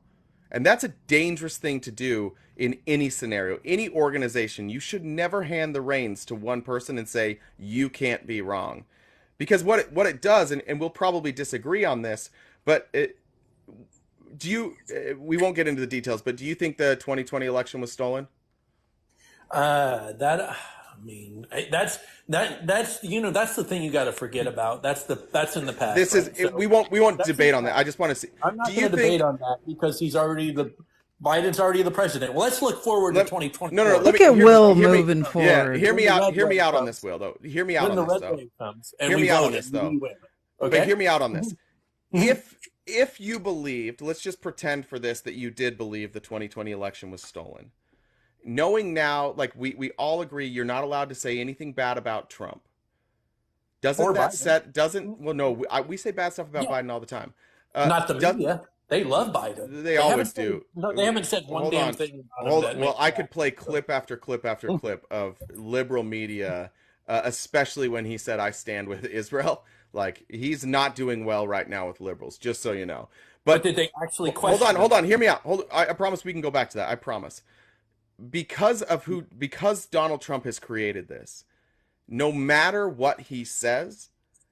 And that's a dangerous thing to do in any scenario, any organization. You should never hand the reins to one person and say, you can't be wrong. Because what it does, and we'll probably disagree on this, but we won't get into the details, but do you think the 2020 election was stolen?
That's the thing you got to forget about. That's in the past.
We won't debate on that. I just want to see.
I'm not going to debate on that because Biden's already the president. Well, let's look forward to 2020.
No.
Look at Will moving forward.
Hear me out on this, Will. Though. Hear me out on this, though. Hear me out on this, though. Okay, hear me out on this. If you believed, let's just pretend for this that you did believe the 2020 election was stolen. Knowing now, like we all agree, you're not allowed to say anything bad about Trump. We say bad stuff about Biden all the time.
Not the media. They love Biden.
They always do.
No, they haven't said one damn thing about him.
Well, I could play clip after clip after clip of liberal media, especially when he said, I stand with Israel. Like, he's not doing well right now with liberals, just so you know.
But did they actually question?
Hold on. Hear me out. I promise we can go back to that. I promise. Because Donald Trump has created this, no matter what he says,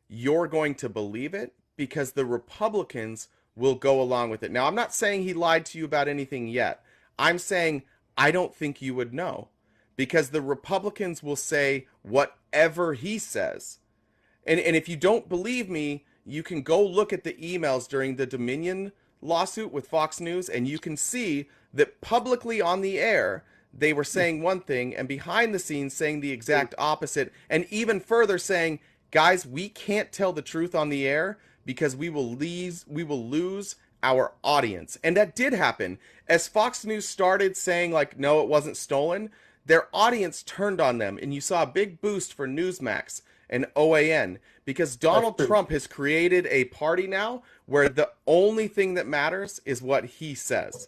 you're going to believe it because the Republicans will go along with it. Now, I'm not saying he lied to you about anything yet. I'm saying I don't think you would know because the Republicans will say whatever he says. And if you don't believe me, you can go look at the emails during the Dominion lawsuit with Fox News, and you can see that publicly on the air, they were saying one thing, and behind the scenes saying the exact opposite, and even further saying, guys, we can't tell the truth on the air because we will lose our audience. And that did happen. As Fox News started saying, like, no, it wasn't stolen, their audience turned on them, and you saw a big boost for Newsmax and OAN because Donald Trump has created a party now where the only thing that matters is what he says.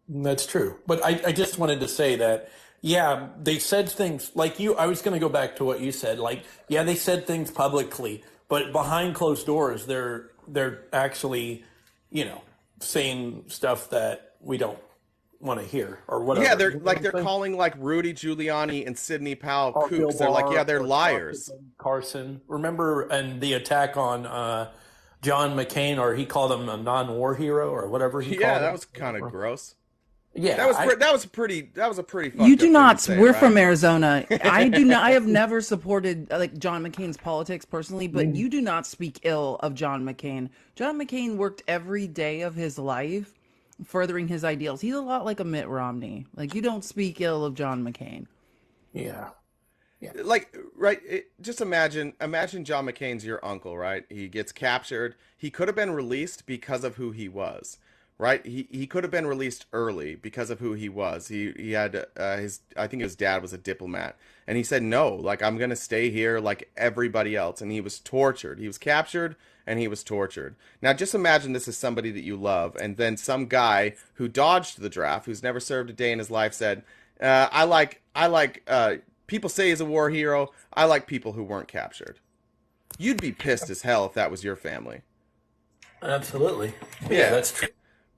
That's true. But I just wanted to say that, yeah, they said things like I was going to go back to what you said. Like, yeah, they said things publicly, but behind closed doors, they're actually, saying stuff that we don't want to hear or whatever.
Yeah, they're calling like Rudy Giuliani and Sidney Powell kooks. They're like, yeah, they're liars.
Carson, remember, and the attack on John McCain, or he called him a non-war hero or whatever he called him.
Yeah, that was kind of gross.
Yeah,
that was a pretty.
You do not. We're from Arizona. I do not. I have never supported like John McCain's politics personally, but you do not speak ill of John McCain. John McCain worked every day of his life furthering his ideals. He's a lot like a Mitt Romney. Like, you don't speak ill of John McCain.
Yeah.
Like, right. Just imagine John McCain's your uncle, right? He gets captured. He could have been released because of who he was. Right, he could have been released early because of who he was. He had I think his dad was a diplomat, and he said no, like, I'm gonna stay here like everybody else. And he was tortured. He was captured and he was tortured. Now just imagine this is somebody that you love, and then some guy who dodged the draft, who's never served a day in his life, said, I like people say he's a war hero. I like people who weren't captured. You'd be pissed as hell if that was your family.
Absolutely. Yeah, that's true.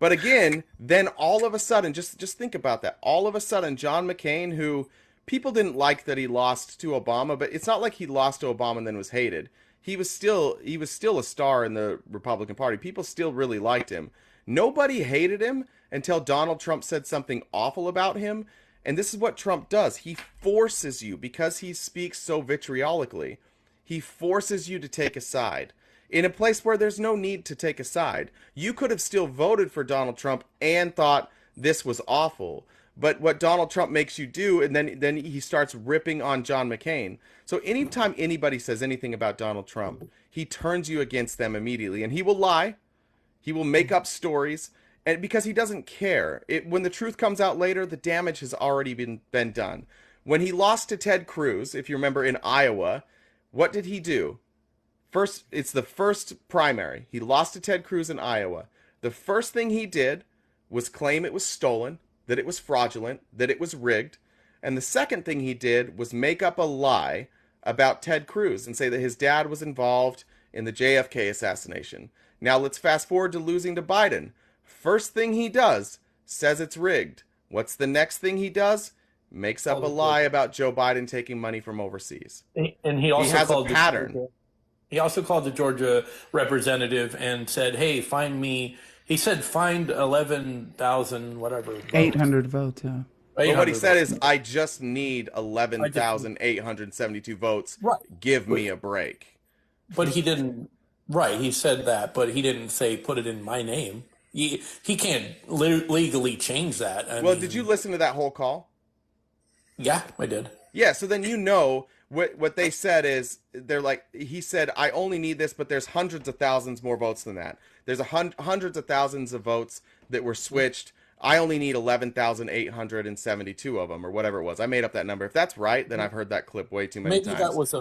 But again, then all of a sudden, just think about that. All of a sudden, John McCain, who people didn't like that he lost to Obama, but it's not like he lost to Obama and then was hated. He was still a star in the Republican Party. People still really liked him. Nobody hated him until Donald Trump said something awful about him. And this is what Trump does. He forces you, because he speaks so vitriolically, he forces you to take a side in a place where there's no need to take a side. You could have still voted for Donald Trump and thought this was awful. But what Donald Trump makes you do, and then he starts ripping on John McCain. So anytime anybody says anything about Donald Trump, he turns you against them immediately. And he will lie. He will make up stories. And because he doesn't care. When the truth comes out later, the damage has already been done. When he lost to Ted Cruz, if you remember, in Iowa, what did he do? First, it's the first primary. He lost to Ted Cruz in Iowa. The first thing he did was claim it was stolen, that it was fraudulent, that it was rigged. And the second thing he did was make up a lie about Ted Cruz and say that his dad was involved in the JFK assassination. Now let's fast forward to losing to Biden. First thing he does, says it's rigged. What's the next thing he does? Makes up a lie about Joe Biden taking money from overseas.
And he also
has
called
a pattern.
He also called the Georgia representative and said, "Hey, find me." He said, "Find 11,000 whatever votes.
800 votes." Yeah.
But what he said is, "I just need 11,872 votes.
Right.
Give me a break."
But he didn't. Right. He said that, but he didn't say put it in my name. He can't legally change that. I mean,
did you listen to that whole call?
Yeah, I did.
Yeah, so then you know what they said is, they're like, he said, "I only need this, but there's hundreds of thousands more votes than that. There's hundreds of thousands of votes that were switched. I only need 11,872 of them," or whatever it was. I made up that number. If that's right, then I've heard that clip way too many times.
Maybe that was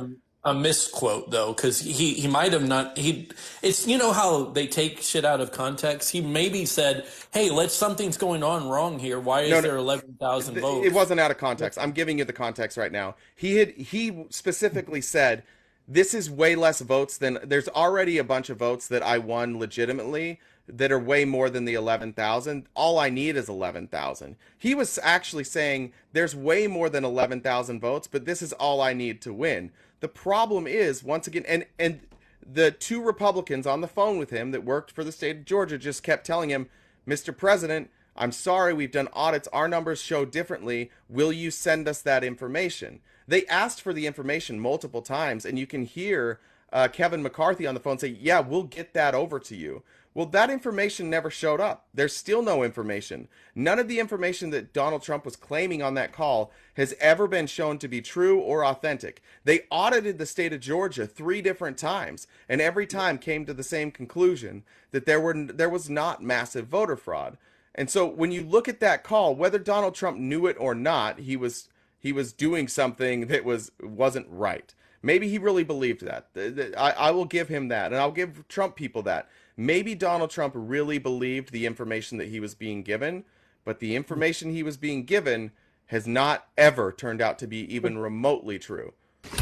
a misquote though, because he might have not. It's how they take shit out of context. He maybe said, "Hey, something's going on wrong here. Why is there 11,000 votes?"
It wasn't out of context. I'm giving you the context right now. He specifically said, "This is way less votes than there's already a bunch of votes that I won legitimately that are way more than the 11,000. All I need is 11,000." He was actually saying there's way more than 11,000 votes, but this is all I need to win. The problem is, once again, and the two Republicans on the phone with him that worked for the state of Georgia just kept telling him, "Mr. President, I'm sorry, we've done audits. Our numbers show differently. Will you send us that information?" They asked for the information multiple times, and you can hear Kevin McCarthy on the phone say, "Yeah, we'll get that over to you." Well, that information never showed up. There's still no information. None of the information that Donald Trump was claiming on that call has ever been shown to be true or authentic. They audited the state of Georgia 3 different times, and every time came to the same conclusion, that there was not massive voter fraud. And so when you look at that call, whether Donald Trump knew it or not, he was doing something that wasn't right. Maybe he really believed that. I will give him that, and I'll give Trump people that. Maybe Donald Trump really believed the information that he was being given, but the information he was being given has not ever turned out to be even remotely true.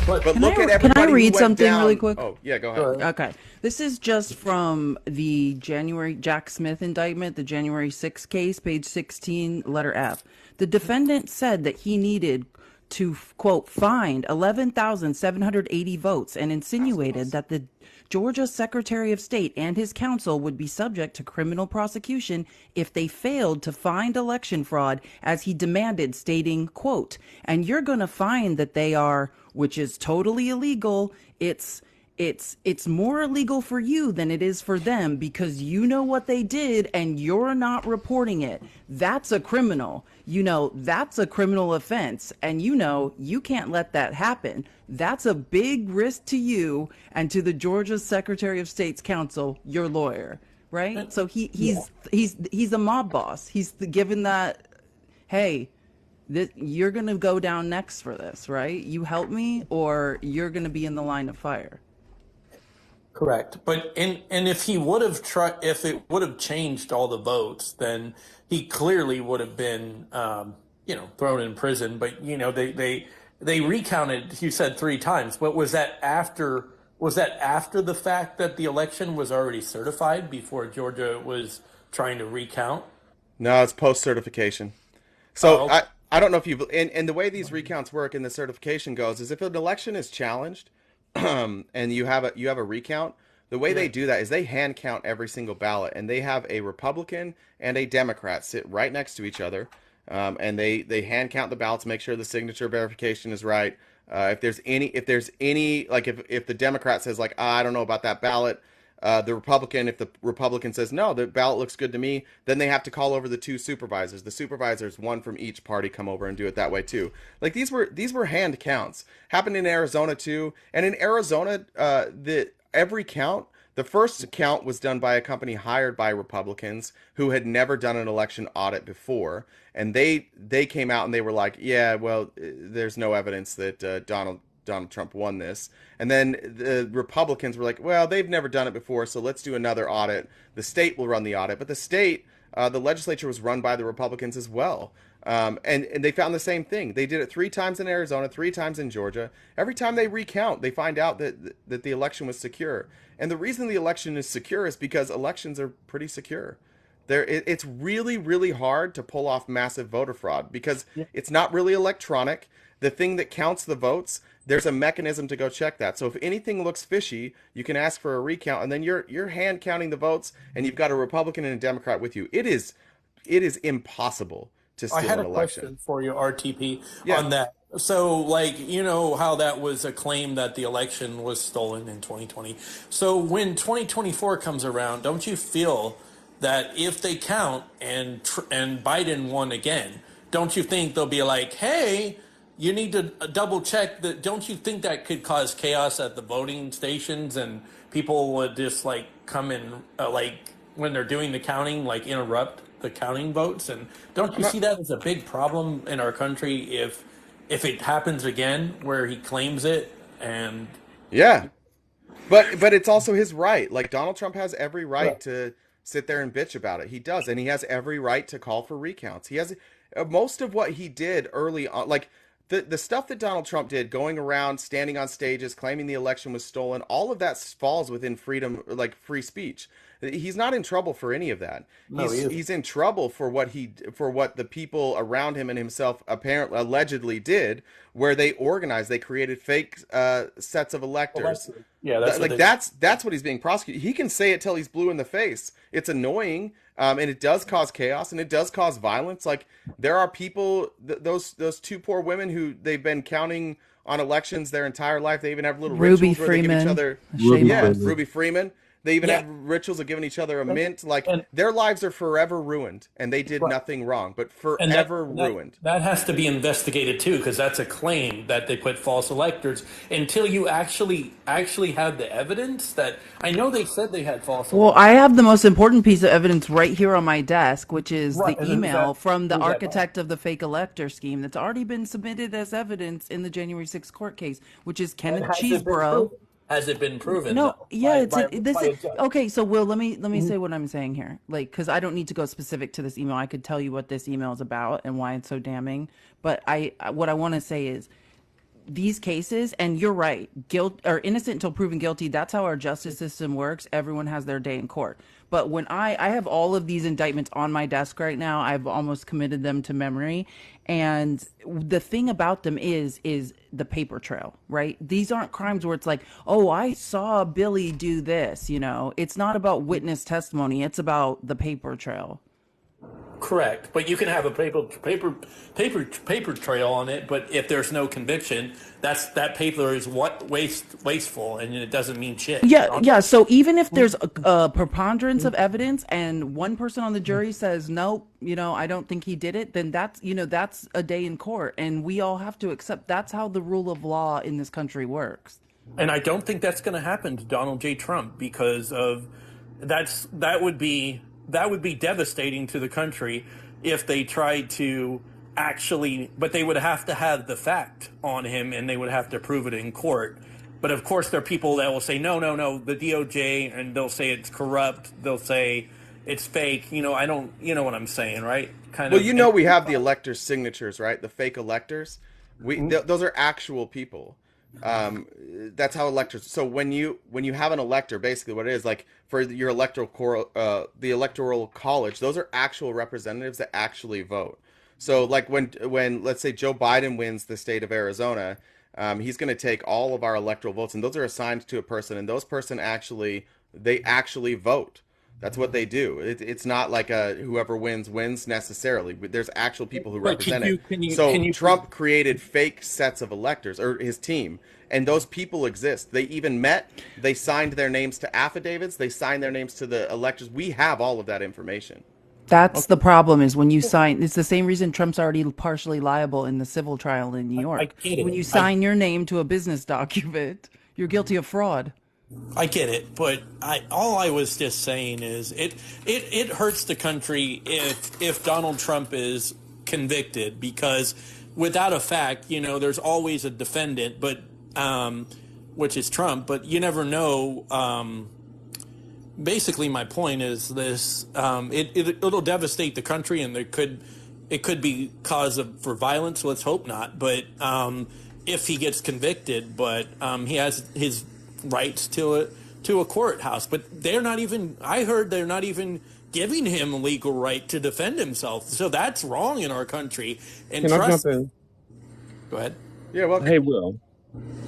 But look at everybody.
Can I read
who went
something
down.
really quick?
Oh, yeah, go ahead.
Okay. This is just from the Jack Smith indictment, the January 6th case, page 16, letter F. The defendant said that he needed to, quote, find 11,780 votes and insinuated that the Georgia Secretary of State and his counsel would be subject to criminal prosecution if they failed to find election fraud, as he demanded, stating, quote, "And you're going to find that they are, which is totally illegal. It's more illegal for you than it is for them, because you know what they did and you're not reporting it. That's a criminal. That's a criminal offense. And you can't let that happen. That's a big risk to you and to the Georgia Secretary of State's counsel, your lawyer." Right? So he's a mob boss. He's given that, hey, you're going to go down next for this, right? You help me or you're going to be in the line of fire.
Correct. But and if he would have if it would have changed all the votes, then he clearly would have been thrown in prison. But they recounted, you said 3 times, but was that after the fact that the election was already certified, before Georgia was trying to recount?
No, it's post certification. So I don't know if you've and the way these recounts work and the certification goes is if an election is challenged, and you have a recount, the way they do that is they hand count every single ballot, and they have a Republican and a Democrat sit right next to each other, and they hand count the ballots, make sure the signature verification is right. If there's any like if the Democrat says like I don't know about that ballot, if the Republican says no, the ballot looks good to me, then they have to call over the two supervisors. The supervisors, one from each party, come over and do it that way too. Like these were hand counts. Happened in Arizona too, and in Arizona, every count. The first count was done by a company hired by Republicans who had never done an election audit before, and they came out and they were like, yeah, well, there's no evidence that Donald Trump won this. And then the Republicans were like, well, they've never done it before, so let's do another audit. The state will run the audit, but the legislature was run by the Republicans as well. And they found the same thing. They did it 3 times in Arizona, 3 times in Georgia. Every time they recount, they find out that the election was secure. And the reason the election is secure is because elections are pretty secure. It's really, really hard to pull off massive voter fraud because it's not really electronic. The thing that counts the votes, there's a mechanism to go check that. So if anything looks fishy, you can ask for a recount, and then you're hand counting the votes, and you've got a Republican and a Democrat with you. It is impossible to steal
I had
an
a
election.
question for you, RTP,
Yeah.
on that. So, like, you know how that was a claim that the election was stolen in 2020. So when 2024 comes around, don't you feel that if they count and Biden won again, don't you think they'll be like, hey, you need to double check that? Don't you think that could cause chaos at the voting stations and people would just like come in like when they're doing the counting, like interrupt the counting votes? And don't you see that as a big problem in our country if it happens again where he claims it? And
Yeah. But it's also his right. Like Donald Trump has every right to sit there and bitch about it. He does, and he has every right to call for recounts. He has most of what he did early on, like the stuff that Donald Trump did, going around, standing on stages, claiming the election was stolen. All of that falls within freedom, like free speech. He's not in trouble for any of that.
No, he isn't.
He's in trouble for what the people around him and himself apparently allegedly did, where they organized, they created fake sets of electors.
Yeah, that's what
Like that's what he's being prosecuted. He can say it till he's blue in the face. It's annoying, and it does cause chaos and it does cause violence. Like there are people, those 2 poor women who they've been counting on elections their entire life. They even have little
Ruby
rituals where they give each
Freeman.
other.
Ruby
Yeah,
Freeman.
Ruby Freeman. They even
Yeah.
have rituals of giving each other a mint. Like
and-
their lives are forever ruined, and they did nothing wrong, but
And
forever ruined.
That has to be investigated too, because that's a claim that they put false electors. Until you actually have the evidence that I know they said they had false.
Well, I have the most important piece of evidence right here on my desk, which is
Right,
the
and who's
email
that-
from the
who's that by?
architect of the fake elector scheme that's already been submitted as evidence in the January 6th court case, which is Kenneth
Has it been
Cheeseborough.
proven? Has it been proven?
No,
though,
yeah,
by a judge?
okay. So, Will, let me say what I'm saying here, like, because I don't need to go specific to this email. I could tell you what this email is about and why it's so damning. But what I want to say is, these cases, and you're right, guilt or innocent until proven guilty. That's how our justice system works. Everyone has their day in court. But when I have all of these indictments on my desk right now, I've almost committed them to memory. And the thing about them is the paper trail, right? These aren't crimes where it's like, oh, I saw Billy do this. It's not about witness testimony. It's about the paper trail.
Correct, but you can have a paper trail on it. But if there's no conviction, that paper is wasteful, and it doesn't mean shit.
Yeah. So even if there's a preponderance of evidence and one person on the jury says nope, I don't think he did it, then that's a day in court, and we all have to accept that's how the rule of law in this country works.
And I don't think that's going to happen to Donald J. Trump because of that would be devastating to the country if they tried to actually, but they would have to have the fact on him and they would have to prove it in court. But of course, there are people that will say, no, the DOJ, and they'll say it's corrupt. They'll say it's fake. I don't, what I'm saying, right?
Well, we have the electors' signatures, right? The fake electors. Those are actual people. That's how electors. So when you have an elector, basically what it is, like for your the electoral college, those are actual representatives that actually vote. So like when let's say Joe Biden wins the state of Arizona, he's going to take all of our electoral votes, and those are assigned to a person, and those person actually vote. That's what they do. It's not like whoever wins necessarily. There's actual people who
But
represent it.
can
So
you
Trump created fake sets of electors, or his team, and those people exist. They even met. They signed their names to affidavits. They signed their names to the electors. We have all of that information.
That's the problem is when you sign, it's the same reason Trump's already partially liable in the civil trial in New
I
York.
get it.
When you sign your name to a business document, you're guilty of fraud.
I get it, but all I was just saying is it hurts the country if Donald Trump is convicted, because without a fact, there's always a defendant, but which is Trump, but you never know. Basically, my point is this: it'll devastate the country, and it could be for violence. Let's hope not, but if he gets convicted, but he has his rights to a courthouse, but they're not even. I heard they're not even giving him a legal right to defend himself. So that's wrong in our country. And
Can I jump in?
Go ahead.
Yeah, well,
Hey, Will.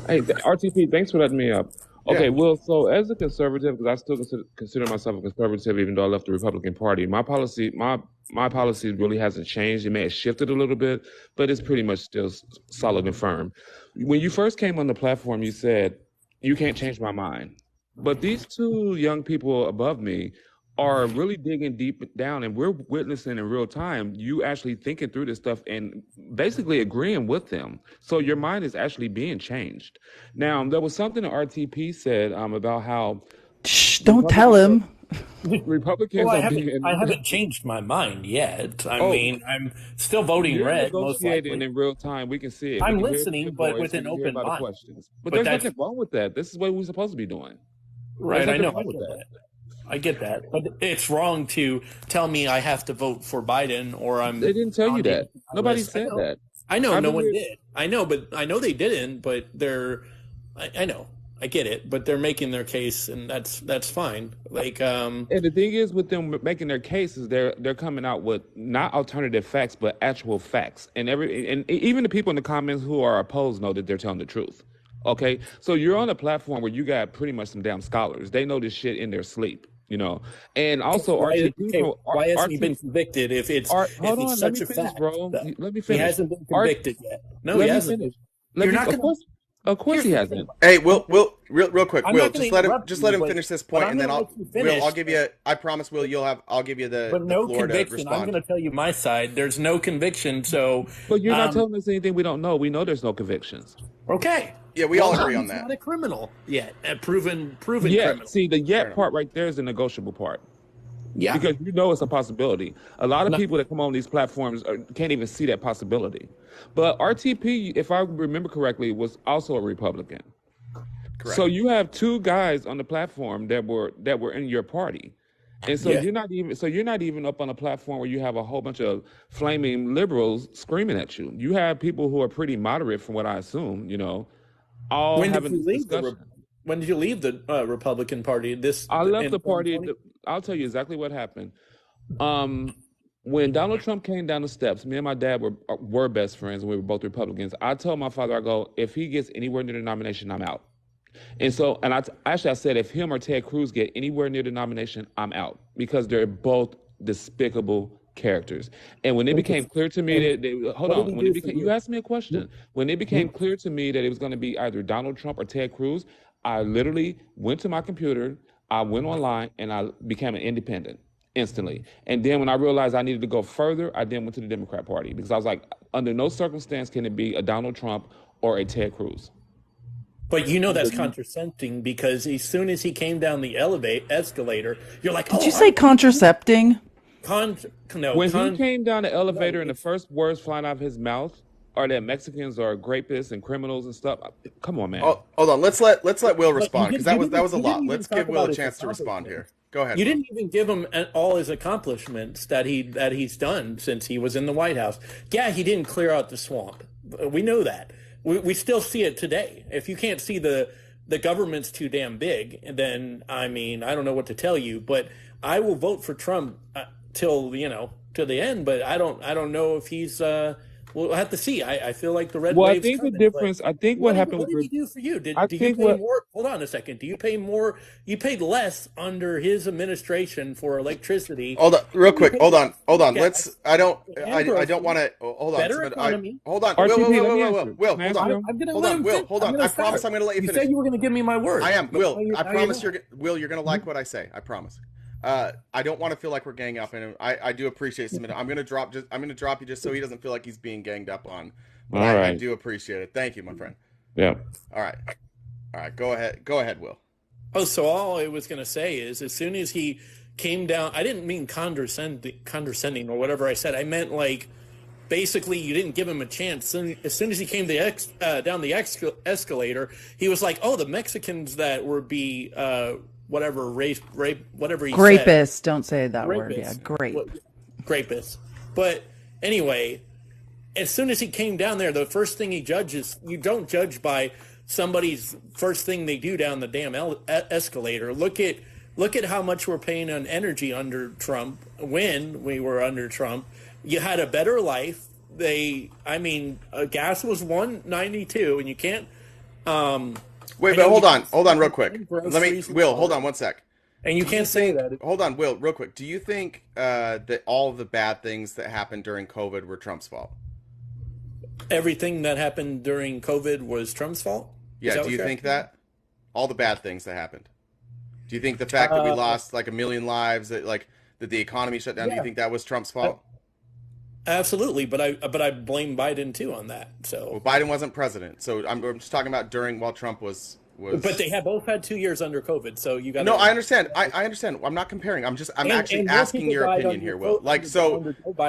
Hey, RTP, thanks for letting me up. Okay,
Yeah.
Will, so as a conservative, because I still consider myself a conservative, even though I left the Republican Party, my policy really hasn't changed. It may have shifted a little bit, but it's pretty much still solid and firm. When you first came on the platform, you said, you can't change my mind. But these two young people above me are really digging deep down, and we're witnessing in real time you actually thinking through this stuff and basically agreeing with them. So your mind is actually being changed. Now, there was something that RTP said about how
Shh, don't tell him.
Republicans
Well,
are being...
I haven't changed my mind yet. I
Oh,
mean, I'm still voting
you're
red, most
negotiating
likely.
in real time. We can see it.
I'm
We can hear it from
listening,
your
but
voice.
with
We
an
can hear
open
about the
mind.
questions. But
But
there's nothing wrong with that. This is what we're supposed to be doing.
Right,
There's
I
nothing
know.
wrong with that.
I get that, but it's wrong to tell me I have to vote for Biden or I'm.
They didn't tell you that.
on the
Nobody
list.
said that.
I know,
I've
no
been
one
here-
did. I know, but I know they didn't. But I know, I get it. But they're making their case, and that's fine. Like,
And the thing is, with them making their cases, they're coming out with not alternative facts, but actual facts. And even the people in the comments who are opposed know that they're telling the truth. Okay, so you're on a platform where you got pretty much some damn scholars. They know this shit in their sleep, And also,
why
RTP,
hasn't he been convicted if he's
hold
such
on, let me
a
finish,
fact?
bro.
though?
Let me
He
finish.
hasn't been convicted yet. No,
Let
he
me
hasn't.
finish.
You're not
Of course, he hasn't.
Hey, Will, real quick,
I'm
Will,
not gonna
just let him
interrupt you,
finish this
but
point,
I'm
and then
gonna
I'll,
let you finish.
Will, I'll give you. I promise, Will, I'll give you the
But no
floor to
conviction. I'm
respond.
going to tell you my side. There's no conviction. So,
But you're not telling us anything we don't know. We know there's no convictions.
okay.
Yeah, we all agree on
He's
that.
not a criminal yet. A proven
Yeah,
criminal.
see, the yet part right there is the negotiable part.
Yeah.
Because it's a possibility. A lot of people that come on these platforms can't even see that possibility. But RTP, if I remember correctly, was also a Republican.
Correct.
So you have two guys on the platform that were in your party. And so
Yeah.
you're not even up on a platform where you have a whole bunch of flaming liberals screaming at you. You have people who are pretty moderate, from what I assume, all
When did
having
you
this
leave
discussion.
When did you leave the Republican Party?
I left
in
the party.
2020?
I'll tell you exactly what happened. When Donald Trump came down the steps, me and my dad were best friends, and we were both Republicans. I told my father, I go, if he gets anywhere near the nomination, I'm out. And so, I said, if him or Ted Cruz get anywhere near the nomination, I'm out, because they're both despicable characters. And when it became clear to me that you asked me a question. When it became clear to me that it was going to be either Donald Trump or Ted Cruz, I literally went to my computer, I went online, and I became an independent instantly. And then when I realized I needed to go further, I then went to the Democrat Party, because I was like, under no circumstance can it be a Donald Trump or a Ted Cruz.
But that's contracepting, because as soon as he came down the escalator, you're like,
Did you say contracepting?
When he came down the elevator and the first words flying out of his mouth are that Mexicans are rapists and criminals and stuff. Come on, man.
Oh, hold on. Let's let Will respond, because that was a
you
lot.
didn't
Let's
even
give
talk
Will a
about
chance
his
to respond here.
accomplishments.
Go ahead.
You
Will.
didn't even give him all his accomplishments that he's done since he was in the White House. Yeah, he didn't clear out the swamp. We know that. We still see it today. If you can't see the government's too damn big, then I don't know what to tell you. But I will vote for Trump till the end. But I don't know if he's. We'll have to see. I feel like the red
Well, I
wave's
think the
coming.
difference. I think what happened
What
with
did he do for you? Do
I
you
think
pay
what
more? Hold on a second. Do you pay more? You paid less under his administration for electricity.
Hold on, real
You
quick.
paid
Hold
less
on.
for
Let's.
gas
I don't
and
want to.
groceries,
Hold on.
better
Submit-
economy.
hold on.
RTP, let me
Will.
answer.
Will,
Can I
hold
answer
on.
him?
I'm going to
Hold
let
on.
him
Will,
finish.
hold on. I promise I'm going to let you
You
finish.
said you were going to give me my word.
I am.
But
Will,
now
I
now
promise
not.
Will, you're going to like what I say. I promise. I don't want to feel like we're ganging up, and I do appreciate submitting. I'm going to drop you just so he doesn't feel like he's being ganged up on. But
All
I
right.
do appreciate it. Thank you, my friend.
Yeah.
All right. Go ahead, Will.
Oh, so all I was going to say is, as soon as he came down, I didn't mean condescending or whatever I said. I meant like, basically, you didn't give him a chance. As soon as he came down the escalator, he was like, "Oh, the Mexicans that were whatever rape, whatever he said."
Grapists, don't say that word. Yeah,
Rapists.
grape.
Grapists. But anyway, as soon as he came down there, the first thing he judges, you don't judge by somebody's first thing they do down the damn escalator. Look at how much we're paying on energy under Trump. When we were under Trump, you had a better life. Gas was $1.92, and you can't.
Wait, but hold on, real quick. Will, hold on one sec.
And you can't say that.
Hold on, Will, real quick. Do you think that all of the bad things that happened during COVID were Trump's fault?
Everything that happened during COVID was Trump's fault?
Yeah, do you think that? All the bad things that happened. Do you think the fact that we lost like 1 million lives, that the economy shut down, do you think that was Trump's fault?
Absolutely, but I blame Biden too on that. So
Well, Biden wasn't president, so I'm just talking about while Trump was.
But they both had 2 years under COVID, so you got.
No, I understand. I understand. I'm not comparing. I'm actually asking your opinion here, Will.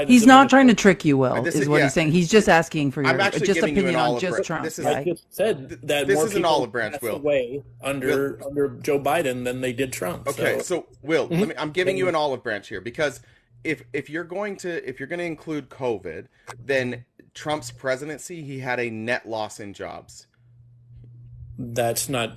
He's not trying to trick you, Will.
This
Is
is-
what
yeah.
he's saying. He's just asking for your
I'm actually
just
giving you
opinion
an
on
olive
just
branch.
Trump.
This is-
I just said that
This
more
is an
people
olive branch,
passed
Will.
away under Joe Biden than they did Trump.
Okay, so Will, I'm giving you
Mhm.
an olive branch here because if you're going to include COVID, then Trump's presidency, he had a net loss in jobs.
That's not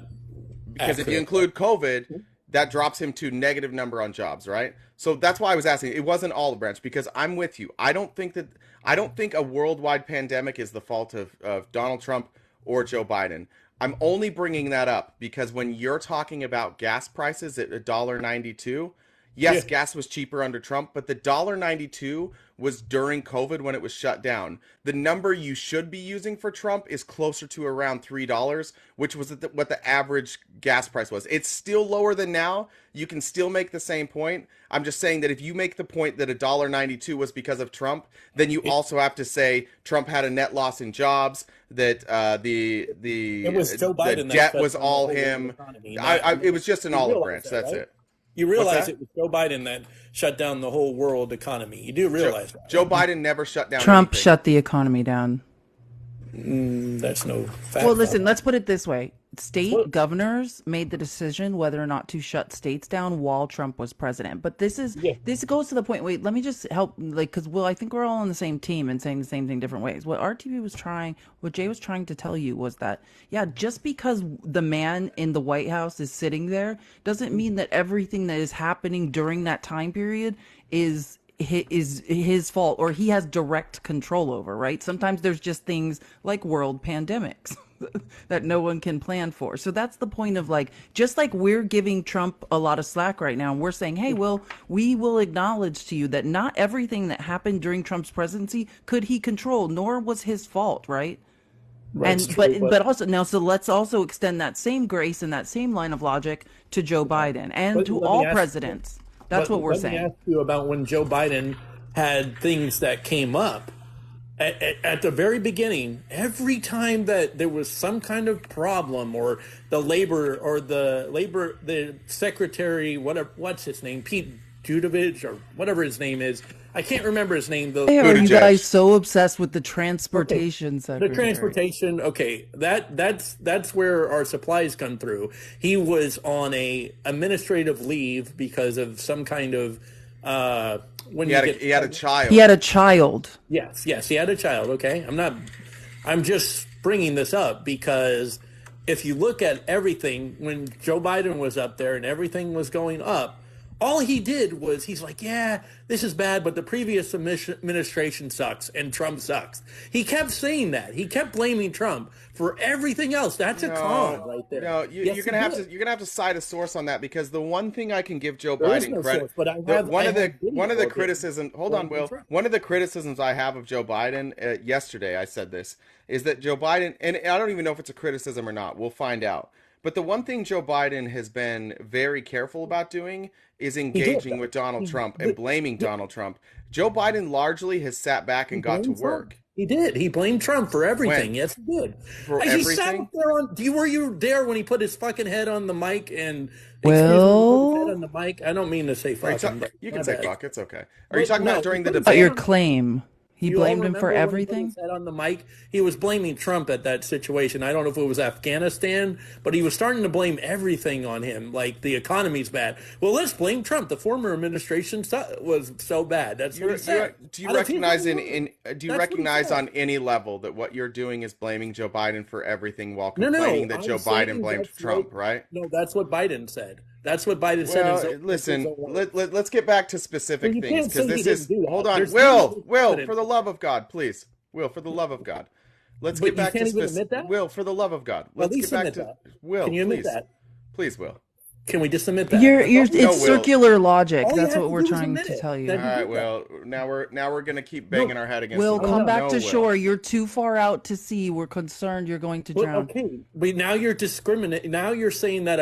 Because if
accurate.
you include COVID, that drops him to negative number on jobs, right? So that's why I was asking. It wasn't olive branch because I'm with you. I don't think a worldwide pandemic is the fault of Donald Trump or Joe Biden. I'm only bringing that up because when you're talking about gas prices at $1.92, yes, gas was cheaper under Trump, but the $1.92 was during COVID when it was shut down. The number you should be using for Trump is closer to around $3, which was what the average gas price was. It's still lower than now. You can still make the same point. I'm just saying that if you make the point that $1.92 was because of Trump, then you also have to say Trump had a net loss in jobs, that
It was Joe Biden
the
that
debt
shut
was
down the
all
whole
him.
economy,
It was just an
you
olive
realize
branch.
that,
That's
right?
it.
You
What's
realize
that?
it was Joe Biden that shut down the whole world economy. You do realize that.
Joe Biden never shut down
Trump
anything.
shut the economy down.
That's no fact.
Well, listen, let's put it this way. State governors made the decision whether or not to shut states down while Trump was president. But this goes to the point. Wait, let me just help, because I think we're all on the same team and saying the same thing different ways. What Jay was trying to tell you was that, just because the man in the White House is sitting there doesn't mean that everything that is happening during that time period is his fault or he has direct control over, right? Sometimes there's just things like world pandemics that no one can plan for. So that's the point of just like we're giving Trump a lot of slack right now, and we're saying, hey, well, we will acknowledge to you that not everything that happened during Trump's presidency could he control, nor was his fault, right?
Right,
But also now, so let's also extend that same grace and that same line of logic to Joe Biden and to all presidents. That's what we're saying.
Let me ask you about when Joe Biden had things that came up. At the very beginning, every time that there was some kind of problem, or the secretary, what's his name, Pete Buttigieg or whatever his name is, I can't remember his name.
Why are you guys so obsessed with the transportation secretary?
The transportation, okay, that's where our supplies come through. He was on a administrative leave because of some kind of
he had a child.
He had a child.
Yes, he had a child. Okay, I'm just bringing this up because if you look at everything when Joe Biden was up there and everything was going up, All he did was he's like, yeah, this is bad, but the previous administration sucks and Trump sucks. He kept saying that. He kept blaming Trump for everything else. That's a con right there.
No,
Yes,
you're gonna
he
have
did.
to cite a source on that, because the one thing I can give Joe
There is
Biden
no
credit,
source, but I have
one of the
video of
criticisms. Hold on,
blaming
Will.
Trump.
One of the criticisms I have of Joe Biden, yesterday I said this, is that Joe Biden, and I don't even know if it's a criticism or not. We'll find out. But the one thing Joe Biden has been very careful about doing is engaging with Donald Trump and blaming Donald Trump. Joe Biden largely has sat back and got to work.
He did. He blamed Trump for everything.
When?
Yes, he did.
For
He sat
everything?
up there on. Were you there when he put his fucking head on the mic and?
Well-
Excuse me, put his head on the mic. I don't mean to say fucking. But
You can
my
say
bad.
fuck. It's okay. Are you talking about during the
But
debate?
your claim, he
You all
blamed him for
remember when he put
everything?
his head on the mic? He was blaming Trump at that situation. I don't know if it was Afghanistan, but he was starting to blame everything on him, like the economy's bad. Well, let's blame Trump. The former administration was so bad. That's what he said.
Do you recognize on any level that what you're doing is blaming Joe Biden for everything while complaining that
I'm
Joe
saying
Biden blamed
that's
Trump, right?
No, that's what Biden said. That's what Biden said.
Well, listen, let's get back to specific
Well, you
things,
can't say
because
he
this is.
didn't do that.
Hold on,
There's
Will,
things he
Will,
couldn't
for the love of God, please, Will, for the love of God, let's
But
get
you
back to
can't even admit
specific.
that?
Will, for the love of God,
At
let's
least
get back
admit
to
that.
Will.
Can you admit
Please,
that?
please, Will.
Can we just admit that?
It's
Will.
circular logic.
All you
That's
have
what
to
we're
do is
trying
admit
to
it.
tell you.
That
All right, Will. Now we're gonna keep banging our head against.
Will,
the
come
wall.
back
No,
to
Will.
shore. You're too far out to sea. We're concerned you're going to
Well,
drown.
okay, but now you're discriminating. Now you're saying that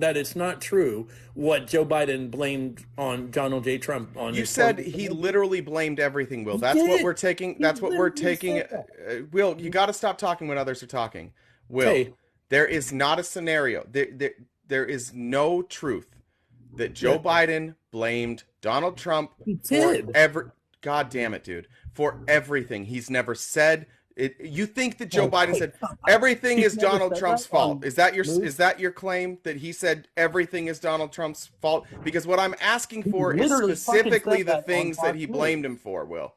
that it's not true what Joe Biden blamed on Donald J. Trump on.
You
his
said
former-
he literally blamed everything, Will.
He
That's what
did.
we're taking.
He
That's what we're
literally
taking.
said that.
Will, you got to stop talking when others are talking. Will,
Okay.
there is not a scenario. There is no truth that Joe Biden blamed Donald Trump for
did.
God damn it, dude. For everything. He's never said it. You think that Joe Biden said everything
He's
is
never
Donald
said
Trump's
that on
fault? Is that your
news?
claim that he said everything is Donald Trump's fault? Because what I'm asking for is
literally fucking
specifically
said
the
that on
things that
Fox
he
News.
blamed him for, Will.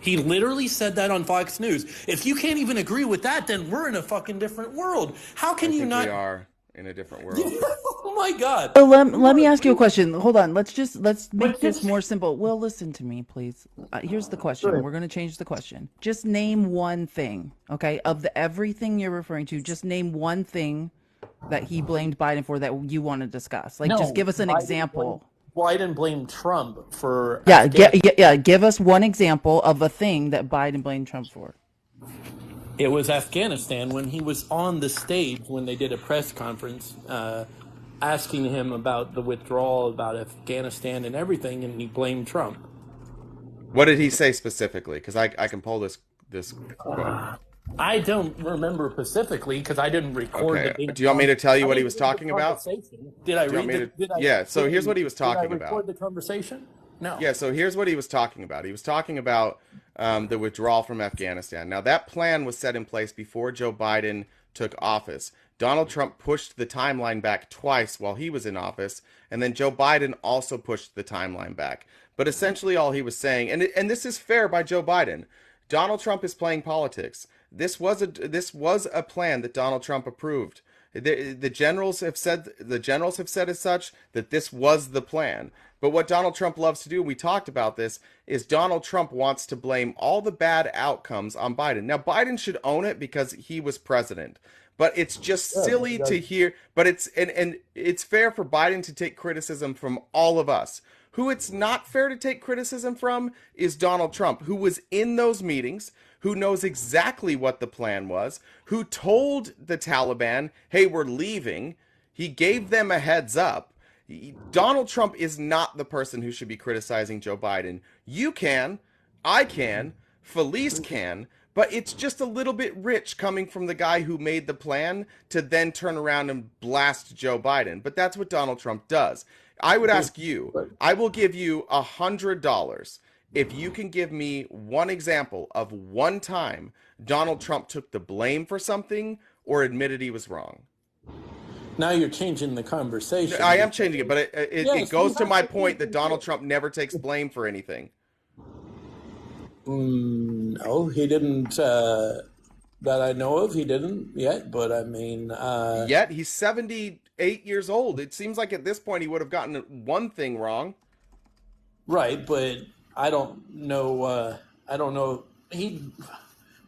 He literally said that on Fox News. If you can't even agree with that, then we're in a fucking different world. How can you not?
We are in a different world.
Oh my God.
So let me ask you a question. Hold on. Let's make this more simple. Will, listen to me, please. Here's the question. We're going to change the question. Just name one thing, okay? Of the everything you're referring to, just name one thing that he blamed Biden for that you want to discuss. Like, just give us an example.
Biden blamed Trump for.
Yeah, give us one example of a thing that Biden blamed Trump for.
It was Afghanistan when he was on the stage when they did a press conference asking him about the withdrawal, about Afghanistan and everything, and he blamed Trump.
What did he say specifically? Because I can pull this quote.
I don't remember specifically because I didn't record the
Okay. Do you want me to tell you what he was talking about?
Did I
Do you want
read
me
the,
to- Yeah, so here's what he was talking
did I record
about.
the conversation? No.
Yeah, so here's what he was talking about. He was talking about the withdrawal from Afghanistan. Now, that plan was set in place before Joe Biden took office. Donald Trump pushed the timeline back twice while he was in office, and then Joe Biden also pushed the timeline back. But essentially all he was saying, and this is fair by Joe Biden, Donald Trump is playing politics. This was a plan that Donald Trump approved. The generals have said as such that this was the plan. But what Donald Trump loves to do, we talked about this, is Donald Trump wants to blame all the bad outcomes on Biden. Now, Biden should own it because he was president. But it's just silly to hear. But it's fair for Biden to take criticism from all of us. Who it's not fair to take criticism from is Donald Trump, who was in those meetings, who knows exactly what the plan was, who told the Taliban, hey, we're leaving. He gave them a heads up. Donald Trump is not the person who should be criticizing Joe Biden. You can, I can, Felice can, but it's just a little bit rich coming from the guy who made the plan to then turn around and blast Joe Biden. But that's what Donald Trump does. I would ask you, I will give you $100 if you can give me one example of one time Donald Trump took the blame for something or admitted he was wrong.
Now you're changing the conversation.
I am changing it, but it goes to my point that Donald Trump never takes blame for anything.
No, he didn't. That I know of, he didn't yet. But I mean,
yet he's 70 8 years old. It seems like at this point he would have gotten one thing wrong.
Right, but I don't know. I don't know.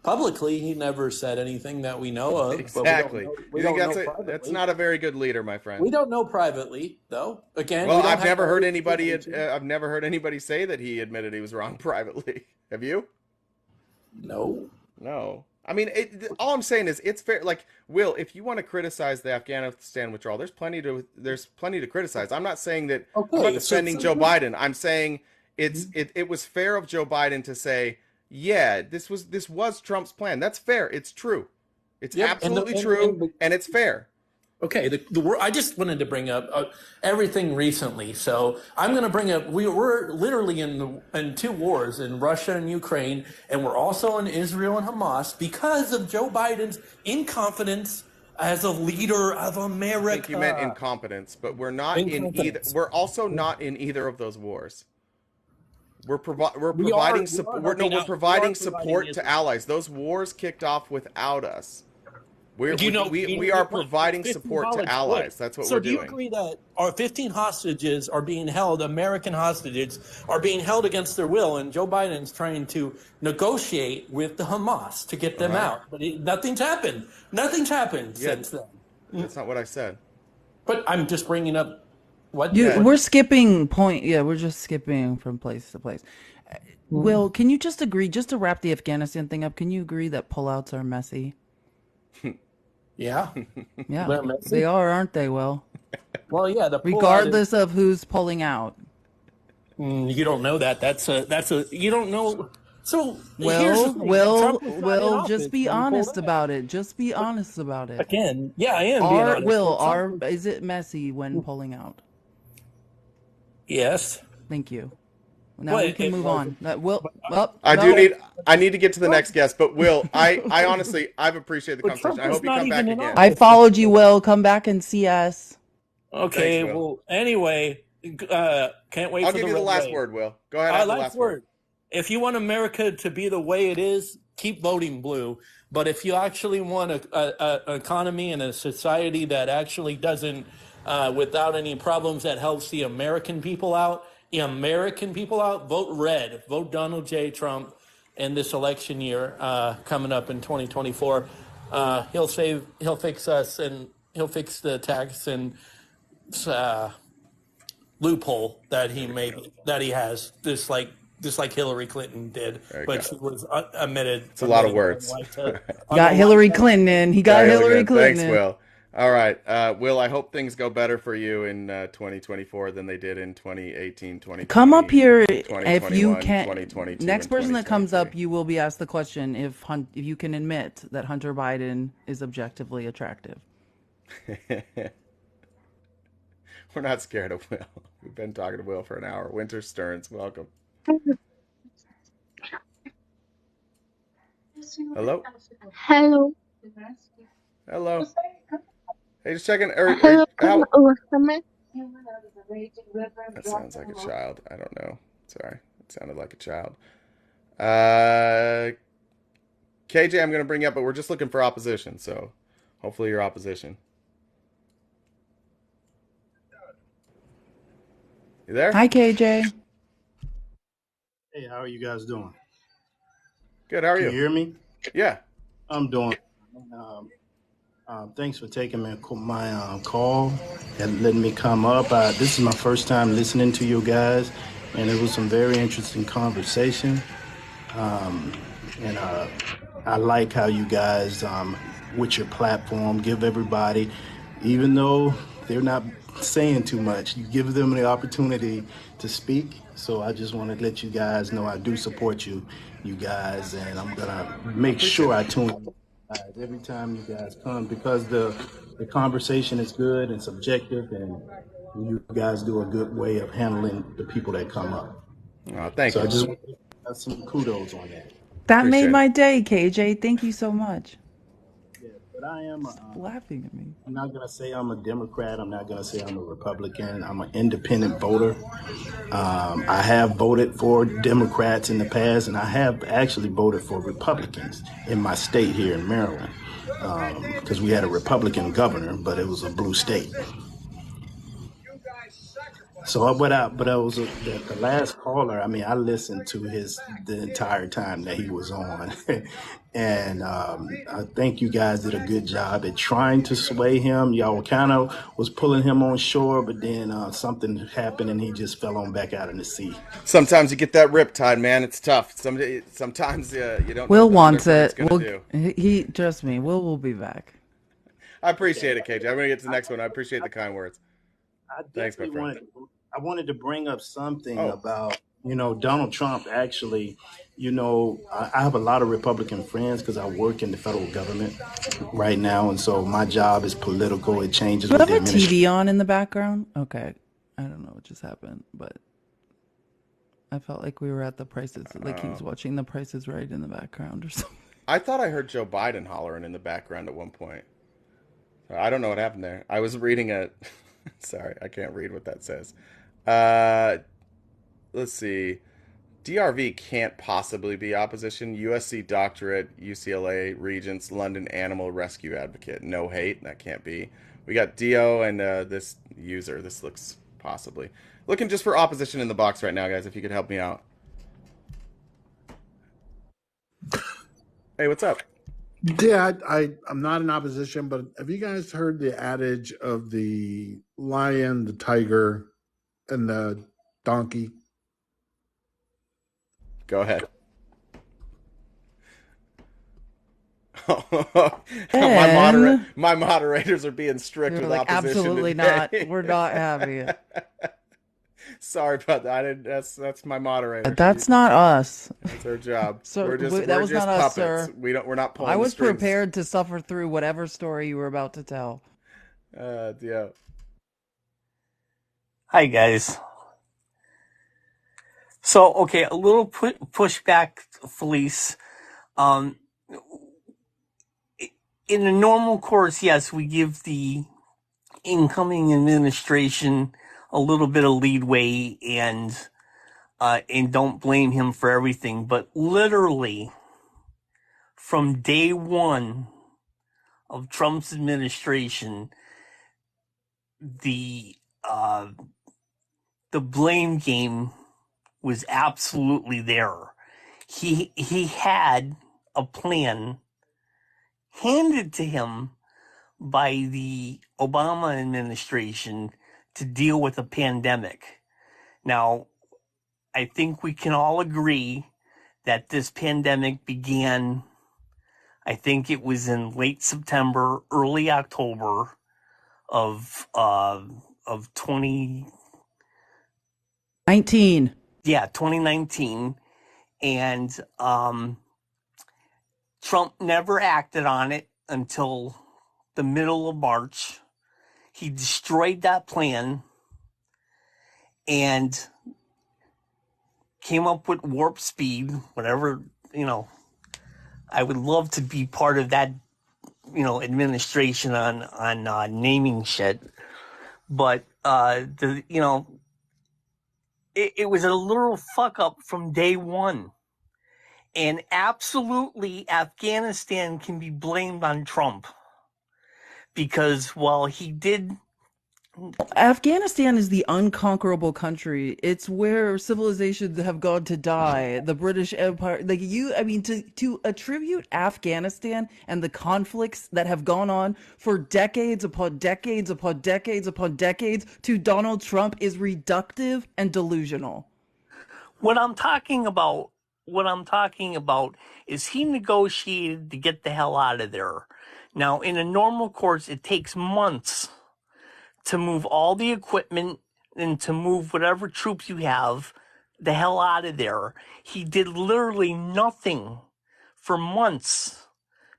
Publicly, he never said anything that we know of.
Exactly.
But we
You
don't
think
know privately.
that's not a very good leader, my friend.
We don't know privately, though. Again,
well,
we don't
I've
have
never
all
heard
the
anybody.
information.
I've never heard anybody say that he admitted he was wrong privately. Have you?
No.
No. I mean, all I'm saying is it's fair. Like, Will, if you want to criticize the Afghanistan withdrawal, there's plenty to criticize. I'm not saying that I'm not defending Joe Biden. I'm saying it was fair of Joe Biden to say, yeah, this was Trump's plan. That's fair. It's true. It's absolutely true, and it's fair.
Okay, I just wanted to bring up everything recently. So I'm going to bring up, we're literally in two wars, in Russia and Ukraine, and we're also in Israel and Hamas because of Joe Biden's incompetence as a leader of America.
I think you meant incompetence, but we're not in either. We're also not in either of those wars. We're providing support to allies. Those wars kicked off without us. We are providing support to allies. That's what we're doing.
So do you agree that our 15 hostages are being held, American hostages, are being held against their will, and Joe Biden's trying to negotiate with the Hamas to get them out? But nothing's happened. Nothing's happened since then.
That's not what I said.
But I'm just bringing up what...
We're skipping point. Yeah, we're just skipping from place to place. Will, can you just agree, just to wrap the Afghanistan thing up, can you agree that pullouts are messy?
Yeah.
Yeah, they are, aren't they, Will?
Well, yeah.
Regardless of who's pulling out.
You don't know that. That's a. You don't know. So
Will, just be honest about it. Just be honest about it.
Again, yeah, I am.
Is it messy when pulling out?
Yes.
Thank you. Now we can move on.
I need to get to the next guest, but Will, I honestly, I've appreciated the conversation. I hope you come back again.
I followed you, Will. Come back and see us.
Okay.
Thanks,
well, anyway, can't wait.
I'll give you the last word, Will. Go ahead.
Last word. If you want America to be the way it is, keep voting blue. But if you actually want an economy and a society that actually doesn't, without any problems, that helps the American people out. Vote red. Vote Donald J. Trump in this election year coming up in 2024. He'll fix us, and he'll fix the tax and loophole that he has, just like Hillary Clinton did, but she was omitted.
It's a lot of words.
Got Hillary Clinton in. He got Hillary Clinton.
Thanks, Will. All right, Will, I hope things go better for you in 2024 than they did in 2018, 2020.
Come up here if you can. Next person that comes up, you will be asked the question if you can admit that Hunter Biden is objectively attractive.
We're not scared of Will. We've been talking to Will for an hour. Winter Stearns, welcome. Hello?
Hello.
Hello. Hey, just checking.
Hello.
That sounds like a child. I don't know. Sorry. It sounded like a child. KJ, I'm going to bring you up, but we're just looking for opposition. So hopefully you're opposition. You there?
Hi, KJ.
Hey, how are you guys doing?
Good. How are you?
Can you hear me?
Yeah.
I'm doing. Thanks for taking my call and letting me come up. This is my first time listening to you guys, and it was some very interesting conversation. I like how you guys, with your platform, give everybody, even though they're not saying too much, you give them the opportunity to speak. So I just want to let you guys know I do support you guys, and I'm gonna make sure I tune in every time you guys come, because the conversation is good and subjective, and you guys do a good way of handling the people that come up.
Oh, thank you.
So I just want to have some kudos on that.
That made my day, KJ. Thank you so much.
Yeah, but I am
laughing at me.
I'm not gonna say I'm a Democrat. I'm not gonna say I'm a Republican. I'm an independent voter. I have voted for Democrats in the past, and I have actually voted for Republicans in my state here in Maryland. because we had a Republican governor, but it was a blue state. So, but I was the last caller. I mean, I listened to the entire time that he was on, and I think you guys did a good job at trying to sway him. Y'all kind of was pulling him on shore, but then something happened and he just fell on back out in the sea.
Sometimes you get that riptide, man. It's tough. Sometimes you don't know
Will
what the
wants
undercurrent's
it.
gonna do.
He trust me. Will be back.
I appreciate it, KJ. I'm gonna get to the next one. I appreciate the kind words.
I
Thanks, my
definitely
friend.
wanted to bring up something
Oh.
about, Donald Trump actually, I have a lot of Republican friends because I work in the federal government right now. And so my job is political. It changes
Do you
with
have
the
a
administration.
TV on in the background? Okay. I don't know what just happened, but I felt like we were at the Prices, like he was watching the Prices Right in the background or something.
I thought I heard Joe Biden hollering in the background at one point. I don't know what happened there. I was reading a. Sorry, I can't read what that says. Let's see. DRV can't possibly be opposition. USC doctorate, UCLA Regents, London animal rescue advocate. No hate. That can't be. We got Dio and this user. This looks possibly. Looking just for opposition in the box right now, guys, if you could help me out. Hey, what's up?
Yeah, I'm not in opposition, but have you guys heard the adage of the lion, the tiger, and the donkey?
Go ahead. my moderators are being strict with
like,
opposition.
Absolutely
today.
not. We're not having it.
Sorry about that. I didn't. That's my moderator.
That's not us.
That's our job.
So
we're just
that was
just
not
puppets.
us, sir.
We're not pulling.
I was
the strings.
prepared to suffer through whatever story you were about to tell.
Yeah.
Hi guys. So okay, a little pushback, Felice. In a normal course, yes, we give the incoming administration a little bit of leadway and don't blame him for everything. But literally, from day one of Trump's administration, the blame game was absolutely there. He had a plan handed to him by the Obama administration to deal with a pandemic. Now, I think we can all agree that this pandemic began, I think it was in late September, early October of
2019.
Yeah, 2019. And Trump never acted on it until the middle of March. He destroyed that plan and came up with warp speed, whatever, I would love to be part of that, administration on naming shit. But, it was a little fuck up from day one. And absolutely, Afghanistan can be blamed on Trump. Because while he did...
Afghanistan is the unconquerable country. It's where civilizations have gone to die. The British Empire, to attribute Afghanistan and the conflicts that have gone on for decades upon decades upon decades upon decades to Donald Trump is reductive and delusional.
What I'm talking about is he negotiated to get the hell out of there. Now, in a normal course, it takes months to move all the equipment and to move whatever troops you have the hell out of there. He did literally nothing for months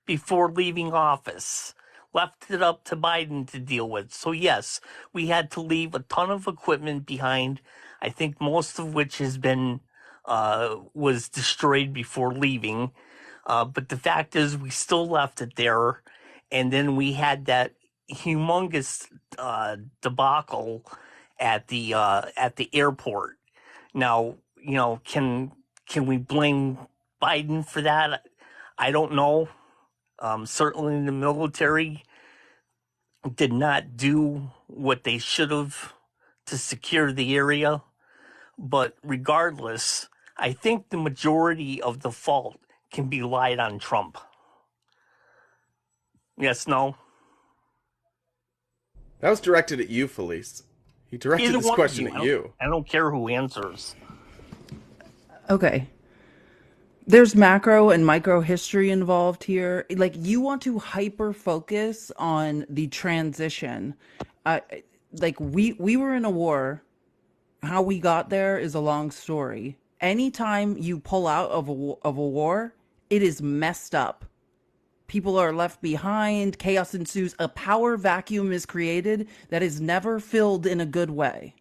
before leaving office. Left it up to Biden to deal with. So yes, we had to leave a ton of equipment behind. I think most of which has been was destroyed before leaving. But the fact is, we still left it there, and then we had that humongous debacle at the airport. Now, can we blame Biden for that? I don't know. Certainly the military did not do what they should have to secure the area. But regardless, I think the majority of the fault can be lied on Trump. Yes, no?
That was directed at you, Felice. He directed
Either
this
one of
question
you.
at you.
I don't care who answers.
Okay. There's macro and micro history involved here. Like, you want to hyper focus on the transition. Like, we were in a war. How we got there is a long story. Anytime you pull out of a war, it is messed up. People are left behind, chaos ensues, a power vacuum is created that is never filled in a good way.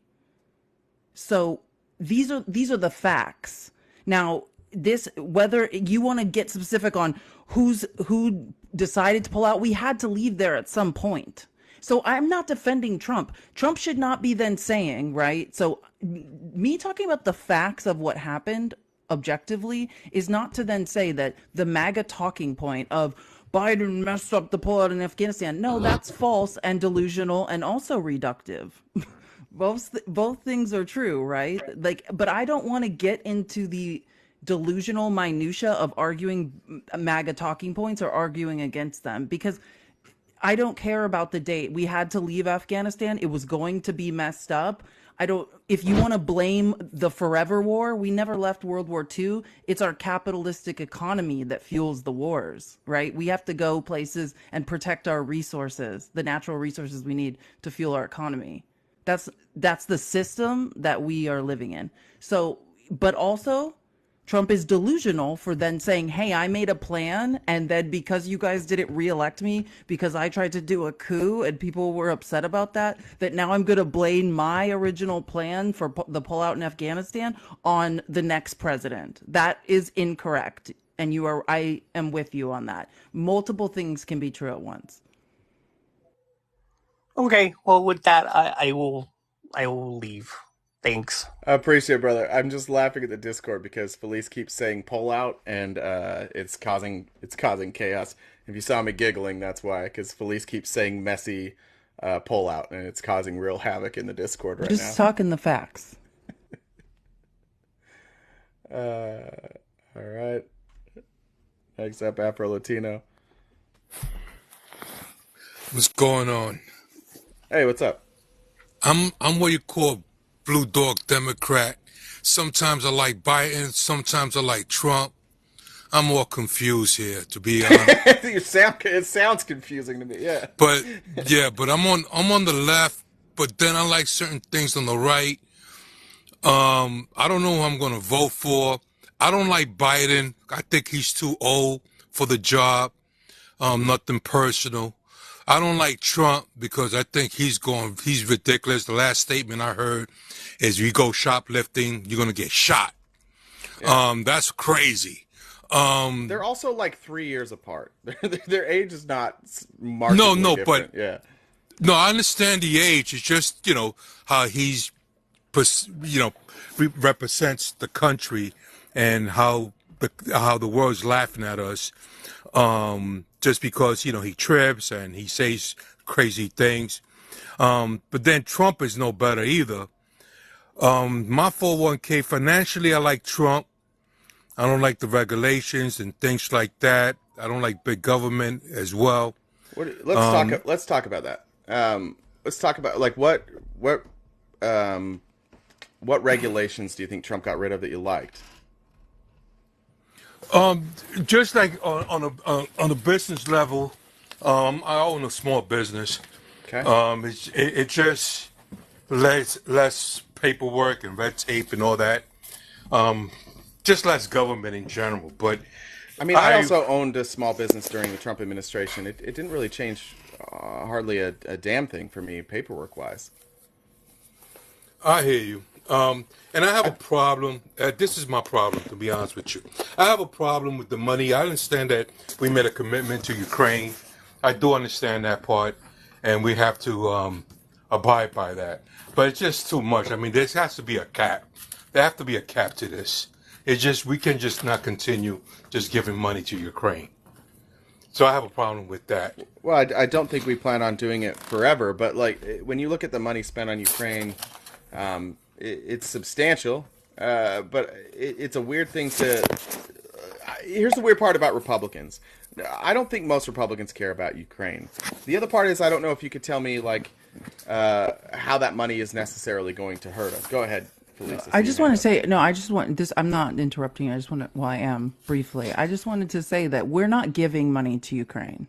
So these are the facts. Now, this, whether you want to get specific on who decided to pull out, we had to leave there at some point. So I'm not defending Trump. Trump should not be then saying, right? So me talking about the facts of what happened objectively is not to then say that the MAGA talking point of Biden messed up the pullout in Afghanistan. No, that's false and delusional and also reductive. Both things are true, right? Like, but I don't want to get into the delusional minutia of arguing MAGA talking points or arguing against them, because I don't care about the date. We had to leave Afghanistan. It was going to be messed up. If you want to blame the forever war, we never left World War II. It's our capitalistic economy that fuels the wars, right? We have to go places and protect our resources, the natural resources we need to fuel our economy. That's the system that we are living in. So, but also, Trump is delusional for then saying, hey, I made a plan, and then because you guys didn't reelect me because I tried to do a coup and people were upset about that now I'm going to blame my original plan for the pullout in Afghanistan on the next president. That is incorrect. And I am with you on that. Multiple things can be true at once.
Okay, well, with that, I will leave. Thanks.
I appreciate it, brother. I'm just laughing at the Discord because Felice keeps saying pull out, and it's causing chaos. If you saw me giggling, that's why, because Felice keeps saying messy pull out, and it's causing real havoc in the Discord right now.
Just talking the facts.
All right. Next up, Afro Latino.
What's going on?
Hey, what's up?
I'm what you call blue dog Democrat. Sometimes I like Biden, sometimes I like Trump. I'm all confused here, to be honest.
It sounds confusing to me, yeah.
But I'm on the left, but then I like certain things on the right. I don't know who I'm gonna vote for. I don't like Biden. I think he's too old for the job. Nothing personal. I don't like Trump because I think he's ridiculous. The last statement I heard is you go shoplifting, you're going to get shot. Yeah. That's crazy.
They're also like 3 years apart. Their age is not markedly different. Yeah.
No, I understand the age. It's just, how he's, represents the country and how the world's laughing at us. Just because, he trips and he says crazy things. But then Trump is no better either. My 401k, financially, I like Trump. I don't like the regulations and things like that. I don't like big government as well.
Let's talk about that. Let's talk about like what regulations do you think Trump got rid of that you liked?
Just like on a business level, I own a small business.
Okay.
It just less paperwork and red tape and all that. Just less government in general. But
I mean, I also owned a small business during the Trump administration. It didn't really change hardly a damn thing for me paperwork wise.
I hear you. And I have a problem. This is my problem, to be honest with you. I have a problem with the money. I understand that we made a commitment to Ukraine. I do understand that part, and we have to abide by that. But it's just too much. I mean, there has to be a cap. There has to be a cap to this. We can just not continue just giving money to Ukraine. So I have a problem with that.
Well, I don't think we plan on doing it forever, but like when you look at the money spent on Ukraine, it's substantial. But it's a weird thing to. Here's the weird part about Republicans. I don't think most Republicans care about Ukraine. The other part is I don't know if you could tell me like how that money is necessarily going to hurt us. Go ahead, Felisa.
I just want to say, no, I just want this. I'm not interrupting you. I just want to, well, I am briefly. I just wanted to say that we're not giving money to Ukraine.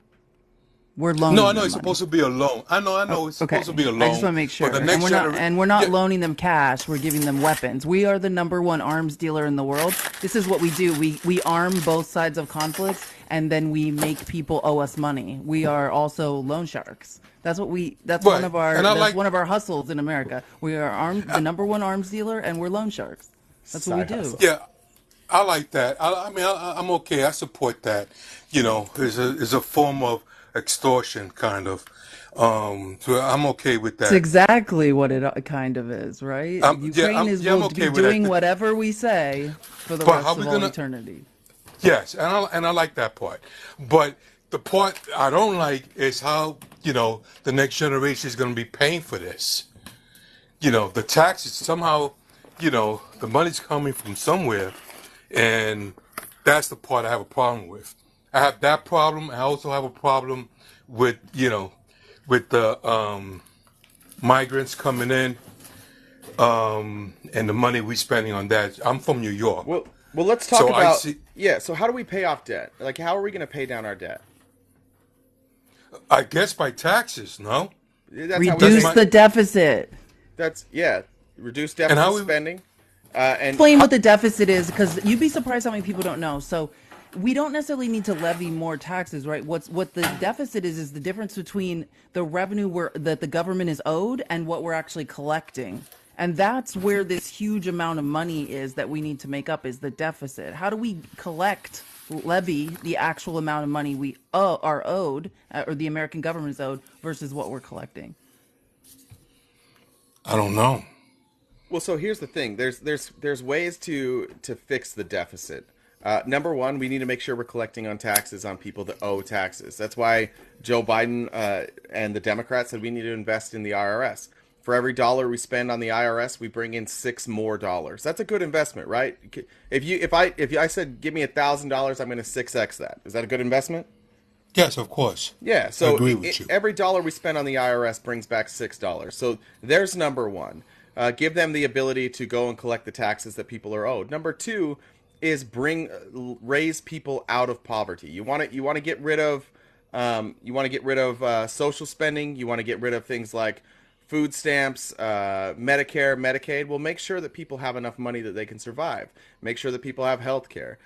We're loaning
No, I know
them
it's
money.
supposed to be a loan. I know it's
Okay.
supposed to be a loan.
I just want to make sure.
But the next
And we're not loaning them cash. We're giving them weapons. We are the #1 arms dealer in the world. This is what we do. We arm both sides of conflicts, and then we make people owe us money. We are also loan sharks. That's what we. That's
Right.
one of our.
And I
That's
like-
one of our hustles in America. We are the #1 arms dealer, and we're loan sharks. That's what we do.
Yeah, I like that. I mean, I'm okay. I support that. You know, is a form of extortion, kind of. So I'm okay with that.
It's exactly what it kind of is, right? Ukraine
I'm
will
okay
be
with
doing
that.
whatever we say for the
But
rest
how
of
we
all
gonna-
eternity.
Yes, and I like that part. But the part I don't like is how, the next generation is going to be paying for this. The taxes somehow, the money's coming from somewhere, and that's the part I have a problem with. I have that problem. I also have a problem with, with the migrants coming in, and the money we're spending on that. I'm from New York.
Well, let's talk
So
about. So how do we pay off debt? Like, how are we going to pay down our debt?
I guess by taxes, no?
That's how
Reduce the deficit.
Reduce
And
deficit
how we-
spending. And
Explain what the deficit is, because you'd be surprised how many people don't know. So we don't necessarily need to levy more taxes, right? What the deficit is the difference between the revenue that the government is owed and what we're actually collecting. And that's where this huge amount of money is that we need to make up, is the deficit. How do we levy the actual amount of money we are owed, or the American government is owed, versus what we're collecting?
I don't know.
Well, so here's the thing. There's ways to fix the deficit. Number one, we need to make sure we're collecting on taxes on people that owe taxes. That's why Joe Biden and the Democrats said we need to invest in the IRS. For every dollar we spend on the IRS, we bring in $6 more. That's a good investment, right? If I said give me $1,000, I'm going to 6x that. Is that a good investment?
Yes, of course.
Yeah. So
I agree with you.
Every dollar we spend on the IRS brings back $6. So there's number one. Give them the ability to go and collect the taxes that people are owed. Number two is raise people out of poverty. You want to get rid of social spending. You want to get rid of things like food stamps, Medicare, Medicaid. Well, make sure that people have enough money that they can survive. Make sure that people have health care.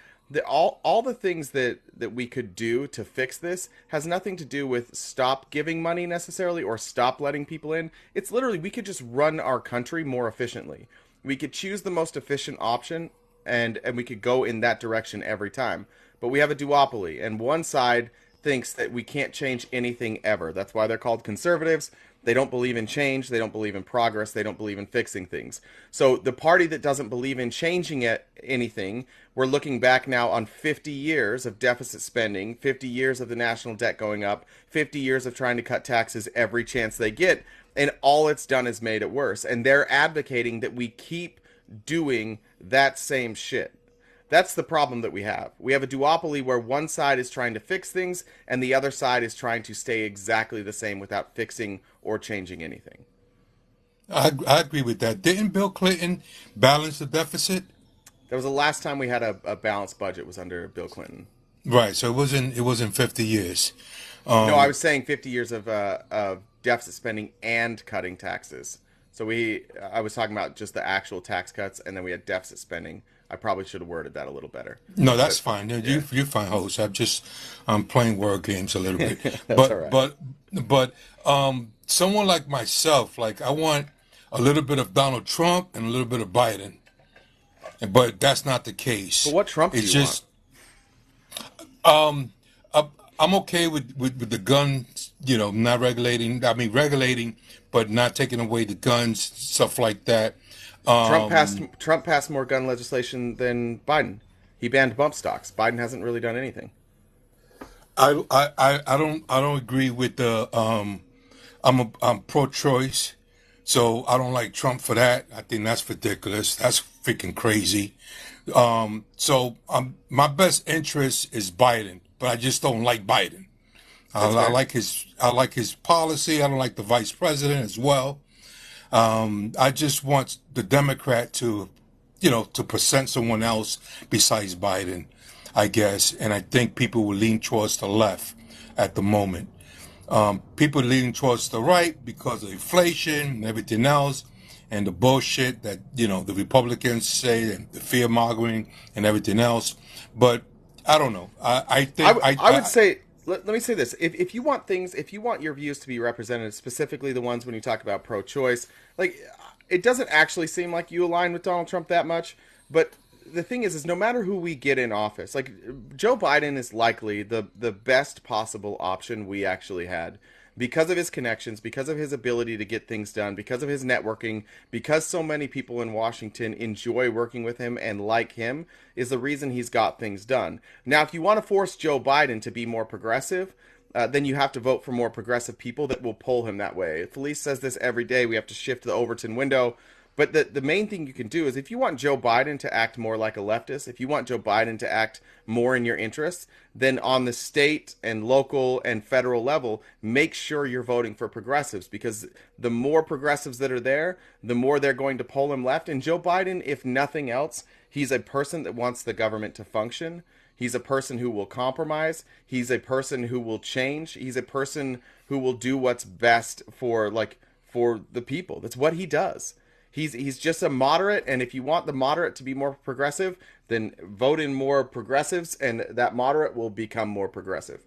All the things that we could do to fix this has nothing to do with stop giving money necessarily or stop letting people in. It's literally, we could just run our country more efficiently. We could choose the most efficient option and we could go in that direction every time. But we have a duopoly, and one side thinks that we can't change anything ever. That's why they're called conservatives. They don't believe in change. They don't believe in progress. They don't believe in fixing things. So the party that doesn't believe in changing anything, we're looking back now on 50 years of deficit spending, 50 years of the national debt going up, 50 years of trying to cut taxes every chance they get, and all it's done is made it worse. And they're advocating that we keep doing that same shit. That's the problem that we have. We have a duopoly where one side is trying to fix things and the other side is trying to stay exactly the same without fixing or changing anything.
I agree with that. Didn't Bill Clinton balance the deficit?
That was the last time we had a balanced budget was under Bill Clinton.
Right. So it wasn't 50 years.
No, I was saying 50 years of deficit spending and cutting taxes. So I was talking about just the actual tax cuts, and then we had deficit spending. I probably should have worded that a little better.
No, that's fine. You're fine, host. I'm playing word games a little bit.
That's all right.
But someone like myself, like I want a little bit of Donald Trump and a little bit of Biden. But that's not the case.
But what Trump do you
want? I'm okay with the guns, not regulating. I mean, regulating, but not taking away the guns, stuff like that.
Trump passed more gun legislation than Biden. He banned bump stocks. Biden hasn't really done anything.
I don't agree with the I'm pro-choice, so I don't like Trump for that. I think that's ridiculous. That's freaking crazy. So my best interest is Biden, but I just don't like Biden.
That's
I
fair.
like his policy. I don't like the vice president as well. I just want the Democrat to, to present someone else besides Biden, I guess. And I think people will lean towards the left at the moment. People leaning towards the right because of inflation and everything else, and the bullshit that the Republicans say, and the fear mongering and everything else. But I don't know. I think
I would say, let me say this: if you want things, if you want your views to be represented, specifically the ones when you talk about pro-choice, like, it doesn't actually seem like you align with Donald Trump that much. But the thing is no matter who we get in office, like, Joe Biden is likely the best possible option we actually had, because of his connections, because of his ability to get things done, because of his networking, because so many people in Washington enjoy working with him and like him, is the reason he's got things done. Now, if you want to force Joe Biden to be more progressive, then you have to vote for more progressive people that will pull him that way. Felice says this every day. We have to shift the Overton window. But the main thing you can do is, if you want Joe Biden to act more like a leftist, if you want Joe Biden to act more in your interests, then on the state and local and federal level, make sure you're voting for progressives, because the more progressives that are there, the more they're going to pull him left. And Joe Biden, if nothing else, he's a person that wants the government to function. He's a person who will compromise. He's a person who will change. He's a person who will do what's best for the people. That's what he does. He's just a moderate, and if you want the moderate to be more progressive, then vote in more progressives, and that moderate will become more progressive.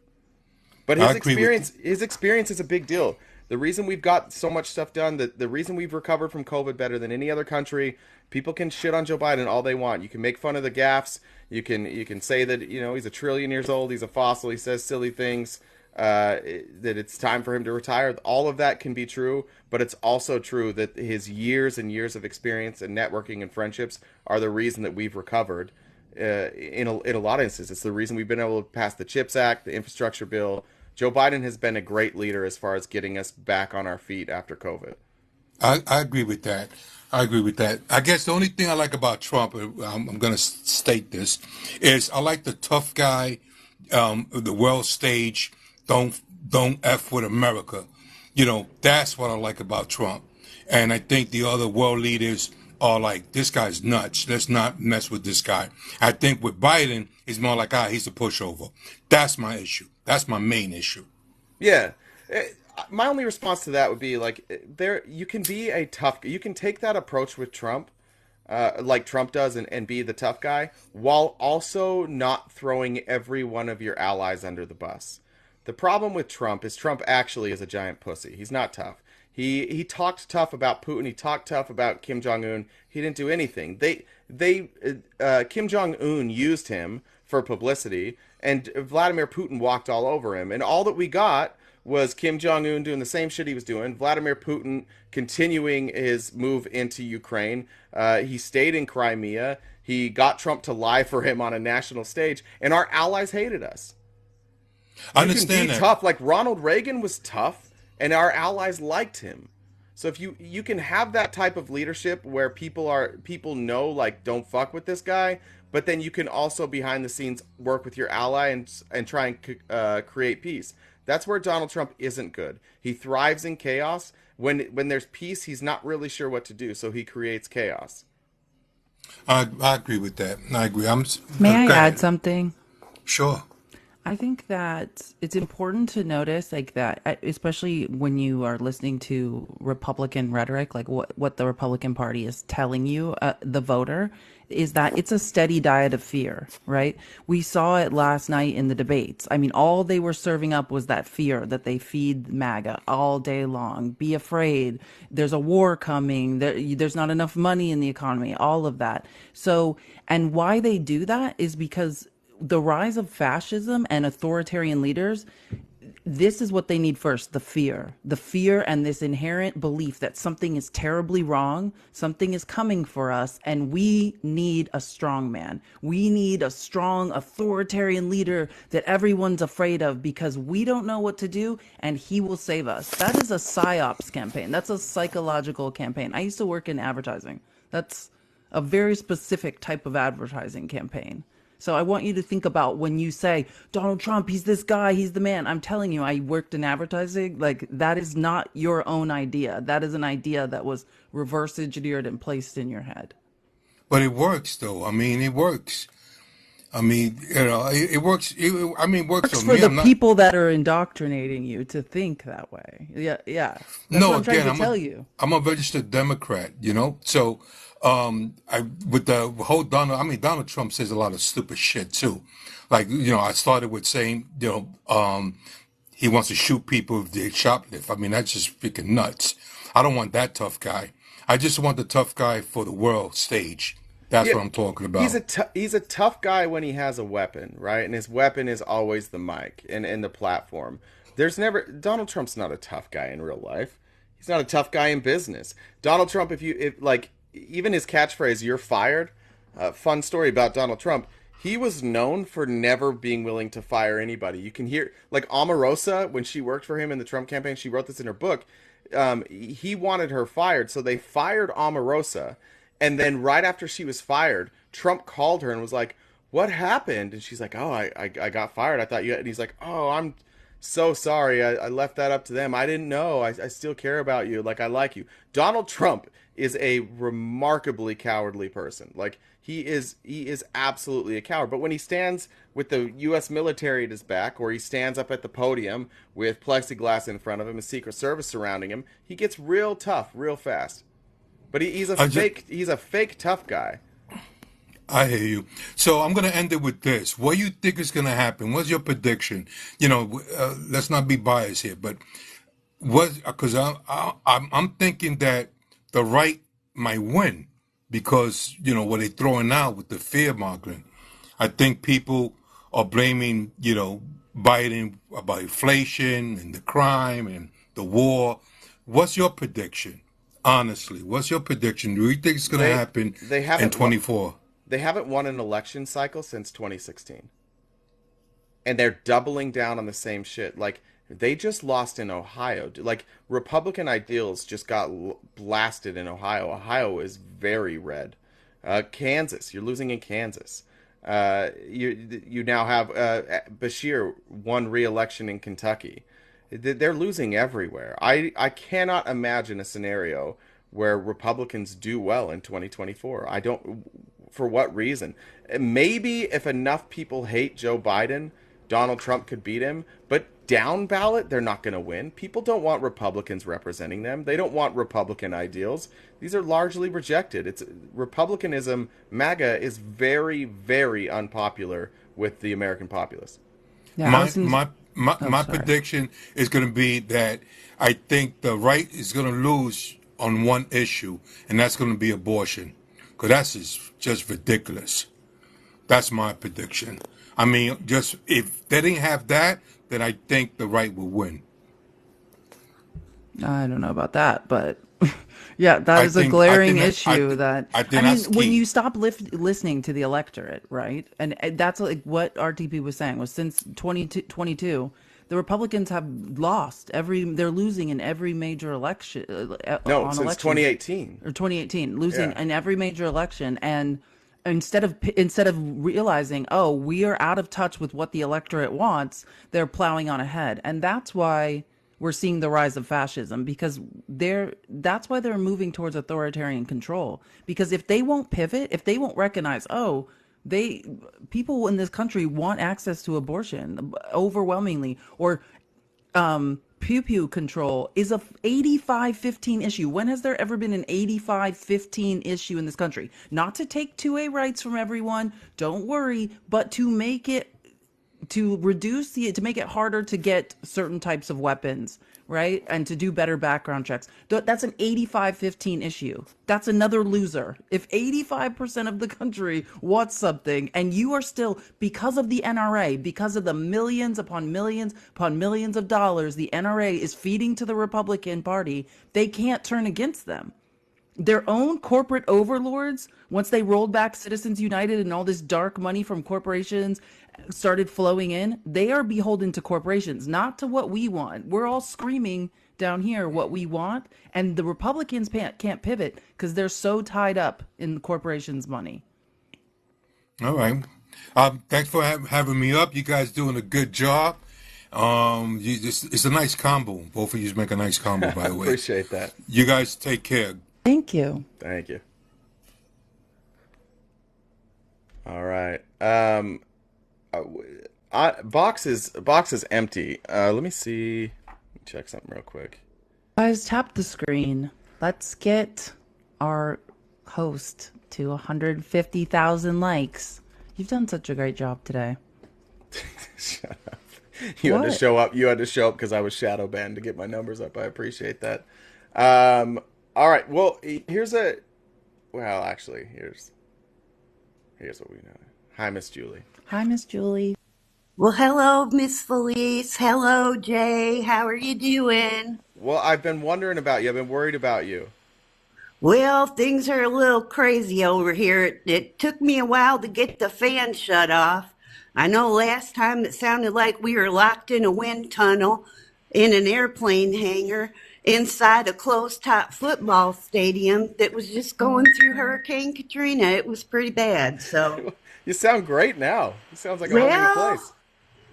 But
I agree with
his experience is a big deal. The reason we've got so much stuff done, the reason we've recovered from COVID better than any other country, people can shit on Joe Biden all they want. You can make fun of the gaffes. You can say that he's a trillion years old. He's a fossil. He says silly things. That it's time for him to retire. All of that can be true, but it's also true that his years and years of experience and networking and friendships are the reason that we've recovered. In a lot of instances, it's the reason we've been able to pass the CHIPS Act, the infrastructure bill. Joe Biden has been a great leader as far as getting us back on our feet after COVID.
I agree with that. I agree with that. I guess the only thing I like about Trump, I'm going to state this, is I like the tough guy, the world stage. Don't F with America. That's what I like about Trump. And I think the other world leaders are like, this guy's nuts. Let's not mess with this guy. I think with Biden, it's more like, he's a pushover. That's my issue. That's my main issue.
Yeah. My only response to that would be, like, you can be a tough. You can take that approach with Trump, like Trump does, and be the tough guy, while also not throwing every one of your allies under the bus. The problem with Trump is Trump actually is a giant pussy. He's not tough. He talked tough about Putin. He talked tough about Kim Jong-un. He didn't do anything. Kim Jong-un used him for publicity, and Vladimir Putin walked all over him. And all that we got was Kim Jong-un doing the same shit he was doing, Vladimir Putin continuing his move into Ukraine. He stayed in Crimea. He got Trump to lie for him on a national stage, and our allies hated us.
I
You can
understand
be
that.
tough. Like, Ronald Reagan was tough, and our allies liked him. So if you can have that type of leadership where people know, like, don't fuck with this guy, but then you can also behind the scenes work with your ally and try and create peace. That's where Donald Trump isn't good. He thrives in chaos. When there's peace, he's not really sure what to do, so he creates chaos.
I agree with that. I agree.
May I
go
add
ahead.
something?
Sure.
I think that it's important to notice, like, that, especially when you are listening to Republican rhetoric, like what the Republican Party is telling you, the voter, is that it's a steady diet of fear, right? We saw it last night in the debates. I mean, all they were serving up was that fear that they feed MAGA all day long. Be afraid. There's a war coming. There's not enough money in the economy, all of that. So, and why they do that is because the rise of fascism and authoritarian leaders, this is what they need first: the fear and this inherent belief that something is terribly wrong, something is coming for us, and we need a strong man. We need a strong authoritarian leader that everyone's afraid of, because we don't know what to do, and he will save us. That is a psyops campaign. That's a psychological campaign. I used to work in advertising. That's a very specific type of advertising campaign. So I want you to think about, when you say, Donald Trump, he's this guy, he's the man. I'm telling you, I worked in advertising. Like, that is not your own idea. That is an idea that was reverse engineered and placed in your head.
But it works, though. I mean, it works. I mean, it works. It works
Works
for
for
me.
the
I'm not.
people that are indoctrinating you to think that way. Yeah, yeah. That's
No,
what I'm trying
again,
to tell you.
I'm a registered Democrat, you know. So, with the whole Donald Trump says a lot of stupid shit too. Like, I started with saying, he wants to shoot people if they shoplift. I mean, that's just freaking nuts. I don't want that tough guy. I just want the tough guy for the world stage. That's
Yeah,
what I'm talking
he's
about.
he's a tough guy when he has a weapon, right? And his weapon is always the mic and the platform. There's never Donald Trump's not a tough guy in real life. He's not a tough guy in business. Donald Trump, if like even his catchphrase "You're fired," fun story about Donald Trump. He was known for never being willing to fire anybody. You can hear like Omarosa when she worked for him in the Trump campaign. She wrote this in her book. He wanted her fired, so they fired Omarosa. And then right after she was fired, Trump called her and was like, "What happened?" And she's like, "Oh, I got fired. I thought you." And he's like, "Oh, I'm so sorry. I left that up to them. I didn't know. I still care about you. Like, I like you." Donald Trump is a remarkably cowardly person. Like, he is absolutely a coward. But when he stands with the U.S. military at his back, or he stands up at the podium with plexiglass in front of him and Secret Service surrounding him, he gets real tough real fast. But he's a he's a fake tough guy.
I hear you. So I'm going to end it with this. What do you think is going to happen? What's your prediction? Let's not be biased here, but because I'm thinking that the right might win because what they're throwing out with the fear mongering. I think people are blaming Biden about inflation and the crime and the war. What's your prediction? Honestly, what's your prediction? Do you think it's going to happen
They
in
haven't
24?
They haven't won an election cycle since 2016. And they're doubling down on the same shit. Like, they just lost in Ohio. Like, Republican ideals just got blasted in Ohio. Ohio is very red. Kansas, you're losing in Kansas. You now have Bashir won re-election in Kentucky. They're losing everywhere. I cannot imagine a scenario where Republicans do well in 2024. I don't. For what reason? Maybe if enough people hate Joe Biden, Donald Trump could beat him. But down ballot, they're not going to win. People don't want Republicans representing them. They don't want Republican ideals. These are largely rejected. It's Republicanism. MAGA is very, very unpopular with the American populace.
Yeah,
My prediction is going to be that I think the right is going to lose on one issue, and that's going to be abortion, because that's just ridiculous. That's my prediction. I mean, just if they didn't have that, then I think the right will win.
I don't know about that, but yeah, that is a glaring issue when you stop listening to the electorate, right? And that's like what RTP was saying was since 2022, the Republicans have lost they're losing in every major election.
No, since 2018
or 2018, losing in every major election. And instead of realizing, oh, we are out of touch with what the electorate wants, they're plowing on ahead, and that's why we're seeing the rise of fascism, because that's why they're moving towards authoritarian control. Because if they won't pivot, if they won't recognize, oh, people in this country want access to abortion overwhelmingly, or pew pew control is a 85-15 issue. When has there ever been an 85-15 issue in this country? Not to take 2A rights from everyone, don't worry, but to make it harder to get certain types of weapons, right? And to do better background checks. That's an 85-15 issue. That's another loser. If 85% of the country wants something and you are still, because of the NRA, because of the millions upon millions of dollars the NRA is feeding to the Republican Party, they can't turn against them. Their own corporate overlords, once they rolled back Citizens United and all this dark money from corporations started flowing in, they are beholden to corporations, not to what we want. We're all screaming down here what we want, and the Republicans can't pivot because they're so tied up in the corporations' money.
All right. Thanks for having me up. You guys doing a good job. It's a nice combo. Both of you make a nice combo, by the way.
Appreciate that.
You guys take care.
Thank you.
Thank you. All right. Box is empty. Let me see. Let me check something real quick.
Guys, tap the screen. Let's get our host to 150,000 likes. You've done such a great job today.
Shut up. You had to show up. You had to show up because I was shadow banned to get my numbers up. I appreciate that. All right. Well, here's what we know. Hi, Miss Julie.
Hi, Miss Julie.
Well, hello, Miss Felice. Hello, Jay. How are you doing?
Well, I've been wondering about you. I've been worried about you.
Well, things are a little crazy over here. It took me a while to get the fan shut off. I know last time it sounded like we were locked in a wind tunnel in an airplane hangar inside a closed-top football stadium that was just going through Hurricane Katrina. It was pretty bad, so...
You sound great now. It sounds like a whole new place.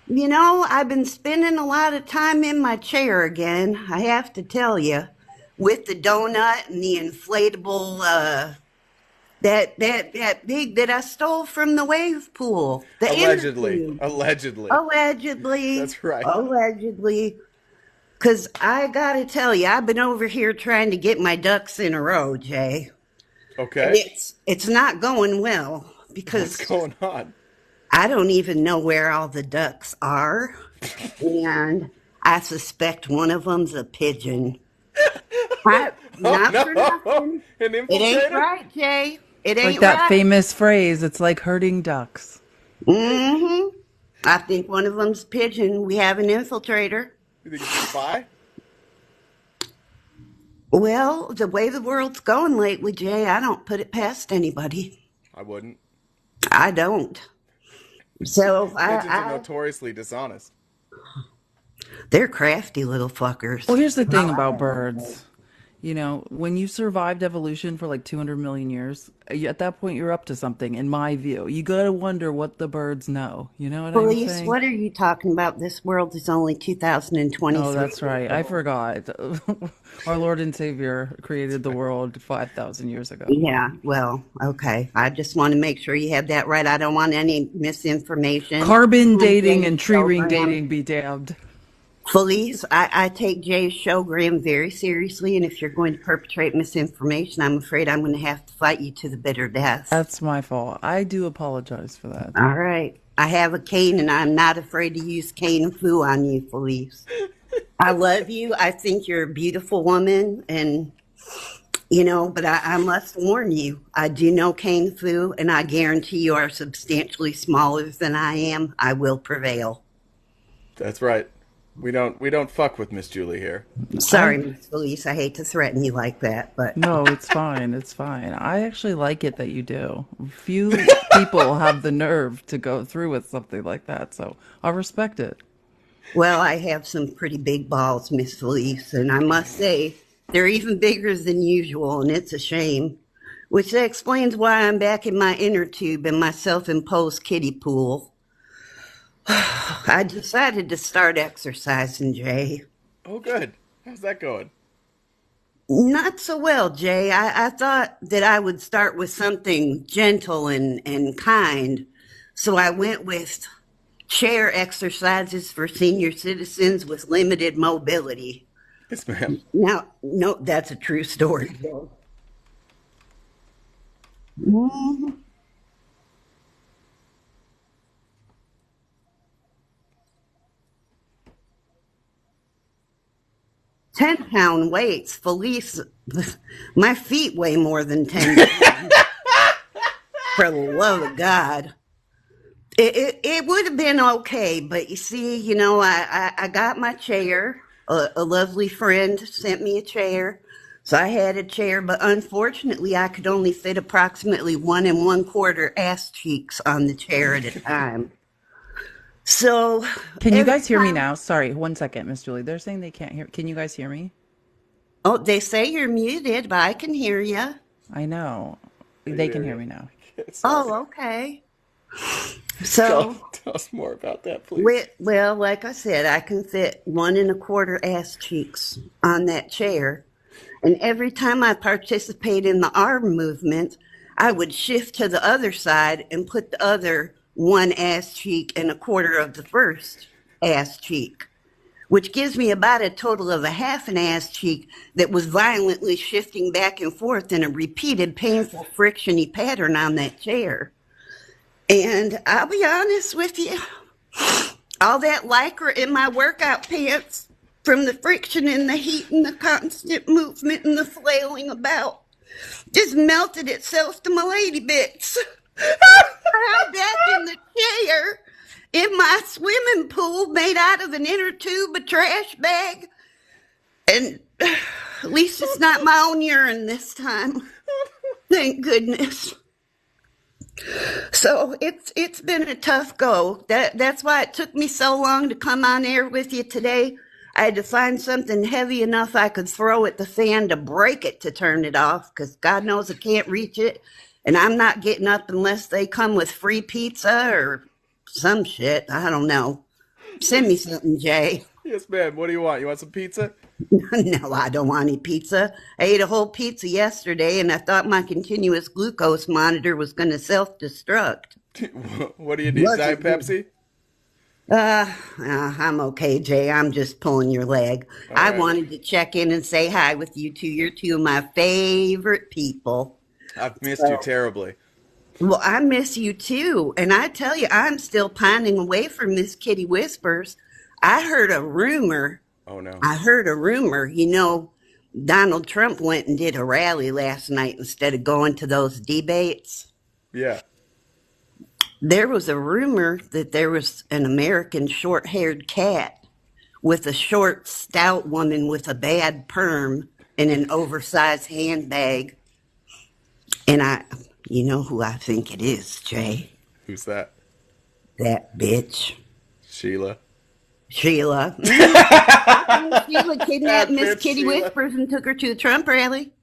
You know, I've been spending a lot of time in my chair again, I have to tell you, with the donut and the inflatable, that big that I stole from the wave pool.
Allegedly.
That's right. Allegedly. Because I got to tell you, I've been over here trying to get my ducks in a row, Jay.
Okay.
And it's not going well because...
What's going on?
I don't even know where all the ducks are. And I suspect one of them's a pigeon. Not for nothing. It ain't right, Jay. It ain't
like that
right.
famous phrase, it's like herding ducks.
Mm-hmm. I think one of them's pigeon. We have an infiltrator.
You think it's a spy?
Well, the way the world's going lately, Jay, I don't put it past anybody.
I wouldn't.
I don't. So
Pigeons are notoriously dishonest.
They're crafty little fuckers.
Well, here's the thing about birds. You know, when you survived evolution for like 200 million years, at that point you're up to something, in my view. You gotta wonder what the birds know. You know what I'm saying?
What are you talking about? This world is only 2023.
Oh, that's right. I forgot. Our Lord and Savior created the world 5,000 years ago.
Yeah, well, okay. I just want to make sure you have that right. I don't want any misinformation.
Carbon dating and tree ring dating be damned.
Felice, I take Jay's showgram very seriously, and if you're going to perpetrate misinformation, I'm afraid I'm going to have to fight you to the bitter death.
That's my fault. I do apologize for that.
All right. I have a cane, and I'm not afraid to use cane and foo on you, Felice. I love you. I think you're a beautiful woman, and, you know, but I must warn you. I do know cane foo, and I guarantee you are substantially smaller than I am. I will prevail.
That's right. We don't fuck with Miss Julie here.
Sorry, Miss Felice. I hate to threaten you like that, but
no, it's fine. It's fine. I actually like it that you do. Few people have the nerve to go through with something like that, so I respect it.
Well, I have some pretty big balls, Miss Felice, and I must say they're even bigger than usual, and it's a shame. Which explains why I'm back in my inner tube in my self-imposed kiddie pool. I decided to start exercising, Jay.
Oh, good. How's that going?
Not so well, Jay. I thought that I would start with something gentle and kind. So I went with chair exercises for senior citizens with limited mobility.
Yes, ma'am.
Now, no, that's a true story, Bill. Mm-hmm. 10-pound weights. Felice, my feet weigh more than 10 pounds. For the love of God. It would have been okay, but you see, you know, I got my chair. A lovely friend sent me a chair. So I had a chair, but unfortunately I could only fit approximately 1 1/4 ass cheeks on the chair at a time. So
Can you guys hear me
time,
now? Sorry, 1 second, Miss Julie. They're saying they can't hear. Can you guys hear me?
oh, they say you're muted, but I can hear you.
I know. They can hear me now.
Oh, okay. So
tell us more about that, please.
well, like I said, I can fit 1 1/4 ass cheeks on that chair. And every time I participate in the arm movement, I would shift to the other side and put the other 1 ass cheek and 1/4 of the first ass cheek, which gives me about a total of a 1/2 an ass cheek that was violently shifting back and forth in a repeated painful frictiony pattern on that chair. And I'll be honest with you, all that lycra in my workout pants from the friction and the heat and the constant movement and the flailing about just melted itself to my lady bits. I'm back in the chair in my swimming pool made out of an inner tube, a trash bag, and at least it's not my own urine this time. Thank goodness. So it's been a tough go. That's why it took me so long to come on air with you today. I had to find something heavy enough I could throw at the fan to break it to turn it off, because God knows I can't reach it. And I'm not getting up unless they come with free pizza or some shit. I don't know. Send me something, Jay.
Yes, ma'am. What do you want? You want some pizza?
No, I don't want any pizza. I ate a whole pizza yesterday, and I thought my continuous glucose monitor was going to self-destruct.
What do you need? Diet Pepsi?
I'm okay, Jay. I'm just pulling your leg.
All
I
right.
wanted to check in and say hi with you two. You're two of my favorite people.
I've missed you terribly.
Well, I miss you too. And I tell you, I'm still pining away from Miss Kitty Whispers. I heard a rumor.
Oh, no.
I heard a rumor. You know, Donald Trump went and did a rally last night instead of going to those debates.
Yeah.
There was a rumor that there was an American short-haired cat with a short, stout woman with a bad perm and an oversized handbag. And you know who I think it is, Jay?
Who's that?
That bitch.
Sheila.
Sheila kidnapped Miss Kitty Whispers and took her to the Trump rally.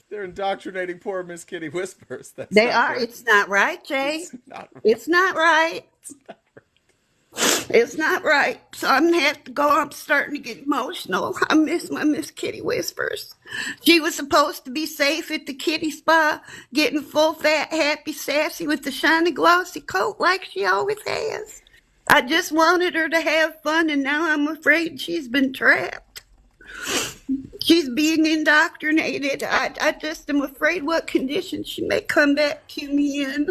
They're indoctrinating poor Miss Kitty Whispers.
They are. Right. It's not right, Jay. It's not right. It's not right. So I'm going to have to go. I'm starting to get emotional. I miss my Miss Kitty Whispers. She was supposed to be safe at the kitty spa, getting full, fat, happy, sassy with the shiny, glossy coat like she always has. I just wanted her to have fun, and now I'm afraid she's been trapped. She's being indoctrinated. I just am afraid what condition she may come back to me in.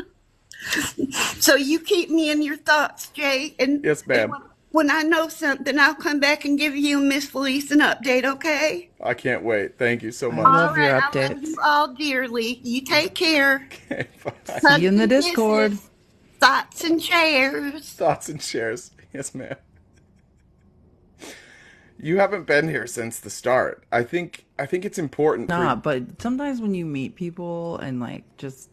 So you keep me in your thoughts, Jay. And
yes, ma'am.
When I know something, I'll come back and give you and Miss Felice an update, okay?
I can't wait. Thank you so much.
I love your updates.
I love you all dearly. You take care.
Okay, bye.
See you in the Discord.
Kisses. Thoughts and shares.
Thoughts and shares. Yes, ma'am. You haven't been here since the start. I think it's important.
But sometimes when you meet people and like just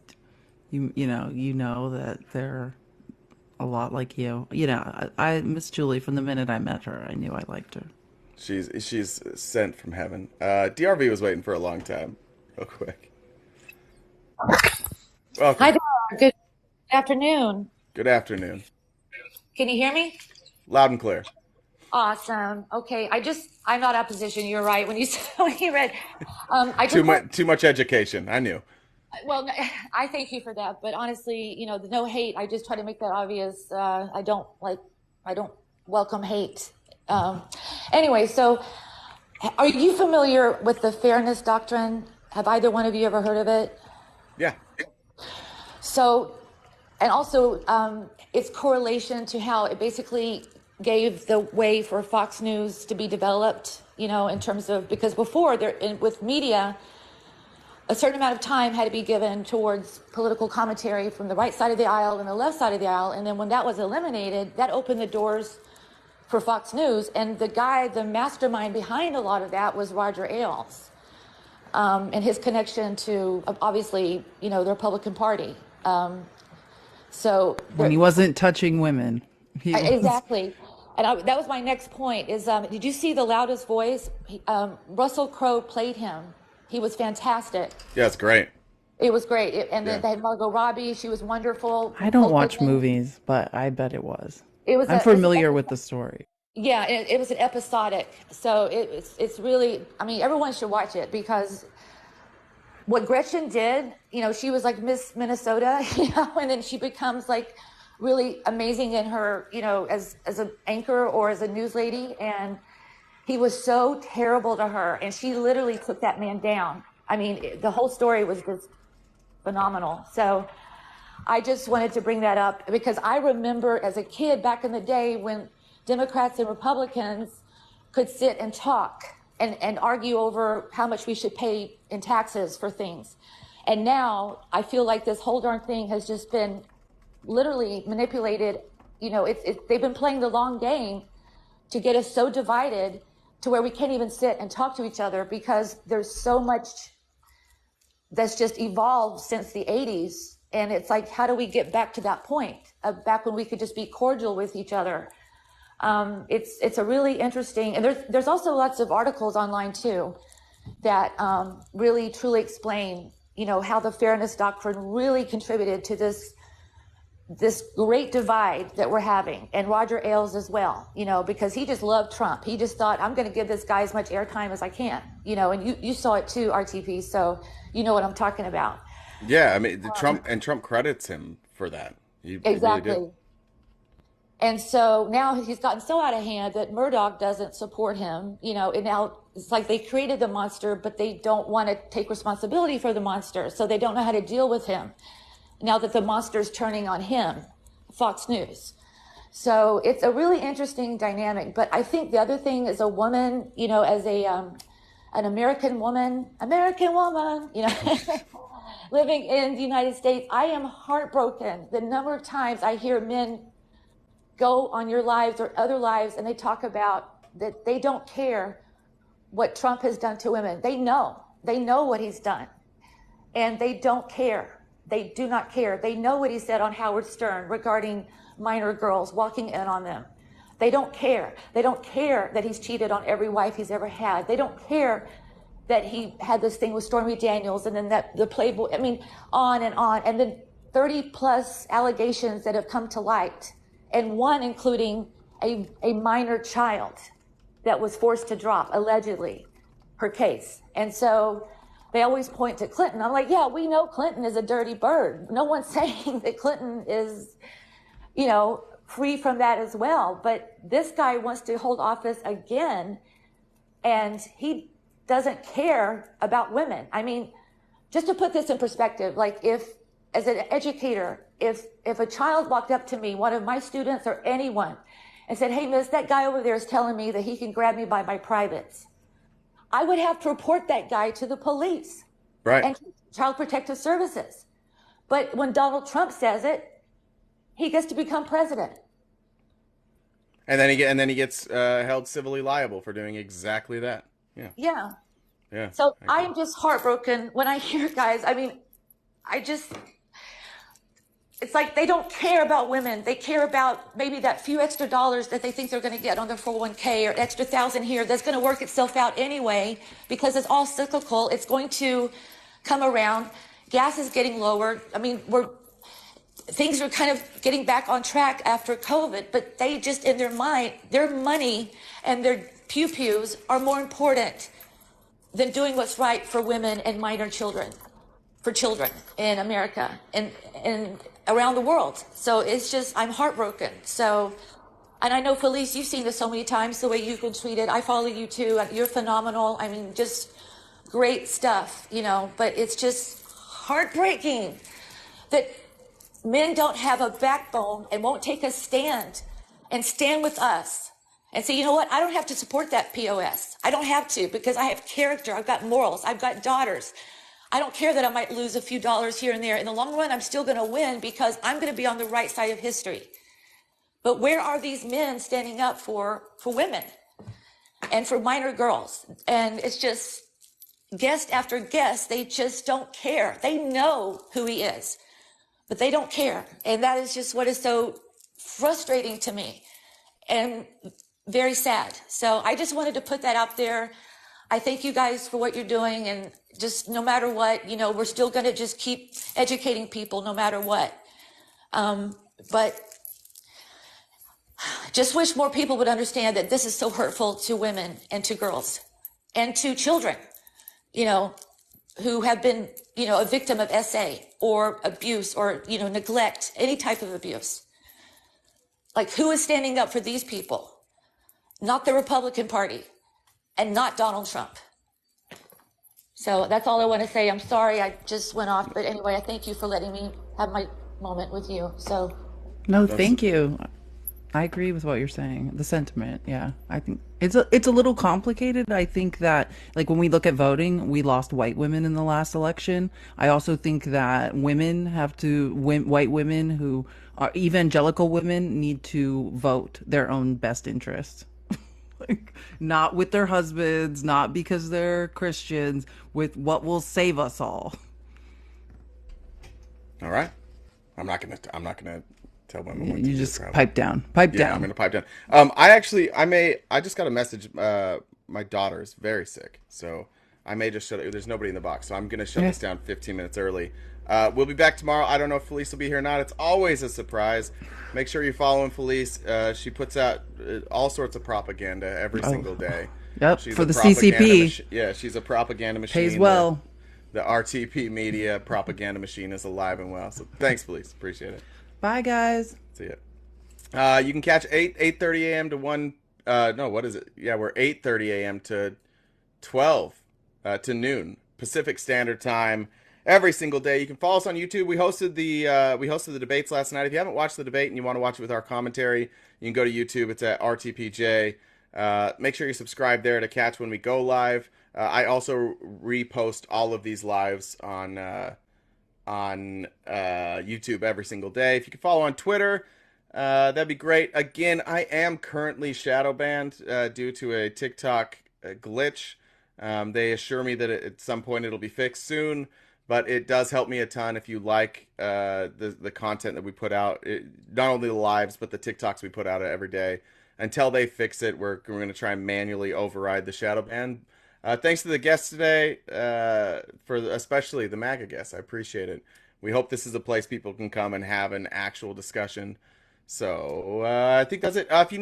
you know that they're a lot like you. You know, I miss Julie from the minute I met her. I knew I liked her.
She's sent from heaven. DRV was waiting for a long time. Real quick. Welcome.
Hi there. Good afternoon.
Good afternoon.
Can you hear me?
Loud and clear.
Awesome. Okay. I'm not opposition. You're right. When you read,
too much education. I knew.
Well, I thank you for that. But honestly, the no hate, I just try to make that obvious. I don't welcome hate. Anyway, so are you familiar with the fairness doctrine? Have either one of you ever heard of it?
Yeah.
So, and also its correlation to how it basically gave the way for Fox News to be developed in terms of, because before with media, a certain amount of time had to be given towards political commentary from the right side of the aisle and the left side of the aisle. And then when that was eliminated, that opened the doors for Fox News. And the mastermind behind a lot of that was Roger Ailes, and his connection to, obviously, the Republican Party.
When he wasn't touching women.
Exactly. And that was my next point is, did you see The Loudest Voice? Russell Crowe played him. He was fantastic.
Yeah, it's great.
It was great. Then they had Margot Robbie. She was wonderful.
I don't watch movies, but I bet it was.
I'm
familiar with the story.
Yeah, it was an episodic. So it's really, everyone should watch it, because what Gretchen did, she was like Miss Minnesota, and then she becomes like really amazing in her, as an anchor or as a news lady. And he was so terrible to her, and she literally took that man down. The whole story was just phenomenal. So I just wanted to bring that up, because I remember as a kid back in the day when Democrats and Republicans could sit and talk and argue over how much we should pay in taxes for things. And now I feel like this whole darn thing has just been literally manipulated. They've been playing the long game to get us so divided to where we can't even sit and talk to each other, because there's so much that's just evolved since the 80s. And it's like, how do we get back to that point of back when we could just be cordial with each other? It's a really interesting, and there's also lots of articles online too that really truly explain, how the fairness doctrine really contributed to this great divide that we're having. And Roger Ailes as well, because he just loved Trump. He just thought, I'm going to give this guy as much airtime as I can, and you saw it too, RTP, so you know what I'm talking about.
Yeah, Trump credits him for that.
Exactly.
Really did.
And so now he's gotten so out of hand that Murdoch doesn't support him, and now it's like they created the monster, but they don't want to take responsibility for the monster. So they don't know how to deal with him now that the monster's turning on him, Fox News. So it's a really interesting dynamic. But I think the other thing is a woman, as an American woman, living in the United States, I am heartbroken the number of times I hear men go on your lives or other lives, and they talk about that they don't care what Trump has done to women. They know what he's done, and they don't care. They do not care. They know what he said on Howard Stern regarding minor girls, walking in on them. They don't care. They don't care that he's cheated on every wife he's ever had. They don't care that he had this thing with Stormy Daniels, and then the Playboy, on, and then 30 plus allegations that have come to light, and one including a minor child that was forced to drop, allegedly, her case. And so they always point to Clinton. I'm like, yeah, we know Clinton is a dirty bird. No one's saying that Clinton is, free from that as well. But this guy wants to hold office again, and he doesn't care about women. Just to put this in perspective, like if, as an educator, if a child walked up to me, one of my students or anyone, and said, hey, miss, that guy over there is telling me that he can grab me by my privates, I would have to report that guy to the police.
Right.
And Child Protective Services. But when Donald Trump says it, he gets to become president.
And then he gets held civilly liable for doing exactly that. Yeah.
Yeah.
Yeah.
So I'm just heartbroken when I hear guys. It's like they don't care about women. They care about maybe that few extra dollars that they think they're going to get on their 401k, or extra $1,000 here. That's going to work itself out anyway, because it's all cyclical. It's going to come around. Gas is getting lower. Things are kind of getting back on track after COVID, but they just, in their mind, their money and their pew-pews are more important than doing what's right for women and minor children, for children in America and around the world. So it's just, I'm heartbroken. So, and I know, Felice, you've seen this so many times, the way you've been treated. I follow you too. You're phenomenal. Just great stuff, but it's just heartbreaking that men don't have a backbone and won't take a stand and stand with us and say, you know what, I don't have to support that POS. I don't have to, because I have character, I've got morals, I've got daughters. I don't care that I might lose a few dollars here and there. In the long run, I'm still going to win because I'm going to be on the right side of history. But where are these men standing up for women and for minor girls? And it's just guest after guest, they just don't care. They know who he is, but they don't care. And that is just what is so frustrating to me and very sad. So I just wanted to put that out there. I thank you guys for what you're doing, and just no matter what, you know, we're still going to just keep educating people no matter what. But just wish more people would understand that this is so hurtful to women and to girls and to children, you know, who have been, you know, a victim of SA or abuse or, you know, neglect, any type of abuse. Like, who is standing up for these people? Not the Republican Party. And not Donald Trump. So that's all I want to say. I'm sorry I just went off. But anyway, I thank you for letting me have my moment with you. So.
No, thank you. I agree with what you're saying. The sentiment, yeah. I think it's a little complicated. I think that, like, when we look at voting, we lost white women in the last election. I also think that white women who are evangelical women need to vote their own best interests. Like, not with their husbands, not because they're Christians, with what will save us all.
All right. I'm not gonna tell women what to
You
do,
just
probably.
pipe down. Pipe
Yeah,
down.
I'm gonna pipe down. I just got a message. My daughter is very sick, so I may just shut it. There's nobody in the box, so I'm gonna shut this down 15 minutes early. We'll be back tomorrow. I don't know if Felice will be here or not. It's always a surprise. Make sure you're following Felice. She puts out all sorts of propaganda every single day.
Yep,
She's
for
a
the
propaganda
CCP.
she's a propaganda machine.
Pays well.
The RTP media propaganda machine is alive and well. So thanks, Felice. Appreciate it.
Bye, guys.
See ya. You can catch 8:30 a.m. to 1. No, what is it? Yeah, we're 8:30 a.m. to 12 to noon Pacific Standard Time every single day. You can follow us on YouTube. We hosted the debates last night. If you haven't watched the debate and you want to watch it with our commentary, you can go to YouTube. It's at RTPJ. Make sure you subscribe there to catch when we go live. I also repost all of these lives on YouTube every single day. If you can follow on Twitter, that'd be great. Again, I am currently shadow banned due to a TikTok glitch. They assure me that at some point it'll be fixed soon, but it does help me a ton if you like the content that we put out. Not only the lives, but the TikToks we put out every day. Until they fix it, we're going to try and manually override the shadow ban. Thanks to the guests today, especially the MAGA guests. I appreciate it. We hope this is a place people can come and have an actual discussion. So I think that's it. If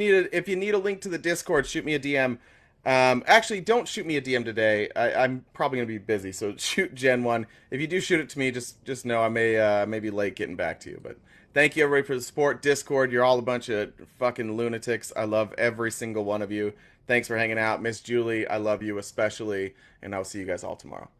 you need a link to the Discord, shoot me a DM. Actually, don't shoot me a DM today. I'm probably gonna be busy, so shoot Jen one. If you do shoot it to me, just know I may be late getting back to you. But thank you everybody for the support. Discord, you're all a bunch of fucking lunatics. I love every single one of you. Thanks for hanging out. Miss Julie, I love you especially, and I'll see you guys all tomorrow.